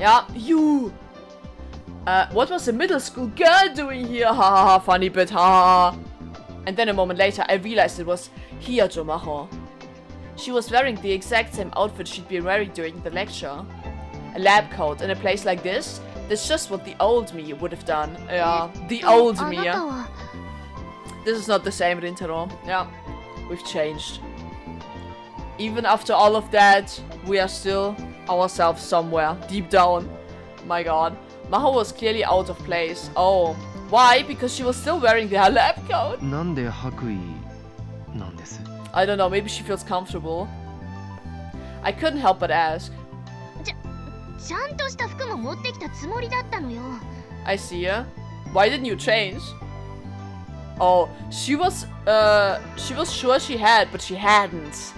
[SPEAKER 1] Yeah, you! What was a middle school girl doing here? Ha ha ha, funny bit, ha ha ha. And then a moment later, I realized it was Hiyajo Maho. She was wearing the exact same outfit she'd been wearing during the lecture. A lab coat in a place like this? That's just what the old me would have done. Yeah, the old me, yeah. This is not the same, Rintaro. Yeah, we've changed. Even after all of that, we are still ourselves somewhere, deep down. My god. Maho was clearly out of place. Oh. Why? Because she was still wearing the lab coat? I don't know, maybe she feels comfortable. I couldn't help but ask. I see ya. Why didn't you change? Oh, she was sure she had, but she hadn't.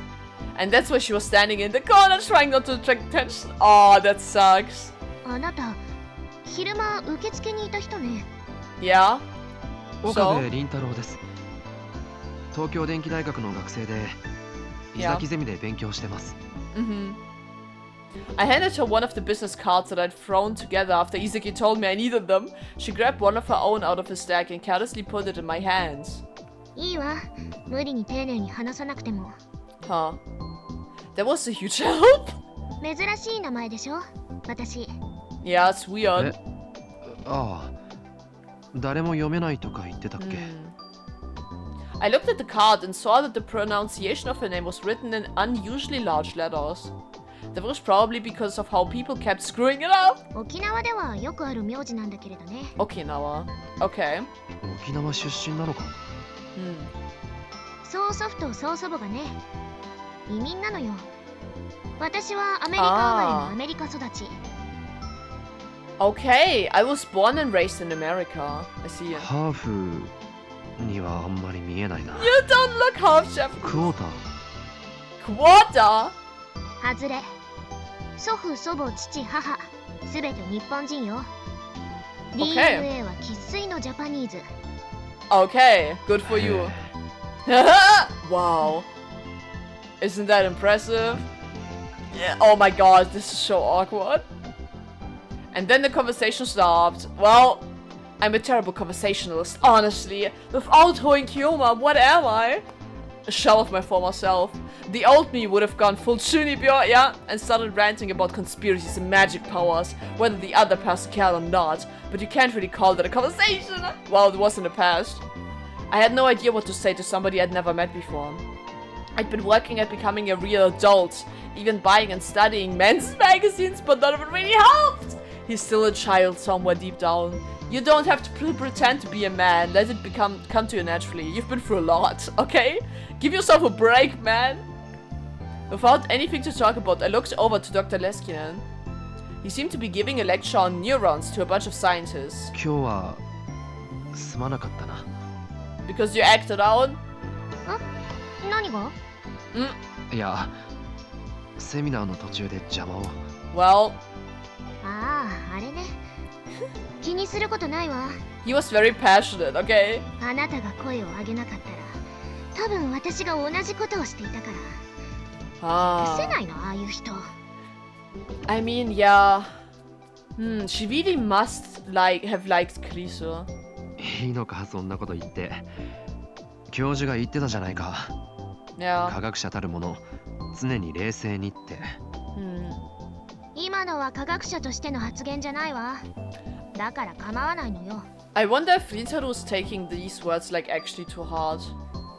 [SPEAKER 1] And that's why she was standing in the corner trying not to attract attention. Oh, that sucks. Yeah? So? I handed her one of the business cards that I'd thrown together after Isaki told me I needed them. She grabbed one of her own out of the stack and carelessly put it in my hands. Huh. That was a huge help. Yeah, it's weird. I looked at the card and saw that the pronunciation of her name was written in unusually large letters. That was probably because of how people kept screwing it up. Okinawa. Okay. Okay, I was born and raised in America. I see it. You don't look half Japanese. Quarter? Okay. Okay, good for you. Wow. Isn't that impressive? Yeah. Oh my god, this is so awkward. And then the conversation stopped. Well, I'm a terrible conversationalist, honestly. Without Hoing Kyoma, what am I? A shell of my former self. The old me would have gone full Chunibyo, yeah, and started ranting about conspiracies and magic powers, whether the other person cared or not. But you can't really call that a conversation. Well, it was in the past. I had no idea what to say to somebody I'd never met before. I'd been working at becoming a real adult, even buying and studying men's magazines, but none of it really helped. He's still a child somewhere deep down. You don't have to pretend to be a man. Let it come to you naturally. You've been through a lot, okay? Give yourself a break, man. Without anything to talk about, I looked over to Dr. Leskinen. He seemed to be giving a lecture on neurons to a bunch of scientists.
[SPEAKER 2] 今日はすまなかったな。
[SPEAKER 1] Because you acted out?
[SPEAKER 3] 何が？
[SPEAKER 2] いや、セミナーの途中で邪魔を。
[SPEAKER 1] Well,
[SPEAKER 3] ああ、あれね。気にすることないわ。
[SPEAKER 1] he was very passionate, okay?
[SPEAKER 3] あなたが声を上げなかったら、多分私が同じことをしていたから。許せ
[SPEAKER 1] Ah.
[SPEAKER 3] ないの、ああいう人。
[SPEAKER 1] I mean, yeah. She really must have liked Kriso.
[SPEAKER 2] いいのか、そんなこと言って。教授が言ってたじゃないか。
[SPEAKER 1] Yeah.
[SPEAKER 2] 科学者たるもの、常に冷静にって。
[SPEAKER 3] 今のは科学者としての発言じゃないわ。だから構わないのよ。
[SPEAKER 1] I wonder if Rintaru's taking these words like actually too hard.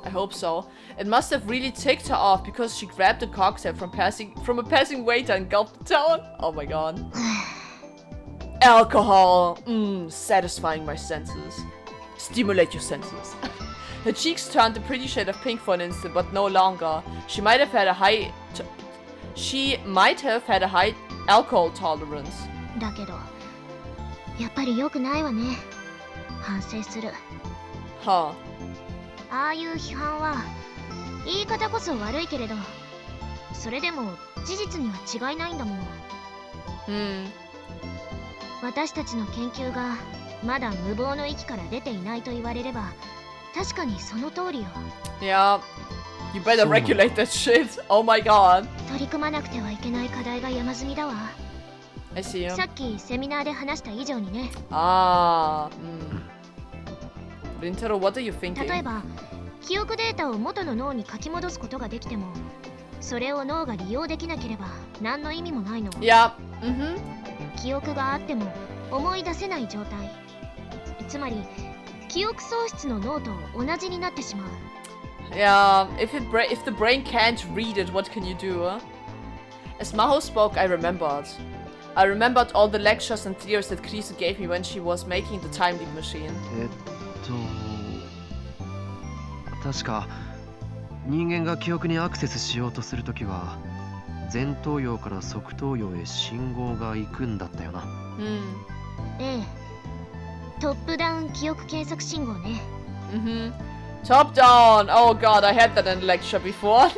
[SPEAKER 1] I hope so. It must have really ticked her off because she grabbed a cocktail from a passing waiter and gulped it down. Oh my god. Alcohol. Satisfying my senses. Stimulate your senses. Her cheeks turned a pretty shade of pink for an instant, but no longer. She might have had a high alcohol tolerance.
[SPEAKER 3] だけど、やっぱり良くないわね。反省する。
[SPEAKER 1] Huh.
[SPEAKER 3] ああいう批判は言い方こそ悪いけれど、それでも事実には違いないんだもん。私たちの研究がまだ無謀の域から出ていないと言われれば、確かにその通りよ。
[SPEAKER 1] Yeah. You better regulate that shit. Oh my god.
[SPEAKER 3] 取り組まなくてはいけない課題が山積みだわ。
[SPEAKER 1] I see you.
[SPEAKER 3] さっきセミナーで話した以上にね。
[SPEAKER 1] Ah. Rintaro, what are you thinking?
[SPEAKER 3] 例えば、記憶データを元の脳に書き戻すことができても、それを脳が利用できなければ何の意味もないの。
[SPEAKER 1] Yeah.
[SPEAKER 3] 記憶があっても思い出せない状態。つまり、記憶喪失の脳と同じになってしまう。
[SPEAKER 1] Yeah, if the brain can't read it, what can you do? As Maho spoke, I remembered. I remembered all the lectures and theories that Krise gave me when she was making the time leap machine.
[SPEAKER 2] 確か人間が記憶にアクセスしようとするときは前頭葉から側頭葉へ信号が行くんだったよな。
[SPEAKER 3] ええ、トップダウン記憶検索信号ね。
[SPEAKER 1] Top down! Oh god, I had that in the lecture before.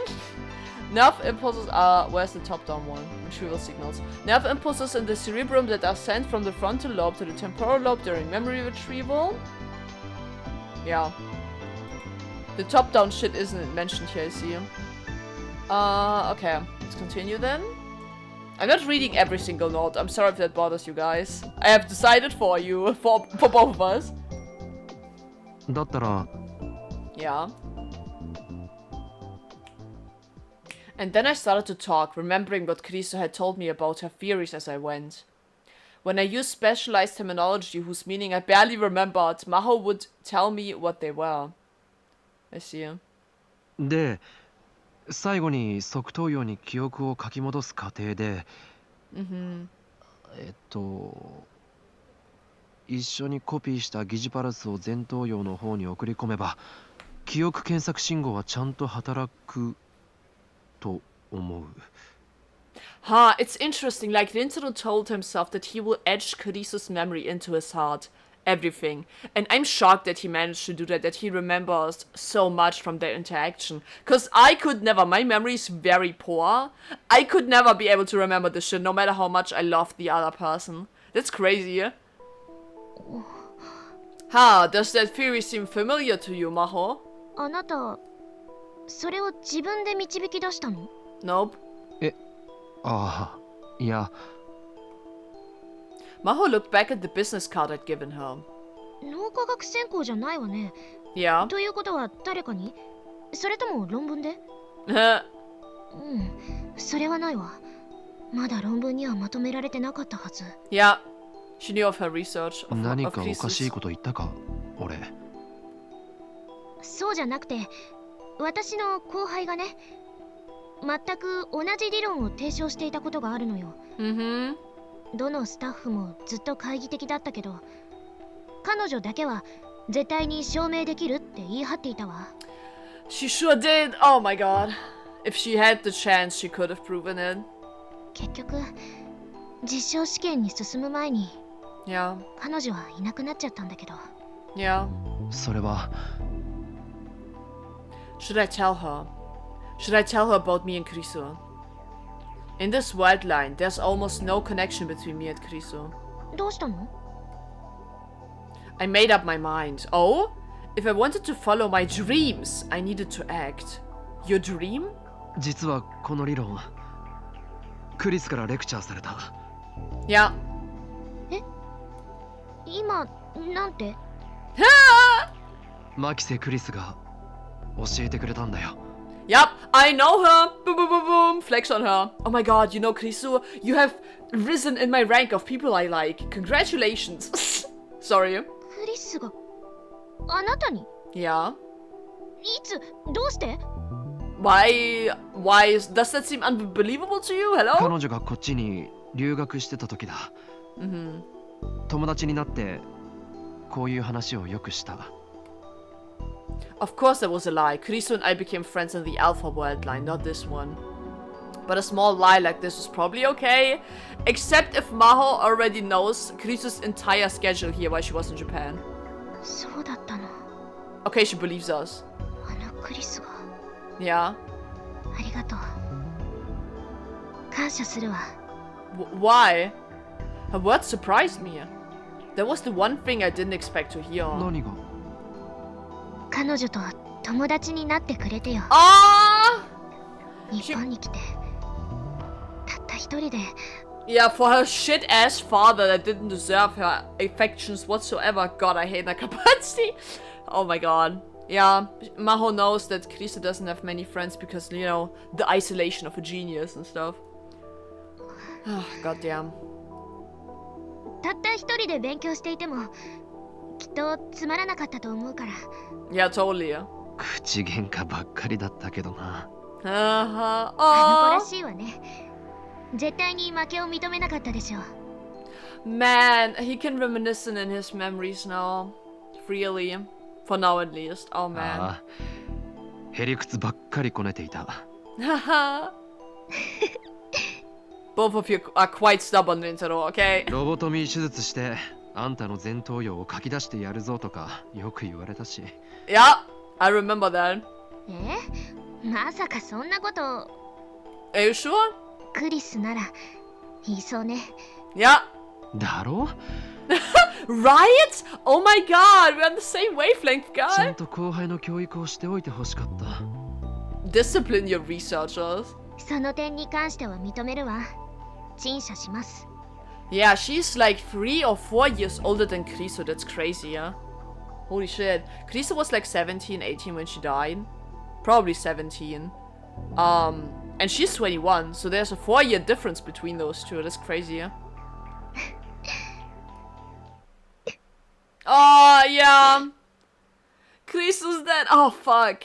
[SPEAKER 1] Nerve impulses are... Where's the top down one? Retrieval signals. Nerve impulses in the cerebrum that are sent from the frontal lobe to the temporal lobe during memory retrieval. Yeah. The top down shit isn't mentioned here, I see. Okay. Let's continue then. I'm not reading every single note. I'm sorry if that bothers you guys. I have decided for you, for both of us.
[SPEAKER 2] だったら
[SPEAKER 1] Yeah. And then I started to talk, remembering what Kriso had told me about her theories as I went. When I used specialized terminology whose meaning I barely remembered, Maho would tell me what they were. I see.
[SPEAKER 2] で、最後に側頭葉に記憶を書き戻す過程で、一緒にコピーした疑似パルスを前頭葉の方に送り込めば、記憶検索信号はちゃんと働くと思う。
[SPEAKER 1] Ha, it's interesting. Like Rintaro told himself that he will etch Kariso's memory into his heart. Everything. And I'm shocked that he managed to do that, that he remembers so much from their interaction. Because I could never, my memory is very poor. I could never be able to remember this shit, no matter how much I love the other person. That's crazy. Ha, does that theory seem familiar to you, Maho?
[SPEAKER 3] あなた、それを自分で導き出したの？
[SPEAKER 1] Nope.
[SPEAKER 2] ああ、いや。
[SPEAKER 1] Maho looked back at the business card I'd given her.
[SPEAKER 3] 脳科学専攻じゃないわね。
[SPEAKER 1] Yeah.
[SPEAKER 3] ということは誰かに？それとも論文で？それはないわ。まだ論文にはまとめられてなかったはず。
[SPEAKER 1] Yeah. She knew of her research.
[SPEAKER 2] 何かおかしいこと言ったか、俺。
[SPEAKER 3] そうじゃなくて、私の後輩がね、全く同じ理論を提唱していたことがあるのよ。どのスタッフもずっと懐疑的だったけど、彼女だけは絶対に証明できるって言い張っていたわ。
[SPEAKER 1] She sure did. Oh my god. If she had the chance, she could have proven it.
[SPEAKER 3] 結局、実証試験に進む前に、
[SPEAKER 1] Yeah.
[SPEAKER 3] 彼女はいなくなっちゃったんだけど。
[SPEAKER 1] Yeah.
[SPEAKER 2] それは
[SPEAKER 1] Should I tell her? Should I tell her about me and Krisu? In this wild line, there's almost no connection between me and Krisu.
[SPEAKER 3] どうしたの？
[SPEAKER 1] I made up my mind. Oh? If I wanted to follow my dreams, I needed to act. Your dream?
[SPEAKER 2] 実はこの理論クリスからレクチャーされた。
[SPEAKER 1] Yeah.
[SPEAKER 3] 今、なんて？
[SPEAKER 2] マキセ・クリスが教えてくれたんだよ。
[SPEAKER 1] Yep, I know her. Boom, boom, boom, boom. Flex on her. Oh my god, you know, Krisu, you have risen in my rank of people I like. Congratulations. Sorry.
[SPEAKER 3] クリスがあなたに？
[SPEAKER 1] Yeah.
[SPEAKER 3] いつ？どうして？
[SPEAKER 1] Why does that seem unbelievable to you? Hello?
[SPEAKER 2] 彼女がこっちに留学してた時だ。友達になってこういう話をよくした。
[SPEAKER 1] Of course that was a lie. Krisu and I became friends in the Alpha World line, not this one. But a small lie like this is probably okay. Except if Maho already knows Krisu's entire schedule here while she was in Japan.
[SPEAKER 3] そうだったの。
[SPEAKER 1] Okay, she believes us.
[SPEAKER 3] あのクリスが。
[SPEAKER 1] Yeah.
[SPEAKER 3] ありがとう。感謝するわ。
[SPEAKER 1] Why? Her words surprised me. That was the one thing I didn't expect to hear.
[SPEAKER 2] 何が？
[SPEAKER 3] 彼女と友達になってくれてよ。
[SPEAKER 1] Ah!
[SPEAKER 3] 日本に来てたった一人で。
[SPEAKER 1] Yeah, for her shit ass father that didn't deserve her affections whatsoever. God, I hate Nakapatsuki. Oh my god. Yeah, Maho knows that Krisu doesn't have many friends because, you know, the isolation of a genius and stuff. Oh, god damn.
[SPEAKER 3] たった一人で勉強していてもきっとつまらなかったと思うから。
[SPEAKER 1] Yeah, totally.
[SPEAKER 2] 口喧嘩ばっかりだったけどな。
[SPEAKER 1] あの
[SPEAKER 3] 子らしいわね。絶対に負けを認めなかったでしょう。
[SPEAKER 1] Man, he can reminisce in his memories now. Freely. For now at least. Oh
[SPEAKER 2] あ
[SPEAKER 1] man.
[SPEAKER 2] あ、へりくつばっかりこねていた。
[SPEAKER 1] Both of you are quite stubborn, Rintaro, okay?
[SPEAKER 2] ロボトミー手術してあんたの前頭葉を書き出してやるぞとかよく言われたし。
[SPEAKER 1] Yeah, I remember that.
[SPEAKER 3] まさかそんなこと。
[SPEAKER 1] Are you sure?
[SPEAKER 3] クリスなら言いそうね。
[SPEAKER 1] Yeah.
[SPEAKER 2] だろ？
[SPEAKER 1] Right? Oh my god, we're on the same wavelength,
[SPEAKER 2] ちゃ
[SPEAKER 1] guy.
[SPEAKER 2] んと後輩の教育をしておいてほしかった。
[SPEAKER 1] Discipline your researchers.
[SPEAKER 3] その点に関しては認めるわ。陳謝します。
[SPEAKER 1] Yeah, she's like 3 or 4 years older than Krisu. That's crazy, yeah? Holy shit. Krisu was like 17, 18 when she died. Probably 17. And she's 21, so there's a 4-year difference between those two. That's crazy, yeah? Oh, yeah. Krisu's dead. Oh, fuck.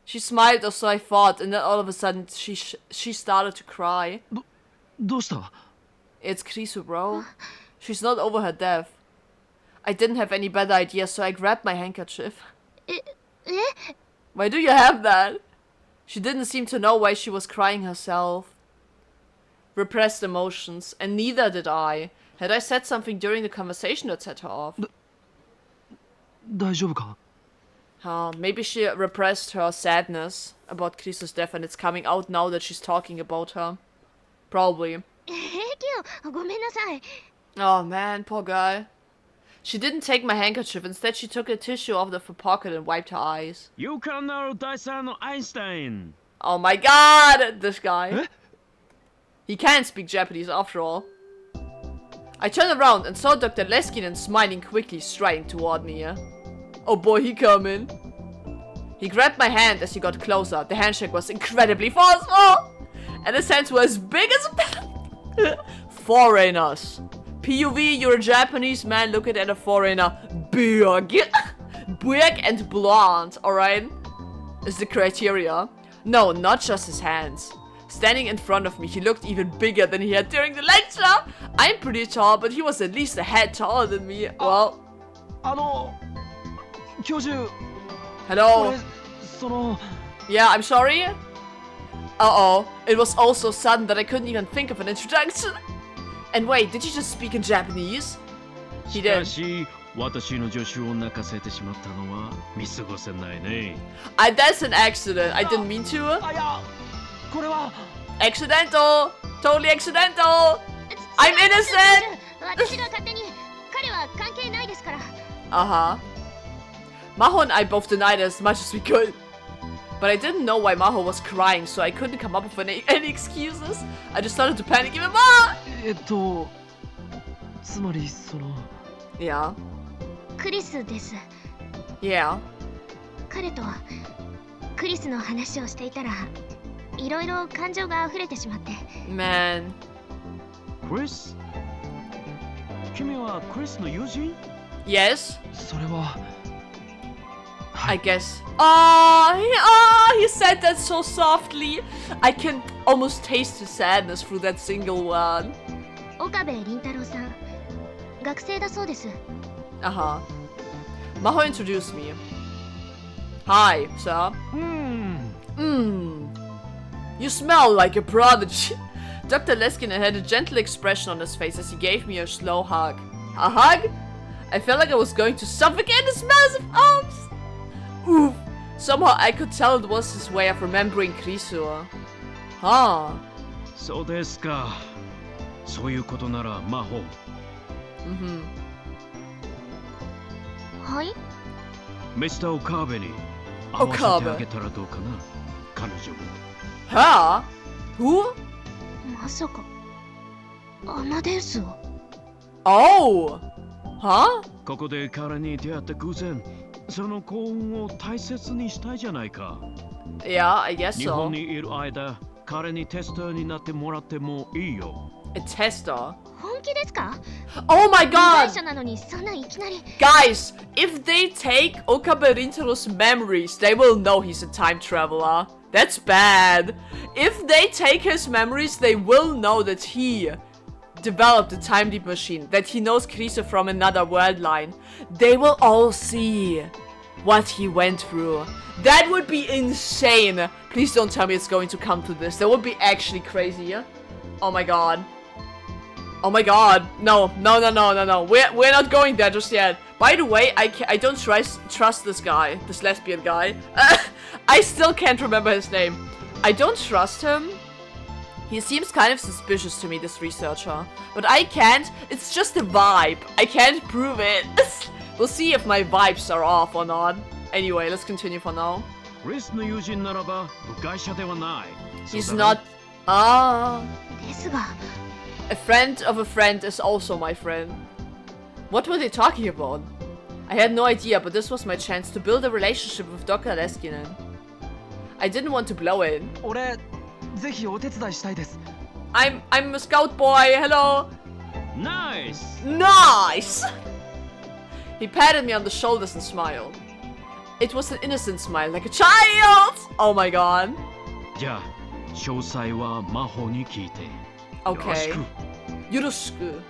[SPEAKER 1] She smiled, or so I thought, and then all of a sudden she started to cry.
[SPEAKER 2] どうした？
[SPEAKER 1] It's Krisu, bro. She's not over her death. I didn't have any better idea, so I grabbed my handkerchief. Why do you have that? She didn't seem to know why she was crying herself. Repressed emotions, and neither did I. Had I said something during the conversation that set her off?
[SPEAKER 2] 大丈夫か？
[SPEAKER 1] Maybe she repressed her sadness about Krisu's death and it's coming out now that she's talking about her. Probably.
[SPEAKER 3] 平気よ。ごめんなさい。
[SPEAKER 1] Oh man, poor guy. She didn't take my handkerchief. Instead, she took a tissue out of her pocket and wiped her eyes.
[SPEAKER 5] You can know 第三の Einstein.
[SPEAKER 1] Oh my god, this guy. He can't speak Japanese after all. I turned around and saw Dr. Leskinen smiling quickly, striding toward me. Oh boy, he coming. He grabbed my hand as he got closer. The handshake was incredibly forceful, and his hands were as big as foreigners. PUV, you're a Japanese man looking at a foreigner. Big. Big and blonde, alright? Is the criteria. No, not just his hands. Standing in front of me, he looked even bigger than he had during the lecture. I'm pretty tall, but he was at least a head taller than me. Well...
[SPEAKER 2] 教授
[SPEAKER 1] Hello?
[SPEAKER 2] その
[SPEAKER 1] Yeah, I'm sorry? Uh-oh. It was all so sudden that I couldn't even think of an introduction. And wait, did you just speak in Japanese? He
[SPEAKER 5] しか
[SPEAKER 1] did.
[SPEAKER 5] し私の助手を泣かせてしまったのは見過ごせないね。
[SPEAKER 1] That's an accident. I didn't mean to.
[SPEAKER 2] あいやこれは
[SPEAKER 1] Accidental. Totally accidental. I'm innocent.
[SPEAKER 3] 私が勝手に彼は関係ないですから。
[SPEAKER 1] Uh-huh. Maho and I both denied it as much as we could. But I didn't know why Maho was crying, so I couldn't come up with any excuses. I just started to panic even more.
[SPEAKER 2] つまりその
[SPEAKER 1] Yeah.
[SPEAKER 3] クリスです。
[SPEAKER 1] Yeah.
[SPEAKER 3] 彼とクリスの話をしていたら、いろいろ感情が溢れてしまって。
[SPEAKER 1] Man.
[SPEAKER 5] クリス？君はクリスの友人？
[SPEAKER 1] Yes?
[SPEAKER 2] それは
[SPEAKER 1] I guess. He said that so softly. I can almost taste the sadness through that single one.
[SPEAKER 3] 岡部倫太郎さん、学生だそうです。
[SPEAKER 1] Uh-huh. Maho introduced me. Hi, sir. You smell like a prodigy. Dr. Leskinen had a gentle expression on his face as he gave me a slow hug. A hug? I felt like I was going to suffocate his massive arms. Oof. Somehow I could tell it was his way of remembering Krisu. Huh.
[SPEAKER 5] そうですか。そういうことなら魔法。
[SPEAKER 3] はい。
[SPEAKER 5] ミスターオカーベに会わせてあげたらどうかな、彼女も。
[SPEAKER 1] Huh? Who?
[SPEAKER 3] まさかアマデウスを。
[SPEAKER 1] Oh. Huh?
[SPEAKER 5] ここで彼に出会った偶然、その幸運を大切にしたいじゃないか。
[SPEAKER 1] Yeah, I guess
[SPEAKER 5] 日
[SPEAKER 1] so.
[SPEAKER 5] 本にいる間、彼にテスターになってもらってもいいよ。
[SPEAKER 1] A tester?
[SPEAKER 3] 本気ですか？
[SPEAKER 1] Oh my
[SPEAKER 3] 会
[SPEAKER 1] god!
[SPEAKER 3] 社なのにそんないきなり。
[SPEAKER 1] Guys, if they take Okabe Rintaro's memories, they will know he's a time traveler. That's bad. If they take his memories, they will know that he developed a time leap machine, that he knows Krise from another world line. They will all see what he went through. That would be insane. Please don't tell me it's going to come to this. That would be actually crazy. Oh my god. Oh my god. No. We're not going there just yet. By the way, I don't trust this guy. This lesbian guy. I still can't remember his name. I don't trust him. He seems kind of suspicious to me, this researcher. But I can't. It's just a vibe. I can't prove it. We'll see if my vibes are off or not. Anyway, let's continue for now.
[SPEAKER 5] クリスの友人ならば部外者ではない。
[SPEAKER 1] He's not... Ah...
[SPEAKER 3] ですが。
[SPEAKER 1] A friend of a friend is also my friend. What were they talking about? I had no idea, but this was my chance to build a relationship with Dr. Leskinen. I didn't want to blow it.
[SPEAKER 2] 俺ぜひお手伝いしたいです
[SPEAKER 1] I'm a scout boy, hello!
[SPEAKER 5] Nice!
[SPEAKER 1] Nice! He patted me on the shoulders and smiled. It was an innocent smile, like a child! Oh my god.
[SPEAKER 5] じゃあ、詳細は魔法に聞いて。
[SPEAKER 1] Okay. Yoroshiku.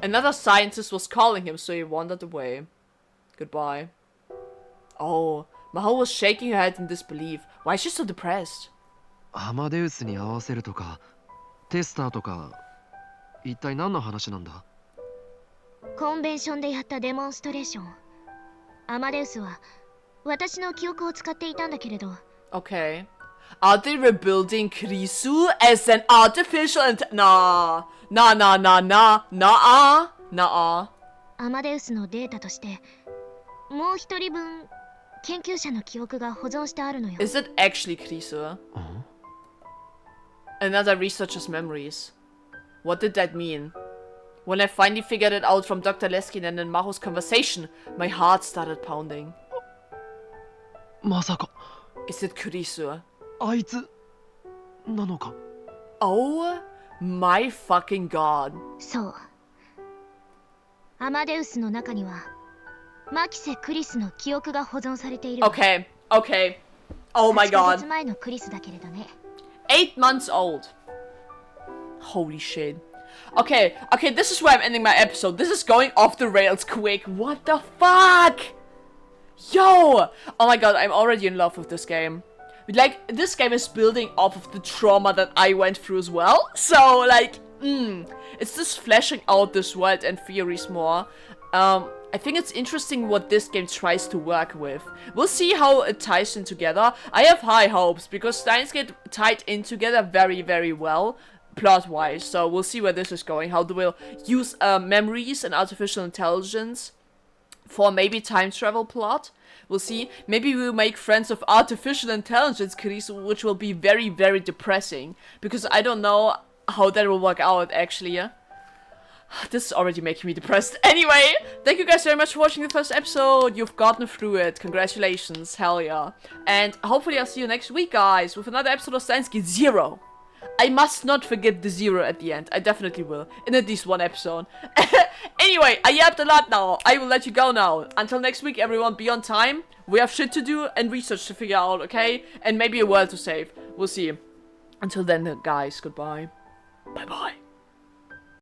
[SPEAKER 1] Another scientist was calling him, so he wandered away. Goodbye. Oh, Maho was shaking her head in disbelief. Why is she so depressed?
[SPEAKER 2] アマデウスに合わせるとかテスターとか一体何の話なんだ
[SPEAKER 3] コンベンションでやったデモンストレーション。アマデウスは私の記憶を使っていたんだけれど。
[SPEAKER 1] Okay. Are they rebuilding Krisu as an artificial Nah. Nah.
[SPEAKER 3] アマデウスのデータとしてもう一人分研究者の記憶が保存してあるのよ。
[SPEAKER 1] Is it actually Krisu? Another researcher's memories. What did that mean? When I finally figured it out from Dr. Leskinen and Maho's conversation, my heart started pounding.
[SPEAKER 2] まさか
[SPEAKER 1] Is it Kurisu?
[SPEAKER 2] あいつなのか
[SPEAKER 1] Oh my fucking god.
[SPEAKER 3] そう。アマデウスの中にはマキセ・クリスの記憶が保存されているわ。
[SPEAKER 1] Okay, okay. Oh my
[SPEAKER 3] 8ヶ
[SPEAKER 1] god.
[SPEAKER 3] 月前のクリスだけれどね。
[SPEAKER 1] 8 months old. Holy shit. Okay, okay, this is where I'm ending my episode. This is going off the rails quick. What the fuck? Yo! Oh my god, I'm already in love with this game. Like, this game is building off of the trauma that I went through as well. So, like, it's just fleshing out this world and theories more. I think it's interesting what this game tries to work with. We'll see how it ties in together. I have high hopes, because Steins get tied in together very, very well, plot-wise. So we'll see where this is going. How they will use memories and artificial intelligence for maybe time travel plot. We'll see. Maybe we'll make friends of artificial intelligence, which will be very, very depressing. Because I don't know how that will work out, actually, yeah? This is already making me depressed. Anyway, thank you guys very much for watching the first episode. You've gotten through it. Congratulations. Hell yeah. And hopefully I'll see you next week, guys, with another episode of Steins Gate 0. I must not forget the 0 at the end. I definitely will. In at least one episode. Anyway, I yapped a lot now. I will let you go now. Until next week, everyone, be on time. We have shit to do and research to figure out, okay? And maybe a world to save. We'll see. Until then, guys, goodbye. Bye-bye.